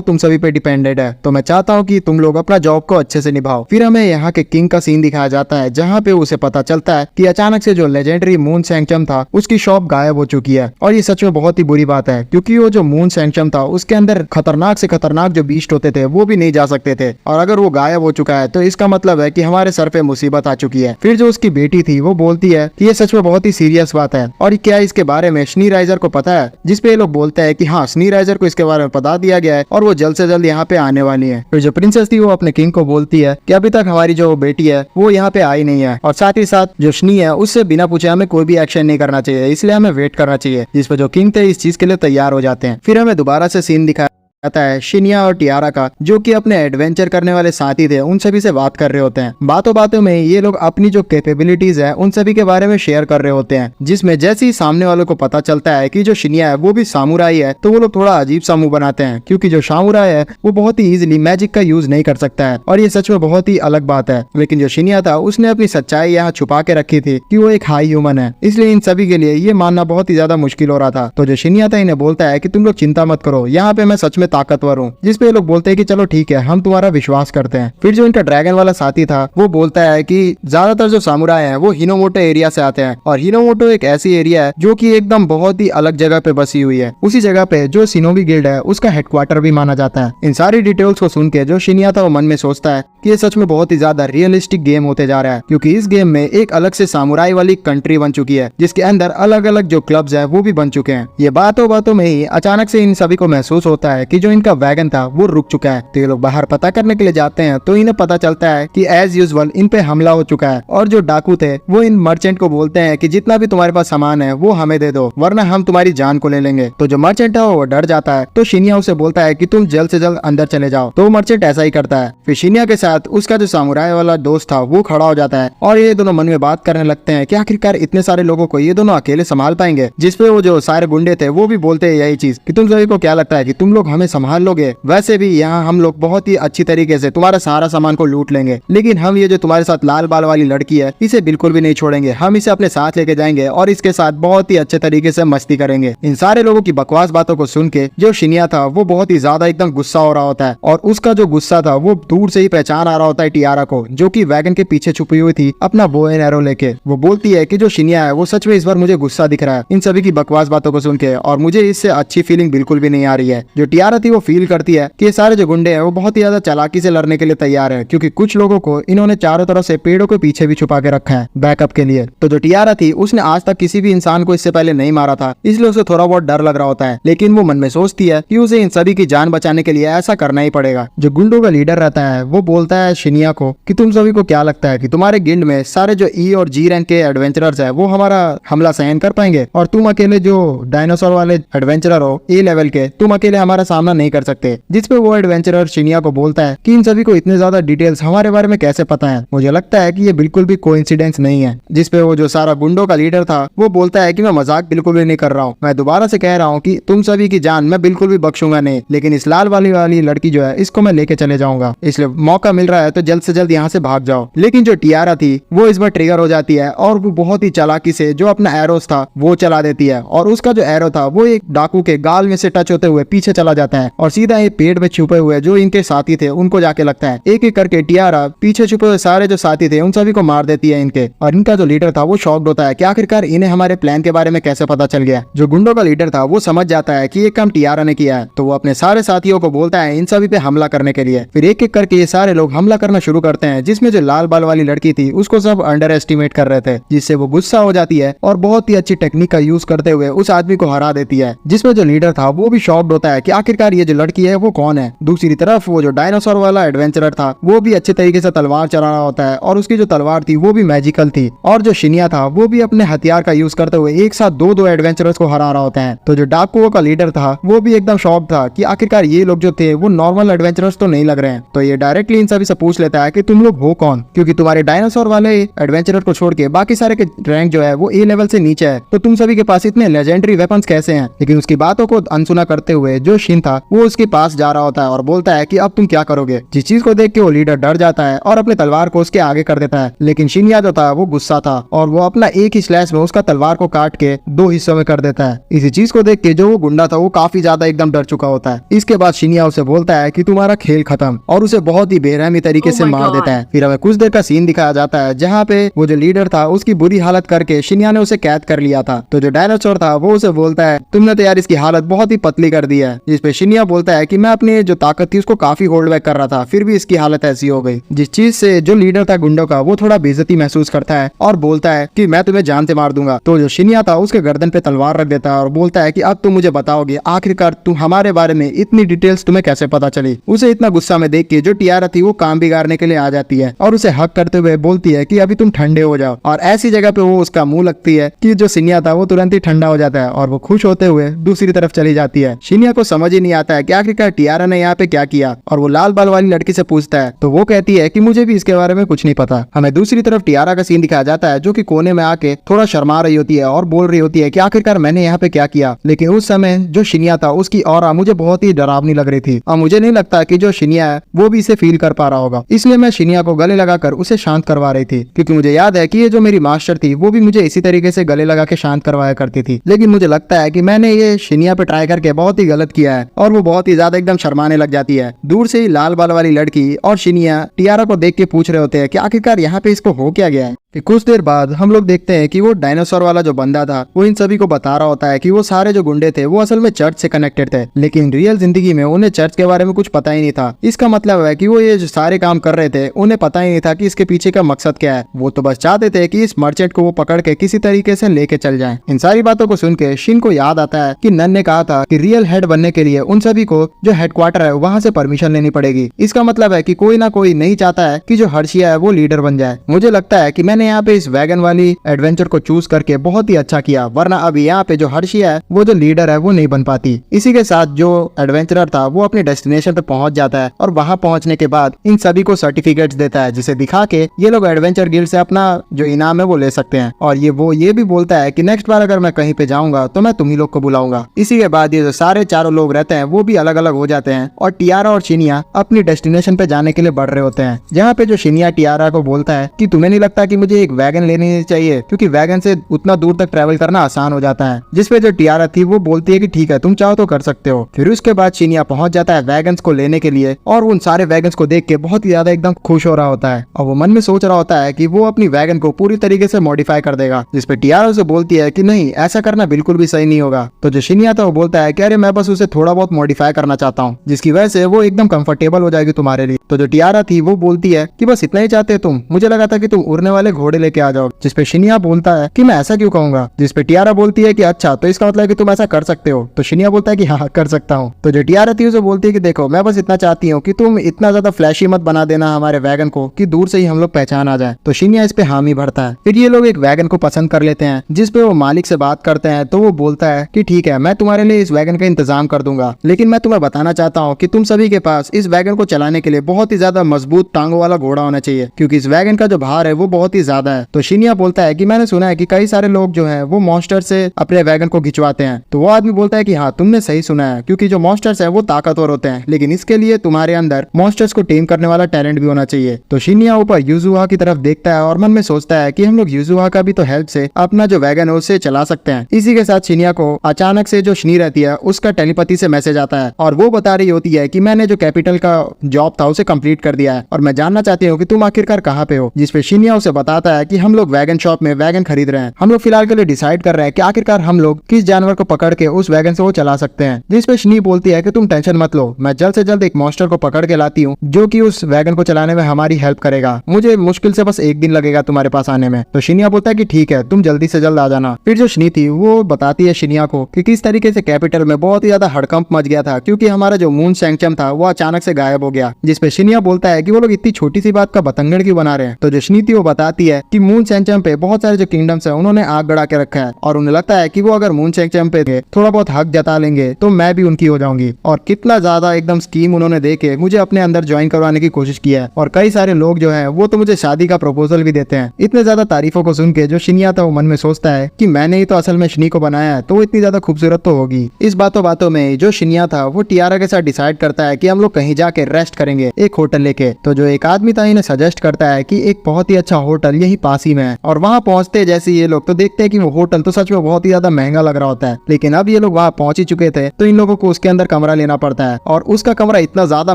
तुम सभी पे डिपेंडेंट है, तो मैं चाहता हूँ कि तुम लोग अपना जॉब को अच्छे से निभाओ। फिर हमें यहाँ के किंग का सीन दिखाया जाता है, जहाँ पे उसे पता चलता है कि अचानक से जो लेजेंडरी मून सैंक्चम था उसकी शॉप गायब हो चुकी है। और ये सच में बहुत ही बुरी बात है, क्योंकि वो जो मून सैंक्चम था उसके अंदर खतरनाक से खतरनाक जो बीस्ट होते थे वो भी नहीं जा सकते थे, और अगर वो गायब हो चुका है तो इसका मतलब है कि हमारे सर पे मुसीबत आ चुकी है। फिर जो उसकी बेटी थी वो बोलती है कि ये सच में बहुत ही सीरियस बात है, और क्या इसके बारे में शनी राइजर को पता है? जिसपे ये लोग बोलते हैं कि हाँ, शनी राइजर को इसके बारे में बता दिया गया है और वो जल्द से जल्द यहाँ पे आने वाली है। फिर जो प्रिंसेस थी वो अपने किंग को बोलती है कि अभी तक हमारी जो बेटी है वो यहाँ पे आई नहीं है, और साथ ही साथ जो शनी है उससे बिना पूछे हमें कोई भी एक्शन नहीं करना चाहिए, इसलिए हमें वेट करना चाहिए। जिस पे जो किंग थे इस चीज के लिए तैयार हो जाते हैं। फिर हमें दोबारा से सीन दिखाया आता है शिनिया और टियारा का, जो कि अपने एडवेंचर करने वाले साथी थे उन सभी से बात कर रहे होते हैं। बातों बातों में ये लोग अपनी जो कैपेबिलिटीज है उन सभी के बारे में शेयर कर रहे होते हैं, जिसमें जैसे ही सामने वालों को पता चलता है कि जो शिनिया है वो भी सामुराई है, तो वो लोग थोड़ा अजीब सा मुंह बनाते हैं, क्योंकि जो सामुराई है वो बहुत ही इजिली मैजिक का यूज नहीं कर सकता है, और ये सच में बहुत ही अलग बात है। लेकिन जो शिनिया था उसने अपनी सच्चाई यहाँ छुपा के रखी थी कि वो एक हाई ह्यूमन है, इसलिए इन सभी के लिए ये मानना बहुत ही ज्यादा मुश्किल हो रहा था। तो जो शिनिया था इन्हें बोलता है कि तुम लोग चिंता मत करो, यहाँ पे मैं सच में ताकतवर हूँ, जिसपे ये लोग बोलते हैं कि चलो ठीक है, हम तुम्हारा विश्वास करते हैं। फिर जो इनका ड्रैगन वाला साथी था वो बोलता है कि ज्यादातर जो सामुराई हैं वो हिनोमोटो एरिया से आते हैं, और हिनोमोटो एक ऐसी एरिया है जो कि एकदम बहुत ही अलग जगह पे बसी हुई है। उसी जगह पे जो शिनोबी गिल्ड है उसका हेडक्वार्टर भी माना जाता है। इन सारी डिटेल्स को सुन के जो शिनिया था वो मन में सोचता है कि ये सच में बहुत ही ज्यादा रियलिस्टिक गेम होते जा रहा है, क्योंकि इस गेम में एक अलग से सामुराई वाली कंट्री बन चुकी है, जिसके अंदर अलग अलग जो क्लब्स है वो भी बन चुके हैं। ये बातों में ही अचानक से इन सभी को महसूस होता है कि जो इनका वैगन था वो रुक चुका है। तो ये लोग बाहर पता करने के लिए जाते हैं, तो इन्हें पता चलता है कि एज यूजुअल इन पे हमला हो चुका है, और जो डाकू थे वो इन मर्चेंट को बोलते हैं कि जितना भी तुम्हारे पास सामान है वो हमें दे दो, वरना हम तुम्हारी जान को ले लेंगे। तो जो मर्चेंट है वो डर जाता है, तो शिनिया उसे बोलता है कि तुम जल्द से जल्द अंदर चले जाओ। तो मर्चेंट ऐसा ही करता है। फिर शिनिया के साथ उसका जो सामुराई वाला दोस्त था वो खड़ा हो जाता है, और ये दोनों मन में बात करने लगते हैं कि आखिरकार इतने सारे लोगों को ये दोनों अकेले संभाल पाएंगे। जिसपे वो जो सारे गुंडे थे वो भी बोलते हैं यही चीज कि तुम सभी को क्या लगता है कि तुम लोग हमें संभाल लोगे? वैसे भी यहाँ हम लोग बहुत ही अच्छी तरीके से तुम्हारा सारा सामान को लूट लेंगे, लेकिन हम ये जो तुम्हारे साथ लाल बाल वाली लड़की है इसे बिल्कुल भी नहीं छोड़ेंगे, हम इसे अपने साथ लेके जाएंगे और इसके साथ बहुत ही अच्छे तरीके से मस्ती करेंगे। इन सारे लोगों की बकवास बातों को सुन के जो शिनिया था वो बहुत ही ज्यादा एकदम गुस्सा हो रहा होता है, और उसका जो गुस्सा था वो दूर से ही पहचान आ रहा होता है टियारा को, जो कि वैगन के पीछे छुपी हुई थी अपना बो एंड एरो लेके। वो बोलती है कि जो शिनिया है वो सच में इस बार मुझे गुस्सा दिख रहा है इन सभी की बकवास बातों को सुन के, और मुझे इससे अच्छी फीलिंग बिल्कुल भी नहीं आ रही है। जो टियारा थी वो फील करती है कि ये सारे जो गुंडे हैं वो बहुत ही ज्यादा चालाकी से लड़ने के लिए तैयार है, क्योंकि कुछ लोगों को इन्होंने चारों तरफ से पेड़ों के पीछे भी छुपा के रखा है बैकअप के लिए। तो जो टियारा थी उसने आज तक किसी भी इंसान को इससे पहले नहीं मारा था, इसलिए उसे थोड़ा बहुत डर लग रहा होता है, लेकिन वो मन में सोचती है कि उसे इन सभी की जान बचाने के लिए ऐसा करना ही पड़ेगा। जो गुंडों का लीडर रहता है वो बोलता है शिनिया को कि तुम सभी को क्या लगता है कि तुम्हारे गिल्ड में सारे जो ई और जी रैंक के एडवेंचरर्स है वो हमारा हमला सहन कर पाएंगे, और तुम अकेले जो डायनासोर वाले एडवेंचरर हो ए लेवल के, तुम अकेले हमारा सामना नहीं कर सकते। जिसपे वो एडवेंचरर शिनिया को बोलता है कि इन सभी को इतने ज्यादा डिटेल्स हमारे बारे में कैसे पता है? मुझे लगता है कि ये बिल्कुल भी कोइंसिडेंस नहीं है। जिसपे वो जो सारा गुंडों का लीडर था वो बोलता है कि मैं मजाक बिल्कुल भी नहीं कर रहा हूँ, मैं दोबारा से कह रहा हूँ कि तुम सभी की जान मैं बिल्कुल भी बख्शूंगा नहीं, लेकिन इस लाल वाली लड़की जो है इसको मैं लेके चले जाऊंगा, इसलिए मौका मिल रहा है तो जल्द से जल्द यहाँ से भाग जाओ। लेकिन जो टियारा थी वो इस बार ट्रिगर हो जाती है, और वो बहुत ही चालाकी से जो अपना एरोस था वो चला देती है, और उसका जो एरो था वो एक डाकू के गाल में से टच होते हुए पीछे चला जाता है, और सीधा ये पेड़ में छुपे हुए जो इनके साथी थे उनको जाके लगता है। एक एक करके टियारा पीछे छुपे हुए सारे जो साथी थे उन सभी को मार देती है इनके, और इनका जो लीडर था वो शॉक्ड होता है कि आखिरकार इन्हें हमारे प्लान के बारे में कैसे पता चल गया। जो गुंडों का लीडर था वो समझ जाता है कि ये काम टियारा ने किया है, तो वो अपने सारे साथियों को बोलता है इन सभी पे हमला करने के लिए। फिर एक एक करके ये सारे लोग हमला करना शुरू करते हैं, जिसमें जो लाल बाल वाली लड़की थी उसको सब अंडर एस्टिमेट कर रहे थे, जिससे वो गुस्सा हो जाती है और बहुत ही अच्छी टेक्निक का यूज करते हुए उस आदमी को हरा देती है। जिसमें जो लीडर था वो भी शॉक्ड होता है कि आखिरकार ये जो लड़की है वो कौन है। दूसरी तरफ वो जो डायनासोर वाला एडवेंचरर था वो भी अच्छे तरीके से तलवार चला रहा होता है, और उसकी जो तलवार थी वो भी मैजिकल थी, और जो शिनिया था वो भी अपने हथियार का यूज करते हुए एक साथ दो एडवेंचरर्स को हरा रहा होता है। तो जो डाकुओं का लीडर था वो भी एकदम शॉक था कि आखिरकार ये लोग जो थे वो नॉर्मल एडवेंचरर्स तो नहीं लग रहे हैं। तो ये डायरेक्टली इन सभी से पूछ लेता है कि तुम लोग हो कौन, क्योंकि तुम्हारे डायनासोर वाले एडवेंचरर को छोड़ के बाकी सारे के रैंक जो है वो ए लेवल से नीचे है, तो तुम सभी के पास इतने लेजेंडरी वेपन्स कैसे हैं। लेकिन उसकी बातों को अनसुना करते हुए जो शिन था वो उसके पास जा रहा होता है और बोलता है कि अब तुम क्या करोगे। जिस चीज को देख के वो लीडर डर जाता है और अपने तलवार को उसके आगे कर देता है, लेकिन शिन्या जो था वो गुस्सा था और वो अपना एक ही स्लैश में उसका तलवार को काट के 2 हिस्सों में कर देता है। इसी चीज को देख के जो वो गुंडा था वो काफी ज्यादा एकदम डर चुका होता है। इसके बाद शिन्या उसे बोलता है कि तुम्हारा खेल खत्म और उसे बहुत ही बेरहमी तरीके से मार देता है। फिर हमें कुछ देर का सीन दिखाया जाता है जहाँ पे वो जो लीडर था उसकी बुरी हालत करके शिन्या ने उसे कैद कर लिया था। तो जो डायनासोर था वो उसे बोलता है तुमने तो यार इसकी हालत बहुत ही पतली कर दी है। जिसपे शिन्या बोलता है कि मैं अपनी जो ताकत थी उसको काफी होल्ड बैक कर रहा था, फिर भी इसकी हालत ऐसी हो गई। जिस चीज से जो लीडर था गुंडों का वो थोड़ा बेइज्जती महसूस करता है और बोलता है कि मैं तुम्हें जान से मार दूंगा। तो जो शिन्या था उसके गर्दन पे तलवार रख देता है और बोलता है कि अब तुम मुझे बताओगे आखिरकार तुम हमारे बारे में इतनी डिटेल्स तुम्हें कैसे पता चली। उसे इतना गुस्सा में देख के जो टियारा थी वो काम बिगाड़ने के लिए आ जाती है और उसे हक करते हुए बोलती है कि अभी तुम ठंडे हो जाओ। और ऐसी जगह पे वो उसका मुंह लगती है कि जो शिन्या था वो तुरंत ही ठंडा हो जाता है और वो खुश होते हुए दूसरी तरफ चली जाती है। शिन्या को समझ ही नहीं आता है कि आखिरकार टियारा ने यहाँ पे क्या किया और वो लाल बाल वाली लड़की से पूछता है तो वो कहती है कि मुझे भी इसके बारे में कुछ नहीं पता। हमें दूसरी तरफ टियारा का सीन दिखाया जाता है जो कि कोने में आके थोड़ा शर्मा रही होती है और बोल रही होती है कि आखिरकार मैंने यहाँ पे क्या किया। लेकिन उस समय जो शिन्या था उसकी ऑरा मुझे बहुत ही डरावनी लग रही थी और मुझे नहीं लगता कि जो शिन्या है वो भी इसे फील कर पा रहा होगा, इसलिए मैं शिन्या को गले लगाकर उसे शांत करवा रही थी। क्योंकि मुझे याद है कि ये जो मेरी मास्टर थी वो भी मुझे इसी तरीके से गले लगा के शांत करवाया करती थी। लेकिन मुझे लगता है कि मैंने ये शिन्या पे ट्राई करके बहुत ही गलत किया है और वो बहुत ही ज्यादा एकदम शर्माने लग जाती है। दूर से ही लाल बाल वाली लड़की और शिन्या टियारा को देख के पूछ रहे होते हैं कि आखिरकार यहाँ पे इसको हो क्या गया है। फिर कुछ देर बाद हम लोग देखते हैं कि वो डायनासोर वाला जो बंदा था वो इन सभी को बता रहा होता है कि वो सारे जो गुंडे थे वो असल में चर्च से कनेक्टेड थे, लेकिन रियल जिंदगी में उन्हें चर्च के बारे में कुछ पता ही नहीं था। इसका मतलब है कि वो ये जो सारे काम कर रहे थे उन्हें पता ही नहीं था कि इसके पीछे का मकसद क्या है। वो तो बस चाहते थे कि इस मर्चेंट को वो पकड़ के किसी तरीके से लेके चल जाए। इन सारी बातों को सुन के शिन को याद आता है कि नन ने कहा था कि रियल हेड बनने के लिए उन सभी को जो हेडक्वार्टर है वहाँ से परमिशन लेनी पड़ेगी। इसका मतलब है कि कोई ना कोई नहीं चाहता है कि जो हर्षिया है वो लीडर बन जाए। मुझे लगता है कि मैंने यहाँ पे इस वैगन वाली एडवेंचर को चूज करके बहुत ही अच्छा किया, वरना अभी यहाँ पे जो हर्षिया है वो जो लीडर है वो नहीं बन पाती। इसी के साथ जो एडवेंचरर था वो अपने डेस्टिनेशन पे पहुंच जाता है और वहां पहुंचने के बाद इन सभी को सर्टिफिकेट्स देता है जिसे दिखा के ये लोग एडवेंचर गिल्ड से अपना जो इनाम है वो ले सकते हैं। और ये भी बोलता है कि नेक्स्ट बार अगर मैं कहीं पे जाऊंगा तो मैं तुम ही लोग को बुलाऊंगा। इसी के बाद ये जो सारे चारों लोग रहते हैं वो भी अलग अलग हो जाते हैं और टियारा और शिन्या अपनी डेस्टिनेशन पे जाने के लिए बढ़ रहे होते हैं। जहाँ पे जो शिन्या टियारा को बोलता है कि तुम्हें नहीं लगता कि मुझे एक वैगन लेनी चाहिए क्योंकि वैगन से उतना दूर तक ट्रैवल करना आसान हो जाता है। जिसपे जो टियारा थी वो बोलती है कि ठीक है तुम चाहो तो कर सकते हो। फिर उसके बाद शिन्या पहुंच जाता है वैगन्स को लेने के लिए और उन सारे वैगन्स को देख के बहुत ही ज्यादा एकदम खुश हो रहा होता है और वो मन में सोच रहा होता है कि वो अपनी वैगन को पूरी तरीके से मॉडिफाई कर देगा। जिसपे टियारा उसे बोलती है कि नहीं ऐसा करना बिल्कुल भी सही नहीं होगा। तो जो शिन्या था वो बोलता है कि अरे मैं बस उसे थोड़ा बहुत मॉडिफाई करना चाहता हूँ जिसकी वजह से वो एकदम कंफर्टेबल हो जाएगी तुम्हारे लिए। तो जो टियारा थी वो बोलती है कि बस इतना ही चाहते हो तुम, मुझे लगा था कि तुम उड़ने वाले घोड़े लेके आ जाओ। जिसपे शिन्या बोलता है कि मैं ऐसा क्यों कहूंगा। जिसपे टियारा बोलती है कि अच्छा तो इसका मतलब है कि तुम ऐसा कर सकते हो। तो शिन्या बोलता है कि हाँ कर सकता हूँ। तो जो टियारा थी उसे बोलती है कि देखो मैं बस इतना चाहती हूँ कि तुम इतना ज्यादा फ्लैशी मत बना देना हमारे वैगन को कि दूर से ही हम लोग पहचान आ जाए। तो शिन्या इस पे हामी भरता है। फिर ये लोग एक वैगन को पसंद कर लेते हैं जिसपे वो मालिक से बात करते हैं। तो वो बोलता है कि ठीक है मैं तुम्हारे लिए इस वैगन का इंतजाम कर दूंगा, लेकिन मैं तुम्हें बताना चाहता हूँ कि तुम सभी के पास इस वैगन को चलाने के लिए बहुत ही ज्यादा मजबूत टांगों वाला घोड़ा होना चाहिए क्योंकि इस वैगन का जो भार है वो बहुत ही ज्यादा है। तो शिन्या बोलता है कि मैंने सुना है कि कई सारे लोग जो हैं वो मॉन्स्टर से अपने वैगन को खिंचवाते हैं। तो वो आदमी बोलता है कि हाँ तुमने सही सुना है क्योंकि जो मॉन्स्टर्स है वो ताकतवर होते हैं, लेकिन इसके लिए तुम्हारे अंदर मॉन्स्टर्स को टेम करने वाला टैलेंट भी होना चाहिए। तो शिन्या ऊपर यूजुहा की तरफ देखता है और मन में सोचता है कि हम लोग यूजुहा का भी तो हेल्प से अपना जो वैगन है उसे चला सकते हैं। इसी के साथ शिन्या को अचानक से जो शनी रहती है उसका टेलीपैथी से मैसेज आता है और वो बता रही होती है कि मैंने जो कैपिटल का जॉब था उसे कंप्लीट कर दिया है और मैं जानना चाहती हूँ कि तुम आखिरकार कहाँ पे हो। जिसपे शिन्या उसे बताता है कि हम लोग वैगन शॉप में वैगन खरीद रहे हैं। हम लोग फिलहाल के लिए डिसाइड कर रहे हैं कि आखिरकार हम लोग किस जानवर को पकड़ के उस वैगन से वो चला सकते हैं। जिसपे शनी बोलती है कि तुम टेंशन मत लो, मैं जल्द से जल्द एक मॉन्स्टर को पकड़ के लाती हूँ जो कि उस वैगन को चलाने में हमारी हेल्प करेगा। मुझे मुश्किल से बस 1 दिन लगेगा तुम्हारे पास आने में। तो शिन्या बोलता है कि ठीक है तुम जल्दी से जल्द आ जाना। फिर जो शनी थी वो बताती है शिन्या को कि किस तरीके से कैपिटल में बहुत ही ज्यादा हड़कंप मच गया था क्योंकि हमारा जो मून सैंक्चम था वो अचानक से गायब हो गया। जिसपे शिन्या बोलता है कि वो लोग इतनी छोटी सी बात का बतंगड़ क्यों बना रहे हैं। तो जो शनी थी वो बताती है कि मून सेंचम पे बहुत सारे जो किंगडम्स है उन्होंने आग गड़ा के रखा है और उन्हें लगता है कि वो अगर मून सेंचम पे थोड़ा बहुत हक जता लेंगे तो मैं भी उनकी हो जाऊंगी। और कितना ज्यादा एकदम स्कीम उन्होंने देके मुझे अपने अंदर ज्वाइन करवाने की कोशिश किया है और कई सारे लोग जो है वो तो मुझे शादी का प्रपोजल भी देते हैं। इतने ज्यादा तारीफों को सुन के जो शिनिया था वो मन में सोचता है कि मैंने ही तो असल में शनी को बनाया है तो वो इतनी ज्यादा खूबसूरत तो होगी। इस बातों बातों में जो शिनिया था वो टियारा के साथ डिसाइड करता है कि हम लोग कहीं जाके रेस्ट करेंगे एक होटल लेके। तो जो एक आदमी था इन्हें सजेस्ट करता है कि एक बहुत ही अच्छा होटल यही पास ही में है और वहाँ पहुंचते जैसे ये लोग तो देखते हैं कि वो होटल तो सच में बहुत ही ज्यादा महंगा लग रहा होता है। लेकिन अब ये लोग वहाँ पहुंच ही चुके थे तो इन लोगों को उसके अंदर कमरा लेना पड़ता है और उसका कमरा इतना ज्यादा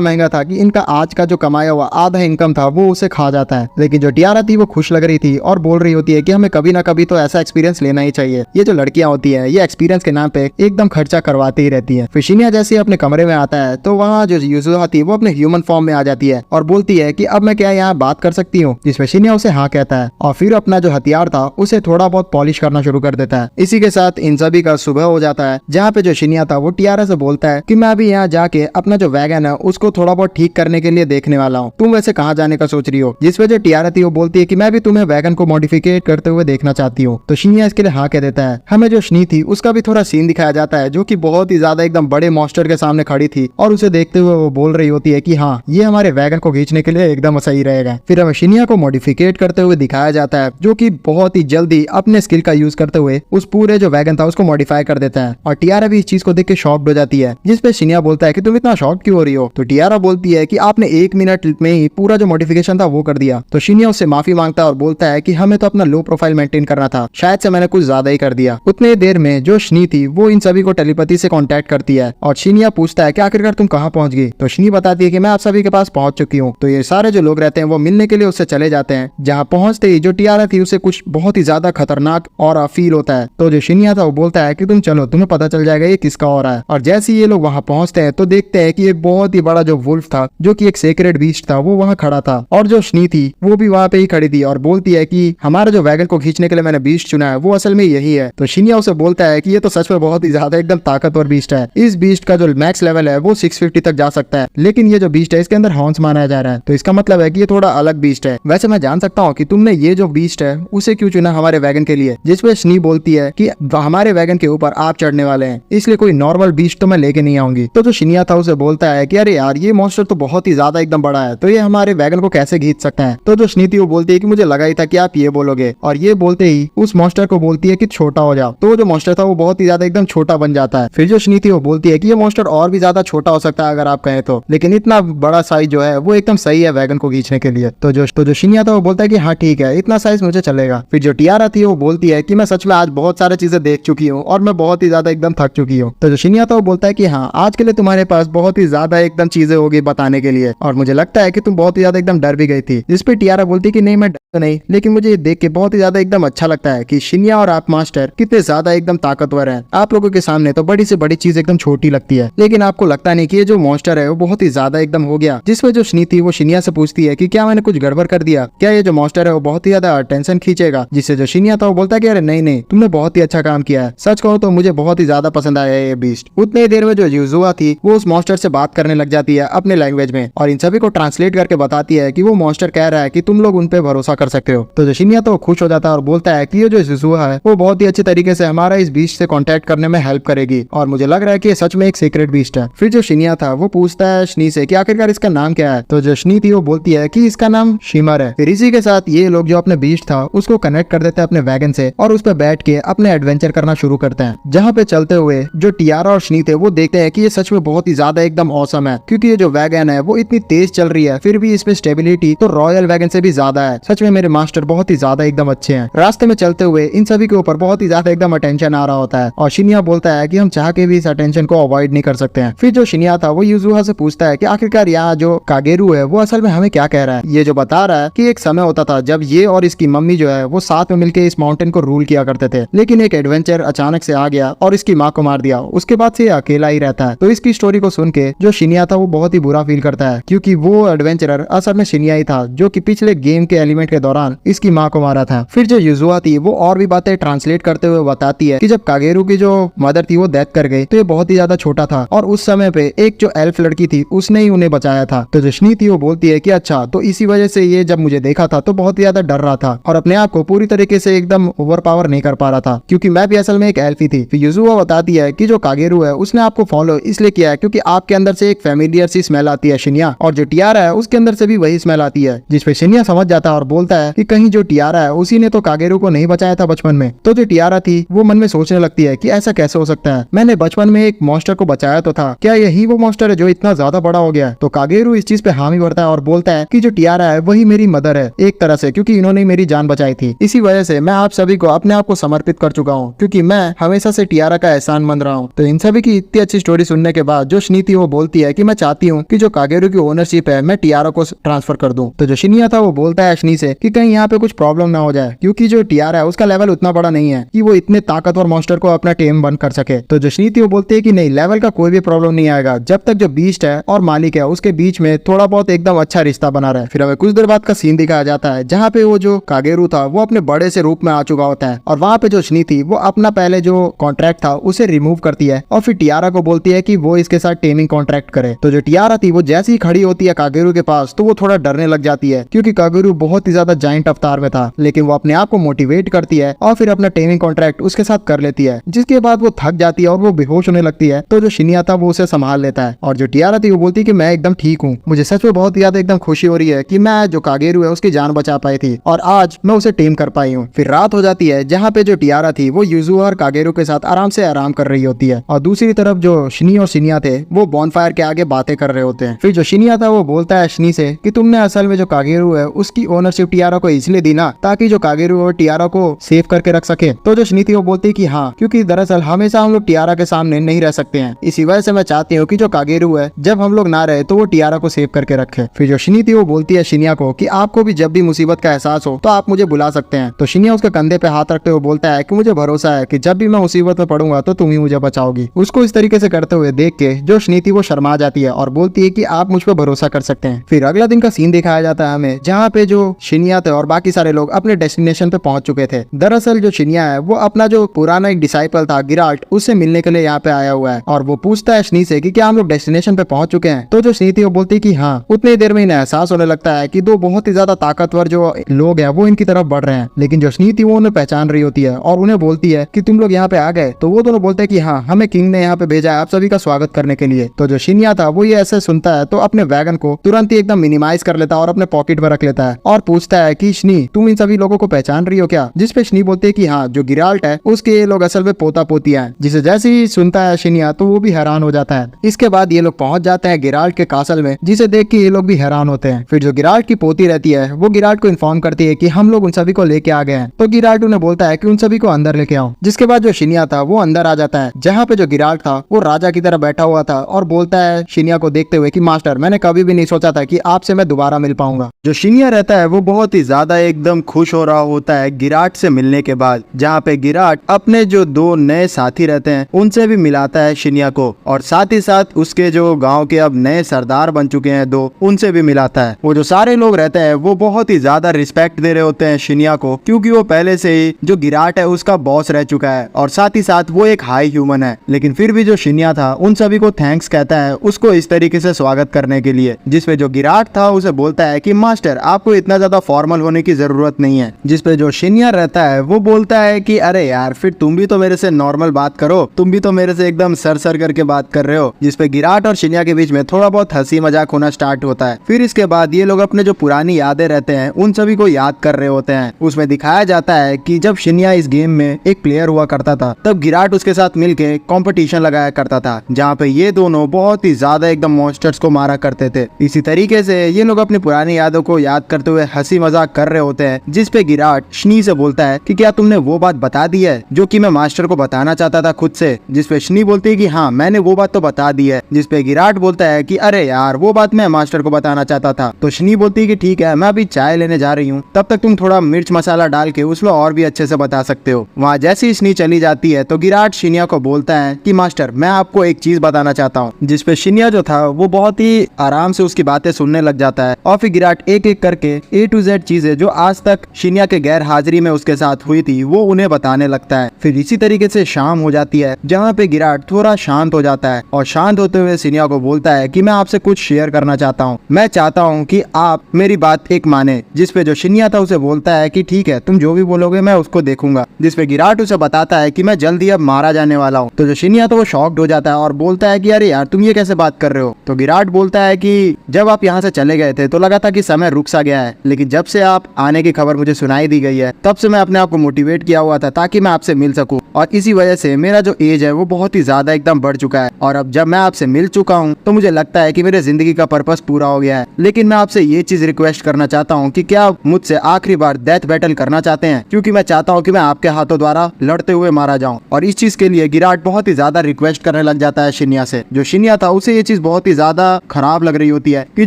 महंगा था कि इनका आज का जो कमाया हुआ आधा इनकम था वो उसे खा जाता है। लेकिन जो टियारा थी वो खुश लग रही थी और बोल रही होती है कि हमें कभी ना कभी तो ऐसा एक्सपीरियंस लेना ही चाहिए। ये जो लड़कियां होती है ये एक्सपीरियंस के नाम पे एकदम खर्चा करवाती ही रहती है। फिर शिनिया जैसे अपने कमरे में आता है तो वहाँ जो युजुहा थी वो अपने ह्यूमन फॉर्म में आ जाती है और बोलती है कि अब मैं क्या यहाँ बात कर सकती हूँ, जिसमें शिनिया उसे हाँ कहता है और फिर अपना जो हथियार था उसे थोड़ा बहुत पॉलिश करना शुरू कर देता है। इसी के साथ इन सभी का सुबह हो जाता है जहाँ पे जो शिनिया था वो टियारा से बोलता है कि मैं अभी यहाँ जाके अपना जो वैगन है उसको थोड़ा बहुत ठीक करने के लिए देखने वाला हूँ, तुम वैसे कहाँ जाने का सोच रही हो। जिस वजह टियारा थी वो बोलती है कि मैं भी तुम्हें वैगन को मॉडिफिकेट करते हुए देखना चाहती हूँ। तो शिनिया इसके लिए हाँ कह देता है। हमें जो शनी थी उसका भी थोड़ा सीन दिखाया जाता है जो कि बहुत ही ज्यादा एकदम बड़े मॉन्स्टर के सामने खड़ी थी और उसे देखते हुए वो बोल रही होती है कि हाँ ये हमारे वैगन को खींचने के लिए एकदम सही रहेगा। फिर हमें शिनिया को मॉडिफिकेट करते हुए दिखाया जाता है जो कि बहुत ही जल्दी अपने स्किल का यूज करते हुए उस पूरे जो वैगन था उसको मॉडिफाई कर देता है और टियारा भी इस चीज को देख के शॉक्ड हो जाती है। जिसपे शिनिया बोलता है कि तुम इतना शॉक्ड क्यों हो रही हो। तो टियारा बोलती है कि आपने 1 मिनट में ही पूरा जो मॉडिफिकेशन था वो कर दिया। तो शिनिया उससे माफी मांगता है और बोलता है कि हमें तो अपना लो प्रोफाइल मेंटेन करना था, शायद से मैंने कुछ ज्यादा ही कर दिया। उतने देर में जो शनी थी वो इन सभी को टेलीपैथी से कांटेक्ट करती है और शिनिया पूछता है कि आखिरकार तुम कहाँ पहुंच गई। तो शनी बताती है कि मैं आप सभी के पास पहुंच चुकी हूँ। तो ये सारे जो लोग रहते हैं वो मिलने के लिए उससे चले जाते हैं। जहाँ पहुंचते ही जो टियारा थी उसे कुछ बहुत ही ज्यादा खतरनाक और फील होता है। तो जो शिनिया था वो बोलता है कि तुम चलो, तुम्हें पता चल जाएगा ये किसका हो रहा है। और जैसे ये लोग वहाँ पहुंचते हैं तो देखते हैं कि एक बहुत ही बड़ा जो वुल्फ था जो कि एक सेक्रेड बीस्ट था वो वहाँ खड़ा था और जो शनी थी वो भी वहाँ पे ही खड़ी थी और बोलती है कि हमारे जो वैगन को खींचने के लिए मैंने बीस्ट चुना है वो असल में यही है। तो शिनिया उसे बोलता है कि ये तो सच में बहुत ही ज्यादा एकदम ताकतवर बीस्ट है। इस बीस्ट का जो मैक्स लेवल है वो 650 तक जा सकता है, लेकिन ये जो बीस्ट है इसके अंदर हॉर्न्स माना जा रहा है, तो इसका मतलब है कि ये थोड़ा अलग बीस्ट है। वैसे मैं जान सकता हूँ कि तुमने ये जो बीस्ट है उसे क्यों चुना हमारे वैगन के लिए। जिसपे शनी बोलती है कि हमारे वैगन के ऊपर आप चढ़ने वाले हैं, इसलिए कोई नॉर्मल बीस्ट तो मैं लेके नहीं आऊंगी। तो जो शिनिया था उसे बोलता है कि अरे यार ये मॉन्स्टर तो बहुत ही ज्यादा एकदम बड़ा है, तो ये हमारे वैगन को कैसे खींच सकता है। तो जो शनी थी वो बोलती है कि मुझे लगा ही था कि आप ये बोलोगे, और ये बोलते ही उस मॉन्स्टर को बोलती है कि छोटा हो जाओ। तो जो मॉन्स्टर था वो बहुत ही ज्यादा एकदम छोटा बन जाता है। फिर जो शनी थी वो बोलती है कि ये मॉन्स्टर और भी ज्यादा छोटा हो सकता है अगर आप कहें तो, लेकिन इतना बड़ा साइज जो है वो एकदम सही है वैगन को खींचने के लिए। तो जो शिनिया था वो बोलता है कि हाँ ठीक है, इतना साइज मुझे चलेगा। फिर जो टियारा थी वो बोलती है कि मैं सच में आज बहुत सारी चीजें देख चुकी हूँ और मैं बहुत ही ज्यादा एकदम थक चुकी हूँ। तो जो शिनिया था वो बोलता है कि हाँ आज के लिए तुम्हारे पास बहुत ही ज्यादा एकदम चीजें होगी बताने के लिए, और मुझे लगता है कि तुम बहुत ही ज्यादा एकदम डर भी गई थी। जिसपे टियारा बोलती है कि नहीं मैं डर तो नहीं, लेकिन मुझे ये देख के बहुत ही ज्यादा एकदम अच्छा लगता है कि शिनिया और आप मास्टर कितने ज्यादा एकदम ताकतवर हैं। आप लोगों के सामने तो बड़ी से बड़ी चीज एकदम छोटी लगती है, लेकिन आपको लगता नहीं कि ये जो मॉन्स्टर है वो बहुत ही ज्यादा एकदम हो गया। जिसमें जो शनी थी वो शिनिया से पूछती है कि क्या मैंने कुछ गड़बड़ कर दिया, क्या ये जो मॉन्स्टर है वो बहुत ही ज्यादा अटेंशन खींचेगा। जिससे जो शिनिया था वो बोलता है कि अरे नहीं नहीं, तुमने बहुत ही अच्छा काम किया है, सच कहो तो मुझे बहुत ही ज्यादा पसंद आया ये बीस्ट। उतनी देर में जो युजुआ थी वो उस मॉन्स्टर से बात करने लग जाती है अपने लैंग्वेज में और इन सभी को ट्रांसलेट करके बताती है कि वो मॉन्स्टर कह रहा है कि तुम लोग उन पे भरोसा कर सकते हो। तो जो शिनिया तो खुश हो जाता है और बोलता है कि ये जो युजुआ है वो बहुत ही अच्छे तरीके से हमारा इस बीस्ट से कांटेक्ट करने में हेल्प करेगी और मुझे लग रहा है कि ये सच में एक सीक्रेट बीस्ट है। फिर जो शिनिया था वो पूछता है शनी से कि आखिरकार इसका नाम क्या है। तो जो शनी थी वो बोलती है कि इसका नाम शिमर है। फिर इसी के साथ ये लोग जो अपने बीस्ट था उसको कनेक्ट कर देते हैं अपने वैगन से और उस पर बैठ के अपने एडवेंचर करना शुरू करते हैं। जहाँ पे चलते हुए जो टियारा और शनी थे वो देखते हैं कि ये सच में बहुत ही ज्यादा एकदम औसम है, क्योंकि ये जो वैगन है वो इतनी तेज चल रही है, फिर भी इसमें स्टेबिलिटी तो रॉयल वैगन से भी ज्यादा है। सच में मेरे मास्टर बहुत ही ज्यादा एकदम अच्छे हैं। रास्ते में चलते हुए इन सभी के ऊपर बहुत ही ज्यादा एकदम अटेंशन आ रहा होता है और शिनिया बोलता है कि हम चाह के भी इस अटेंशन को अवॉइड नहीं कर सकते हैं। फिर जो शिनिया था वो युजुहा से पूछता है कि आखिरकार यहाँ जो कागेरू है वो असल में हमें क्या कह रहा है। ये जो बता रहा है कि एक समय होता था जब ये और इसकी मम्मी जो है वो साथ में मिलकर इस माउंटेन को रूल किया करते थे, लेकिन एक एडवेंचर अचानक से आ गया और इसकी माँ को मार दिया। उसके बाद से अकेला ही रहता है। तो इसकी स्टोरी को सुन के जो शिनिया था वो बहुत ही बुरा फील करता है, क्योंकि वो एडवेंचरर असल में शिनिया ही था जो कि पिछले गेम के एलिमेंट के दौरान इसकी माँ को मारा था। फिर जो युजुआ थी वो और भी बातें ट्रांसलेट करते हुए बताती है कि जब कागेरू की जो मदर थी वो डेथ कर गई तो ये बहुत ही ज्यादा छोटा था और उस समय पे एक जो एल्फ लड़की थी उसने ही उन्हें बचाया था। तो जो शनी थी वो बोलती है कि अच्छा, तो इसी वजह से ये जब मुझे देखा था तो बहुत ही ज्यादा डर रहा था और अपने आप को पूरी तरीके से एकदम ओवर पावर नहीं कर पा रहा था, क्योंकि मैं भी असल में एक एल्फ ही थी। फिर युजुआ बताती है कि जो कागेरू है उसने आपको फॉलो इसलिए किया है क्योंकि आपके अंदर से एक फेमिलियर सी स्मेल आती है शिन्या, और जो टियारा है उसके अंदर से भी वही स्मेल आती है। जिसपे शिन्या समझ जाता है और बोलता है कि कहीं जो टियारा है उसी ने तो कागेरू को नहीं बचाया था बचपन में। तो जो टियारा थी वो मन में सोचने लगती है कि ऐसा कैसे हो सकता है, मैंने बचपन में एक मॉन्स्टर को बचाया तो था, क्या यही वो मॉन्स्टर है जो इतना ज्यादा बड़ा हो गया है। तो कागेरू इस चीज पे हामी भरता है और बोलता है कि जो टियारा है वही मेरी मदर है एक तरह से, क्योंकि इन्होंने मेरी जान बचाई थी। इसी वजह से मैं आप सभी को अपने आप को समर्पित कर चुका हूँ, क्योंकि मैं हमेशा से टियारा का एहसानमंद रहा हूँ। तो इन सभी की इतनी अच्छी स्टोरी सुनने के बाद जो शनी थी वो बोलती है कि मैं चाहती हूँ कि जो कागेरू की ओनरशिप है मैं टियारा को ट्रांसफर कर दूं। तो जो शिनिया था वो बोलता है शनी से कि कहीं यहाँ पे कुछ प्रॉब्लम ना हो जाए, क्योंकि जो टियारा है उसका लेवल उतना बड़ा नहीं है कि वो इतने ताकतवर मॉन्स्टर को अपना टेम बंद कर सके। तो जो शनी थी वो बोलती है कि नहीं, लेवल का कोई भी प्रॉब्लम नहीं आएगा जब तक जो बीस्ट है और मालिक है उसके बीच में थोड़ा बहुत एकदम अच्छा रिश्ता बना रहे। फिर हमें कुछ देर बाद का सीन दिखाया जाता है जहाँ पे वो जो कागेरू था वो अपने बड़े से रूप में आ चुका होता है और वहाँ पे जो शनी थी वो अपना पहले जो कॉन्ट्रैक्ट था उसे रिमूव करती है और फिर टियारा को बोलती है कि वो इसके साथ टेमिंग कॉन्ट्रैक्ट करे। तो जो टियारा थी वो जैसे ही खड़ी होती है कागेरू के पास तो वो थोड़ा डरने लग जाती है, क्योंकि कागेरू बहुत ही ज्यादा जाइंट अवतार में था, लेकिन वो अपने आप को मोटिवेट करती है और फिर अपना टेमिंग कॉन्ट्रैक्ट उसके साथ कर लेती है, जिसके बाद वो थक जाती है और वो बेहोश होने लगती है। तो जो शिनिया था वो उसे संभाल लेता है और जो टियारा थी वो बोलती है कि मैं एकदम ठीक हूँ, मुझे सच में बहुत ज्यादा एकदम खुशी हो रही है कि मैं जो कागेरू है उसकी जान बचा पाई थी और आज मैं उसे टेम कर पाई हूँ। फिर रात हो जाती है जहाँ पे जो टियारा थी वो युजुआ और कागेरू के साथ आराम कर रही होती है और दूसरी तरफ जो शनी और शिनिया थे वो बॉनफायर के आगे बातें कर रहे होते हैं। फिर जो शिनिया था वो बोलता है शनी से कि तुमने असल में जो कागेरू है उसकी ओनरशिप टियारा को इसलिए दी ना ताकि जो कागेरू और टियारा को सेव करके रख सके। तो जो शनी थी वो बोलती है कि हाँ, क्योंकि दरअसल हमेशा हम लोग टियारा के सामने नहीं रह सकते हैं, इसी वजह से मैं चाहती हूँ कि जो कागेरू है जब हम लोग ना रहे तो वो टियारा को सेव करके रखे। फिर जो शनी थी वो बोलती है शिनिया को कि आपको भी जब भी मुसीबत का एहसास हो तो आप मुझे बुला सकते हैं। तो शिनिया उसके कंधे पे हाथ रखते हुए बोलता है कि मुझे भरोसा है कि जब भी मैं मुसीबत में पड़ूंगा तो तुम ही मुझे बचाओगी। उसको इस तरीके से करते हुए देख के जो शनी थी वो शर्मा जाती है और बोलती है कि आप मुझ पर भरोसा कर सकते हैं। फिर अगला दिन का सीन दिखाया जाता है हमें जहाँ पे जो शिनिया थे और बाकी सारे लोग अपने डेस्टिनेशन पे पहुंच चुके थे। दरअसल जो शिनिया है वो अपना जो पुराना एक डिसाइपल था गिराल्ट उससे मिलने के लिए यहाँ पे आया हुआ है और वो पूछता है शनी से कि क्या हम लोग डेस्टिनेशन पे पहुंच चुके हैं। तो जो शनी थी वो बोलती है कि हाँ। उतनी देर में इन्हें एहसास होने लगता है कि दो बहुत ही ज्यादा ताकतवर जो लोग हैं वो इनकी तरफ बढ़ रहे हैं, लेकिन जो शनी थी वो उन्हें पहचान रही होती है और उन्हें बोलती है कि तुम लोग यहाँ पे आ गए। तो वो दोनों बोलते हैं कि हाँ, हमें किंग ने यहाँ पे भेजा है आप सभी का स्वागत करने के लिए। तो जो शिनिया था वो ये ऐसे सुनता है तो अपने वैगन को तुरंत ही एकदम मिनिमाइज कर लेता है और अपने पॉकेट में रख लेता है और पूछता है कि शनी, तुम इन सभी लोगों को पहचान रही हो क्या? जिसपे शनी बोलते है कि हाँ, जो गिराल्ट है उसके ये लोग असल में पोता पोतियां हैं। जिसे जैसे ही सुनता है शिनिया तो वो भी हैरान हो जाता है। इसके बाद ये लोग पहुंच जाते हैं गिराल्ट के कासल में, जिसे देख के ये लोग भी हैरान होते हैं। फिर जो गिराल्ट की पोती रहती है वो गिराल्ट को इन्फॉर्म करती है कि हम लोग उन सभी को लेके आ गए हैं। तो गिराल्ट उन्हें बोलता है कि उन सभी को अंदर लेके आओ। जिसके बाद जो शिनिया था वो अंदर आ जाता है जहाँ पे जो गिराल्ट था वो राजा की तरह बैठा हुआ था और बोलता है शिनिया को देखते हुए कि मास्टर, मैंने कभी भी नहीं सोचा था कि आपसे मैं दोबारा मिल पाऊंगा। जो शिनिया रहता है वो बहुत ही ज्यादा एकदम खुश हो रहा होता है गिराट से मिलने के बाद, जहाँ पे गिराट अपने जो दो नए साथी रहते हैं उनसे भी मिलाता है शिनिया को और साथ ही साथ उसके जो गांव के अब नए सरदार बन चुके हैं दो, उनसे भी मिलाता है। वो जो सारे लोग रहते हैं वो बहुत ही ज्यादा रिस्पेक्ट दे रहे होते हैं शिनिया को, क्योंकि वो पहले से ही जो गिराट है उसका बॉस रह चुका है और साथ ही साथ वो एक हाई ह्यूमन है। लेकिन फिर भी जो शिनिया था उन सभी को थैंक्स कहता है उसको इस तरीके से स्वागत करने के लिए, जिसपे जो गिराट था उसे बोलता है कि मास्टर, आपको इतना ज्यादा फॉर्मल होने की जरूरत नहीं है। जिसपे जो शिनिया रहता है वो बोलता है कि अरे यार, फिर तुम भी तो मेरे से नॉर्मल बात करो, तुम भी तो मेरे से एकदम सर सर करके बात कर रहे हो। जिसपे गिराट और शिनिया के बीच में थोड़ा बहुत हंसी मजाक होना स्टार्ट होता है। फिर इसके बाद ये लोग अपने जो पुरानी यादें रहते हैं उन सभी को याद कर रहे होते हैं। उसमें दिखाया जाता है कि जब शिनिया इस गेम में एक प्लेयर हुआ करता था तब गिराट उसके साथ मिलके कंपटीशन लगाया करता था, जहाँ पे ये दोनों बहुत ही ज्यादा एकदम मॉन्स्टर्स को मारा करते थे। इसी तरीके से ये लोग अपनी पुरानी यादों को याद करते हुए हंसी मजाक कर रहे होते हैं। जिसपे गिराट शनी से बोलता है कि क्या तुमने वो बात बता दी है जो कि मैं मास्टर को बताना चाहता था खुद से? जिसपे शनी बोलती है कि हाँ, मैंने वो बात तो बता दी है। जिसपे गिराट बोलता है कि अरे यार, वो बात मैं मास्टर को बताना चाहता था। तो शनी बोलती है कि ठीक है, मैं अभी चाय लेने जा रही हूँ, तब तक तुम थोड़ा मिर्च मसाला डाल के उसमें और भी अच्छे से बता सकते हो। वहाँ जैसे ही शनी चली जाती है तो गिराट शिनिया को बोलता है कि मास्टर, मैं आपको एक चीज बताना चाहता हूँ। जिसपे शिनिया जो था वो बहुत ही आराम से उसकी बातें सुनने लग जाता है और फिर गिराट एक एक करके A to Z चीजें जो आज तक शिन्या के गैर हाजिरी में उसके साथ हुई थी वो उन्हें बताने लगता है। फिर इसी तरीके से शाम हो जाती है जहाँ पे गिराट थोड़ा शांत हो जाता है और शांत होते हुए शिन्या को बोलता है कि मैं आपसे कुछ शेयर करना चाहता हूँ, मैं चाहता हूँ कि आप मेरी बात एक माने। जिसपे जो शिन्या था उसे बोलता है कि ठीक है, तुम जो भी बोलोगे मैं उसको देखूंगा। जिसपे गिराट उसे बताता है कि मैं जल्दी अब मारा जाने वाला हूँ। तो जो शिन्या था वो शॉक्ड हो जाता है और बोलता है कि अरे यार तुम ये कैसे बात कर रहे हो। तो गिराट बोलता है कि जब आप यहाँ से चले गए थे तो लगा था कि समय रुक सा गया है, लेकिन जब से आप आने की खबर मुझे सुनाई दी गई है तब से मैं अपने आप को मोटिवेट किया हुआ था ताकि मैं आपसे मिल सकूं, और इसी वजह से मेरा जो एज है वो बहुत ही ज्यादा एकदम बढ़ चुका है। और अब जब मैं आपसे मिल चुका हूँ तो मुझे लगता है कि मेरे जिंदगी का पर्पस पूरा हो गया है। लेकिन मैं आपसे ये चीज रिक्वेस्ट करना चाहता हूँ कि क्या आप मुझसे आखिरी बार डेथ बैटल करना चाहते हैं, क्योंकि मैं चाहता हूँ कि मैं आपके हाथों द्वारा लड़ते हुए मारा जाऊँ। और इस चीज के लिए गिराट बहुत ही ज्यादा रिक्वेस्ट करने लग जाता है शिन्या से। जो शिन्या था उसे ये चीज बहुत ही ज्यादा खराब लग रही होती है कि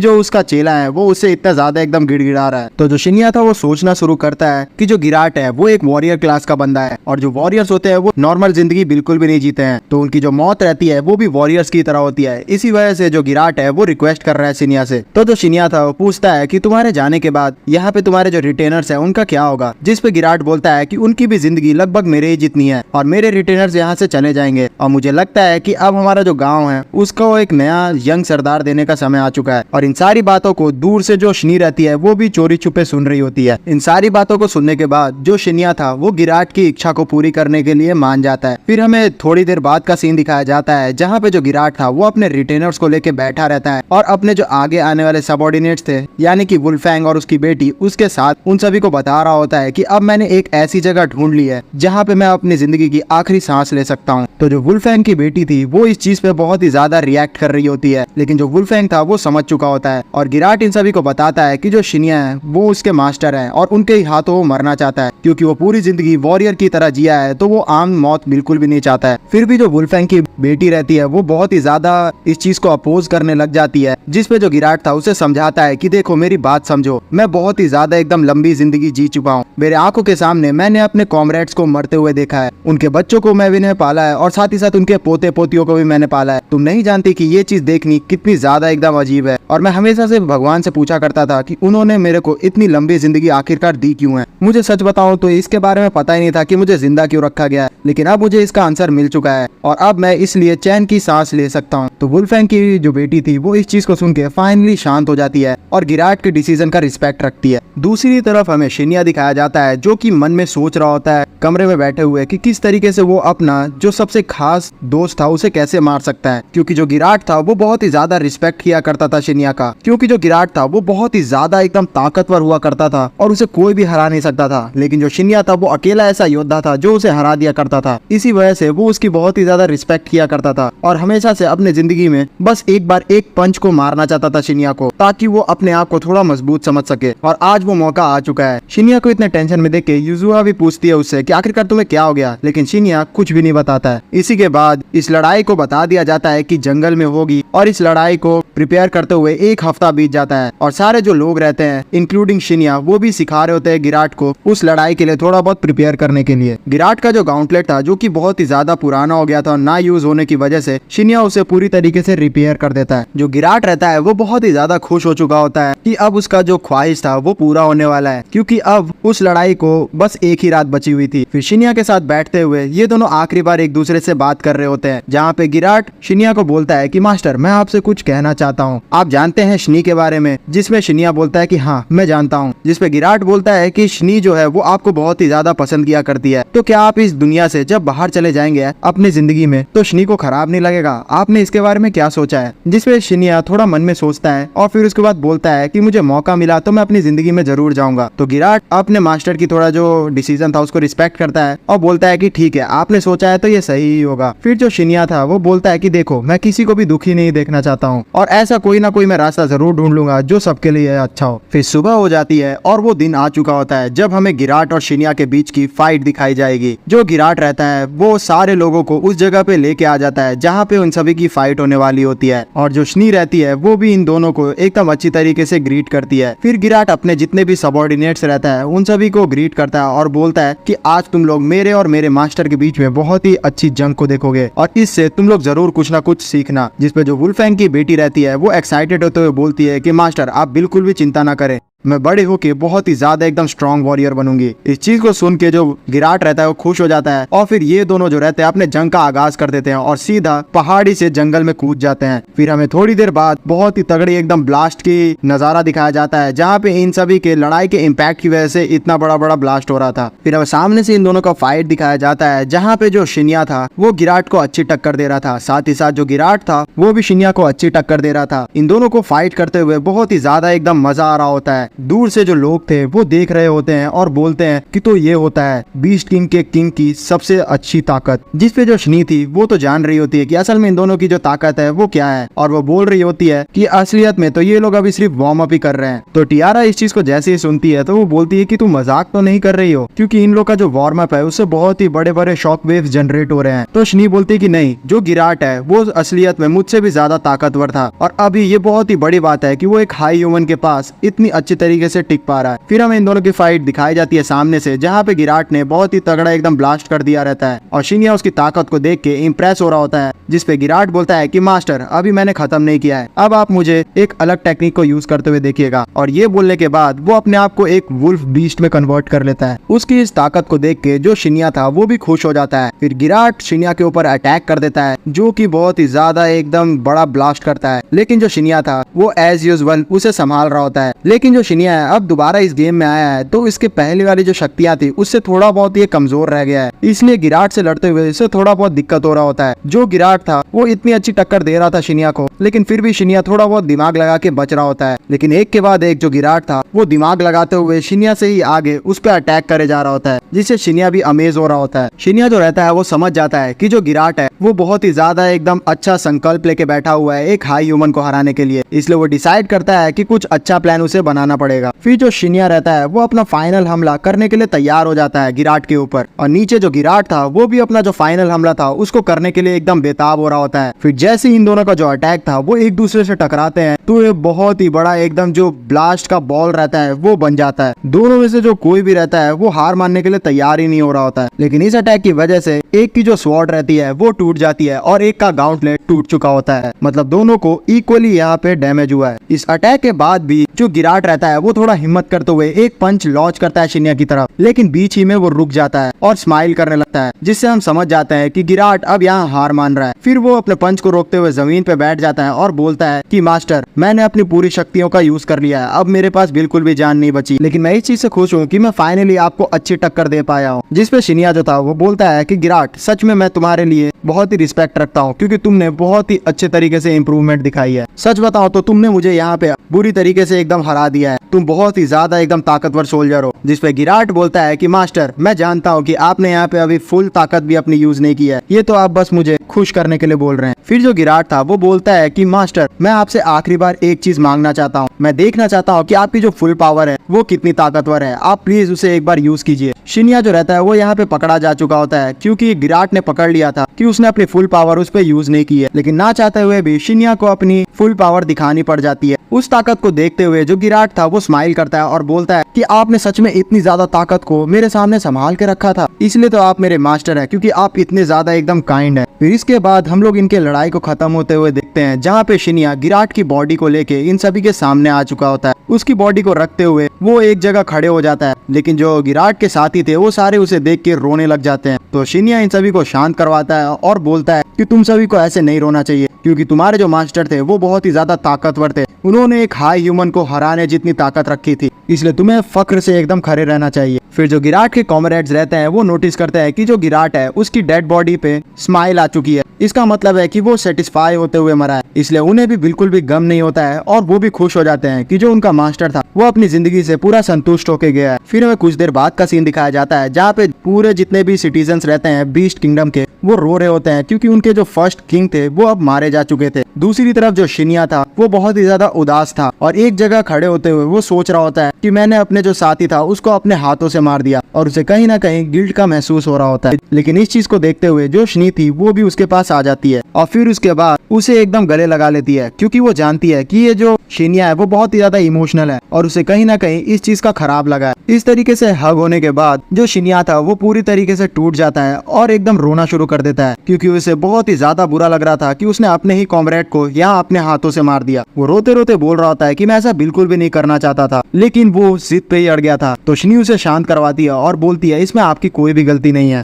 जो उसका चेला है वो उससे इतना ज्यादा एकदम गिड़गिड़ा रहा है। तो जो शिन्या था वो सोचना शुरू करता है कि जो गिराट है वो एक वॉरियर क्लास का बंदा है, और जो वॉरियर्स होते हैं वो नॉर्मल जिंदगी बिल्कुल भी नहीं जीते हैं, तो उनकी जो मौत रहती है वो भी वॉरियर्स की तरह होती है। इसी वजह से जो गिराट है वो रिक्वेस्ट कर रहा है शिन्या से। तो जो शिन्या था वो पूछता है कि तुम्हारे जाने के बाद यहाँ पे तुम्हारे जो रिटेनर्स है उनका क्या होगा। जिस पे गिराट बोलता है कि उनकी भी जिंदगी लगभग मेरे ही जितनी है और मेरे रिटेनर्स यहाँ से चले जाएंगे, और मुझे लगता है कि अब हमारा जो गाँव है उसको एक नया यंग सरदार देने का समय आ चुका है। और इन सारी बातों को दूर से जो शनी रहती है वो भी चोरी छुपे सुन रही होती है। इन सारी बातों को सुनने के बाद जो शिन्या था वो गिराट की इच्छा को पूरी करने के लिए मान जाता है। फिर हमें थोड़ी देर बाद का सीन दिखाया जाता है जहाँ पे जो गिराट था वो अपने रिटेनर्स को लेके बैठा रहता है और अपने जो आगे आने वाले सबऑर्डिनेट्स थे यानी कि वुल्फैंग और उसकी बेटी उसके साथ उन सभी को बता रहा होता है कि अब मैंने एक ऐसी जगह ढूंढ ली है जहाँ पे मैं अपनी जिंदगी की आखिरी सांस ले सकता हूँ। तो जो वुल्फैंग की बेटी थी वो इस चीज पे बहुत ही ज्यादा रिएक्ट कर रही होती है, लेकिन जो वुल्फैंग था वो समझ चुका होता है और गिराट इन सभी को बताता है कि जो शिन्या है वो उसके मास्टर है और उनके ही हाथों वो मरना चाहता है, क्योंकि वो पूरी जिंदगी वॉरियर की तरह जिया है तो वो आम मौत बिल्कुल भी नहीं चाहता है। फिर भी जो वुल्फैंग की बेटी रहती है वो बहुत ही ज्यादा इस चीज को अपोज करने लग जाती है, जिसपे जो गिराट था उसे समझाता है कि देखो मेरी बात समझो, मैं बहुत ही ज्यादा एकदम लंबी जिंदगी जी चुका हूँ। मेरे आंखों के सामने मैंने अपने कॉमरेड्स को मरते हुए देखा है, उनके बच्चों को मैं भी पाला है और साथ ही साथ उनके पोते पोतियों को भी मैंने पाला है। तुम नहीं जानती कि ये चीज देखनी कितनी ज्यादा एकदम अजीब है। और मैं हमेशा से भगवान से पूछा करता था कि उन्होंने मेरे को इतनी लंबी जिंदगी आखिरकार दी क्यों है। मुझे सच बताऊं तो इसके बारे में पता ही नहीं था कि मुझे जिंदा क्यों रखा गया है, लेकिन अब मुझे इसका आंसर मिल चुका है और अब मैं इसलिए चैन की सांस ले सकता हूँ। तो वुल्फैंग की जो बेटी थी वो इस चीज को सुन के फाइनली शांत हो जाती है और गिराट के डिसीजन का रिस्पेक्ट रखती है। दूसरी तरफ हमें शिन्या दिखाया जाता है जो कि मन में सोच रहा होता है कमरे में बैठे हुए कि किस तरीके से वो अपना जो सबसे खास दोस्त था उसे कैसे मार सकता है, क्योंकि जो गिराट था वो बहुत ही ज्यादा रिस्पेक्ट किया करता था शिन्या का, क्योंकि जो गिराट था वो बहुत ही ज्यादा एकदम ताकतवर हुआ करता था और उसे कोई भी हरा नहीं सकता था, लेकिन जो शिन्या था वो अकेला ऐसा योद्धा था जो उसे हरा दिया करता था। इसी वजह से वो उसकी बहुत ही ज्यादा रिस्पेक्ट किया करता था और हमेशा से अपने जिंदगी में बस एक बार एक पंच को मारना चाहता था शिन्या को, ताकि वो अपने आप को थोड़ा मजबूत समझ सके। और आज वो मौका आ चुका है। शिन्या को इतने टेंशन में देख के युजुआ भी पूछती है उससे कि आखिरकार तुम्हें क्या हो गया, लेकिन शिन्या कुछ भी नहीं बताता है। इसी के बाद इस लड़ाई को बता दिया जाता है कि जंगल में होगी और इस लड़ाई को प्रिपेयर करते हुए एक हफ्ता बीत जाता है और सारे जो लोग रहते हैं इंक्लूडिंग शिन्या वो भी सिखा रहे होते हैं गिराट को उस लड़ाई के लिए थोड़ा बहुत प्रिपेयर करने के लिए। गिराट का जो गाउंटलेट था जो कि बहुत ही ज्यादा पुराना हो गया था और ना यूज होने की वजह से शिन्या उसे पूरी तरीके से रिपेयर कर देता है। जो गिराट रहता है वो बहुत ही ज्यादा खुश हो चुका होता है कि अब उसका जो ख्वाहिश था वो पूरा होने वाला है, क्योंकि अब उस लड़ाई को बस एक ही रात बची हुई थी। फिर शिन्या के साथ बैठते हुए ये दोनों आखिरी बार एक दूसरे से बात कर रहे होते हैं, जहाँ पे गिराट शिन्या को बोलता है कि मास्टर मैं आपसे कुछ कहना चाहता हूँ, आप जानते हैं शनी के बारे में। जिसमें शिन्या बोलता है कि हाँ मैं जानता हूँ। जिसपे गिराट बोलता है कि शनी जो है वो आपको बहुत ही ज्यादा पसंद किया करती है, तो क्या आप इस दुनिया से जब बाहर चले जाएंगे अपनी जिंदगी में तो शनी को खराब नहीं लगेगा, आपने इसके बारे में क्या सोचा है। जिसपे शिन्या थोड़ा मन में सोचता है और फिर उसके बाद बोलता है कि मुझे मौका मिला तो मैं अपनी जिंदगी में जरूर जाऊंगा। तो गिराट अपने मास्टर की थोड़ा जो डिसीजन था उसको रिस्पेक्ट करता है और बोलता है कि ठीक है आपने सोचा है तो ये सही ही होगा। फिर जो शिन्या था वो बोलता है कि देखो मैं किसी को भी दुखी नहीं देखना चाहता हूँ और ऐसा कोई ना कोई मैं रास्ता जरूर ढूंढ लूंगा जो सबके लिए अच्छा हो। फिर सुबह हो जाती है और वो दिन आ चुका होता है जब हमें गिराट और शिन्या के बीच की फाइट दिखाई जाएगी। जो गिराट रहता है वो सारे लोगों को उस जगह पे लेके आ जाता है जहाँ पे उन सभी की फाइट होने वाली होती है और जो शनी रहती है वो भी इन दोनों को एकदम अच्छी तरीके से ग्रीट करती है। फिर गिराट अपने जितने भी सबऑर्डिनेट्स रहता है उन सभी को ग्रीट करता है और बोलता है कि आज तुम लोग मेरे और मेरे मास्टर के बीच में बहुत ही अच्छी जंग को देखोगे और इससे तुम लोग जरूर कुछ ना कुछ सीखना। जिसपे जो वुल्फैंग की बेटी रहती है वो एक्साइटेड होते हुए बोलती है कि मास्टर आप बिल्कुल भी चिंता ना करें, मैं बड़े होके बहुत ही ज्यादा एकदम स्ट्रॉन्ग वॉरियर बनूंगी। इस चीज को सुन के जो गिराट रहता है वो खुश हो जाता है और फिर ये दोनों जो रहते हैं अपने जंग का आगाज कर देते हैं और सीधा पहाड़ी से जंगल में कूद जाते हैं। फिर हमें थोड़ी देर बाद बहुत ही तगड़ी एकदम ब्लास्ट की नजारा दिखाया जाता है जहाँ पे इन सभी के लड़ाई के इम्पैक्ट की वजह से इतना बड़ा बड़ा ब्लास्ट हो रहा था। फिर हमें सामने से इन दोनों का फाइट दिखाया जाता है जहाँ पे जो शिन्या था वो गिराट को अच्छी टक्कर दे रहा था, साथ ही साथ जो गिराट था वो भी शिन्या को अच्छी टक्कर दे रहा था। इन दोनों को फाइट करते हुए बहुत ही ज्यादा एकदम मजा आ रहा होता है। दूर से जो लोग थे वो देख रहे होते हैं और बोलते हैं कि तो ये होता है बीस्ट किंग के किंग की सबसे अच्छी ताकत। जिस पे जो शनी थी वो तो जान रही होती है कि असल में इन दोनों की जो ताकत है वो क्या है और वो बोल रही होती है कि असलियत में तो ये लोग अभी सिर्फ वार्म अप ही कर रहे हैं। तो टियारा इस चीज को जैसे ही सुनती है तो वो बोलती है कि तुम मजाक तो नहीं कर रही हो, क्योंकि इन लोग का जो वार्म अप है उससे बहुत ही बड़े बड़े शॉक वेव्स जनरेट हो रहे हैं। तो शनी बोलती है कि नहीं, जो गिराट है वो असलियत में मुझसे भी ज्यादा ताकतवर था और अभी ये बहुत ही बड़ी बात है कि वो एक हाई ह्यूमन के पास इतनी अच्छी तरीके से टिक पा रहा है। फिर हमें इन दोनों की फाइट दिखाई जाती है सामने से जहाँ पे गिराट ने बहुत ही तगड़ा एकदम ब्लास्ट कर दिया रहता है और शिन्या उसकी ताकत को देख के इम्प्रेस हो रहा होता है। जिसपे गिराट बोलता है कि मास्टर अभी मैंने खत्म नहीं किया है, अब आप मुझे एक अलग टेक्निक को यूज करते हुए देखिएगा। और ये बोलने के बाद वो अपने आप को एक वुल्फ बीस्ट में कन्वर्ट कर लेता है। उसकी इस ताकत को देख के जो शिन्या था वो भी खुश हो जाता है। फिर गिराट शिन्या के ऊपर अटैक कर देता है जो कि बहुत ही ज्यादा एकदम बड़ा ब्लास्ट करता है, लेकिन जो शिन्या था वो एज यूजुअल उसे संभाल रहा होता है। लेकिन जो शिन्या है अब दोबारा इस गेम में आया है तो इसके पहले वाली जो शक्तियां थी उससे थोड़ा बहुत ये कमजोर रह गया है, इसलिए गिराट से लड़ते हुए इसे थोड़ा बहुत दिक्कत हो रहा होता है। जो गिराट था वो इतनी अच्छी टक्कर दे रहा था शिन्या को, लेकिन फिर भी शिन्या थोड़ा बहुत दिमाग लगा के बच रहा होता है। लेकिन एक के बाद एक जो गिराट था वो दिमाग लगाते हुए शिन्या से ही आगे उस पर अटैक करे जा रहा होता है, जिससे शिन्या भी अमेज हो रहा होता है। शिन्या जो रहता है वो समझ जाता है कि जो गिराट है वो बहुत ही ज्यादा एकदम अच्छा संकल्प लेके बैठा हुआ है एक हाई ह्यूमन को हराने के लिए, इसलिए वो डिसाइड करता है कि कुछ अच्छा प्लान उसे बनाना पड़ेगा। फिर जो शिन्या रहता है वो अपना फाइनल हमला करने के लिए तैयार हो जाता है गिराट के ऊपर, और नीचे जो गिराट था वो भी अपना जो फाइनल हमला था उसको करने के लिए एकदम बेताब हो रहा होता है। फिर जैसे इन दोनों का जो अटैक था वो एक दूसरे से टकराते हैं तो ये बहुत ही बड़ा एकदम जो ब्लास्ट का बॉल रहता है वो बन जाता है। दोनों में से जो कोई भी रहता है वो हार मानने के लिए तैयार ही नहीं हो रहा होता है, लेकिन इस अटैक की वजह से एक की जो स्वॉर्ड रहती है वो टूट जाती है और एक का गाउंटलेट टूट चुका होता है। मतलब दोनों को इक्वली यहाँ पे डैमेज हुआ है। इस अटैक के बाद भी जो गिराट रहता है वो थोड़ा हिम्मत करते हुए एक पंच लॉन्च करता है शिन्या की तरफ, लेकिन बीच ही में वो रुक जाता है और स्माइल करने लगता है, जिससे हम समझ जाते हैं कि गिराट अब यहाँ हार मान रहा है। फिर वो अपने पंच को रोकते हुए जमीन पे बैठ जाता है और बोलता है कि मास्टर मैंने अपनी पूरी शक्तियों का यूज कर लिया है, अब मेरे पास बिल्कुल भी जान नहीं बची, लेकिन मैं इस चीज से खुश हूँ कि मैं फाइनली आपको अच्छी टक्कर दे पाया हूँ। जिसपे शिन्या जो था वो बोलता है कि गिराट सच में मैं तुम्हारे लिए बहुत ही रिस्पेक्ट रखता हूँ, क्योंकि तुमने बहुत ही अच्छे तरीके से इम्प्रूवमेंट दिखाई है। सच बताओ तो तुमने मुझे यहाँ पे बुरी तरीके से एकदम हरा दिया है, तुम बहुत ही ज्यादा एकदम ताकतवर सोल्जर हो। जिसपे गिराट बोलता है कि मास्टर मैं जानता हूँ कि आपने यहाँ पे अभी फुल ताकत भी अपनी यूज नहीं की है, ये तो आप बस मुझे खुश करने के लिए बोल रहे हैं। फिर जो गिराट था वो बोलता है कि मास्टर मैं आपसे आखिरी बार एक चीज मांगना चाहता हूँ, मैं देखना चाहता हूँ कि आपकी जो फुल पावर है वो कितनी ताकतवर है, आप प्लीज उसे एक बार यूज कीजिए। शिन्या जो रहता है वो यहाँ पे पकड़ा जा चुका होता है क्योंकि गिराट ने पकड़ लिया था कि उसने अपनी फुल पावर उस पर यूज नहीं की है, लेकिन ना चाहते हुए भी शिन्या को अपनी फुल पावर दिखानी पड़ जाती है। उस ताकत को देखते हुए जो गिराट था वो स्माइल करता है और बोलता है कि आपने सच में इतनी ज्यादा ताकत को मेरे सामने संभाल के रखा था, इसलिए तो आप मेरे मास्टर हैं, क्योंकि आप इतने ज्यादा एकदम काइंड हैं। फिर इसके बाद हम लोग इनके लड़ाई को खत्म होते हुए देखते हैं जहाँ पे शिन्या गिराट की बॉडी को लेके इन सभी के सामने आ चुका होता है। उसकी बॉडी को रखते हुए वो एक जगह खड़े हो जाता है, लेकिन जो गिराट के साथी थे वो सारे उसे देख के रोने लग जाते हैं। तो शिन्या इन सभी को शांत करवाता है और बोलता है कि तुम सभी को ऐसे नहीं रोना चाहिए, क्योंकि तुम्हारे जो मास्टर थे वो बहुत ही ज्यादा ताकतवर थे, उन्होंने एक हाई ह्यूमन को हराने जितनी ताकत रखी थी, इसलिए तुम्हें फक्र से एकदम खड़े रहना चाहिए। फिर जो गिराट के कॉमरेड्स रहते हैं वो नोटिस करते हैं कि जो गिराट है उसकी डेड बॉडी पे स्माइल आ चुकी है, इसका मतलब है कि वो सेटिस्फाई होते हुए मरा है, इसलिए उन्हें भी बिल्कुल भी गम नहीं होता है और वो भी खुश हो जाते हैं कि जो उनका मास्टर था वो अपनी जिंदगी से पूरा संतुष्ट होके गया है। फिर हमें कुछ देर बाद का सीन दिखाया जाता है जहाँ पे पूरे जितने भी सिटीजन्स रहते हैं बीस्ट किंगडम के वो रो रहे होते हैं, क्योंकि उनके जो फर्स्ट किंग थे वो अब मारे जा चुके थे। दूसरी तरफ जो शिन्या था वो बहुत ही ज्यादा उदास था और एक जगह खड़े होते हुए वो सोच रहा होता है कि मैंने अपने जो साथी था उसको अपने हाथों से मार दिया और उसे कहीं ना कहीं गिल्ट का महसूस हो रहा होता है। लेकिन इस चीज को देखते हुए जो शनी थी वो भी उसके पास आ जाती है और फिर उसके बाद उसे एकदम गले लगा लेती है, क्योंकि वो जानती है कि ये जो शिनिया है वो बहुत ही ज्यादा इमोशनल है और उसे कहीं ना कहीं इस चीज का खराब लगा है। इस तरीके से हग होने के बाद जो शिनिया था वो पूरी तरीके से टूट जाता है और एकदम रोना शुरू कर देता है, क्योंकि उसे बहुत ही ज्यादा बुरा लग रहा था कि उसने अपने ही कॉमरेड को यहाँ अपने हाथों से मार दिया। वो रोते रोते बोल रहा होता है कि मैं ऐसा बिल्कुल भी नहीं करना चाहता था, लेकिन वो जिद पे ही अड़ गया था। तो शनी उसे शांत करवाती है और बोलती है इसमें आपकी कोई भी गलती नहीं है।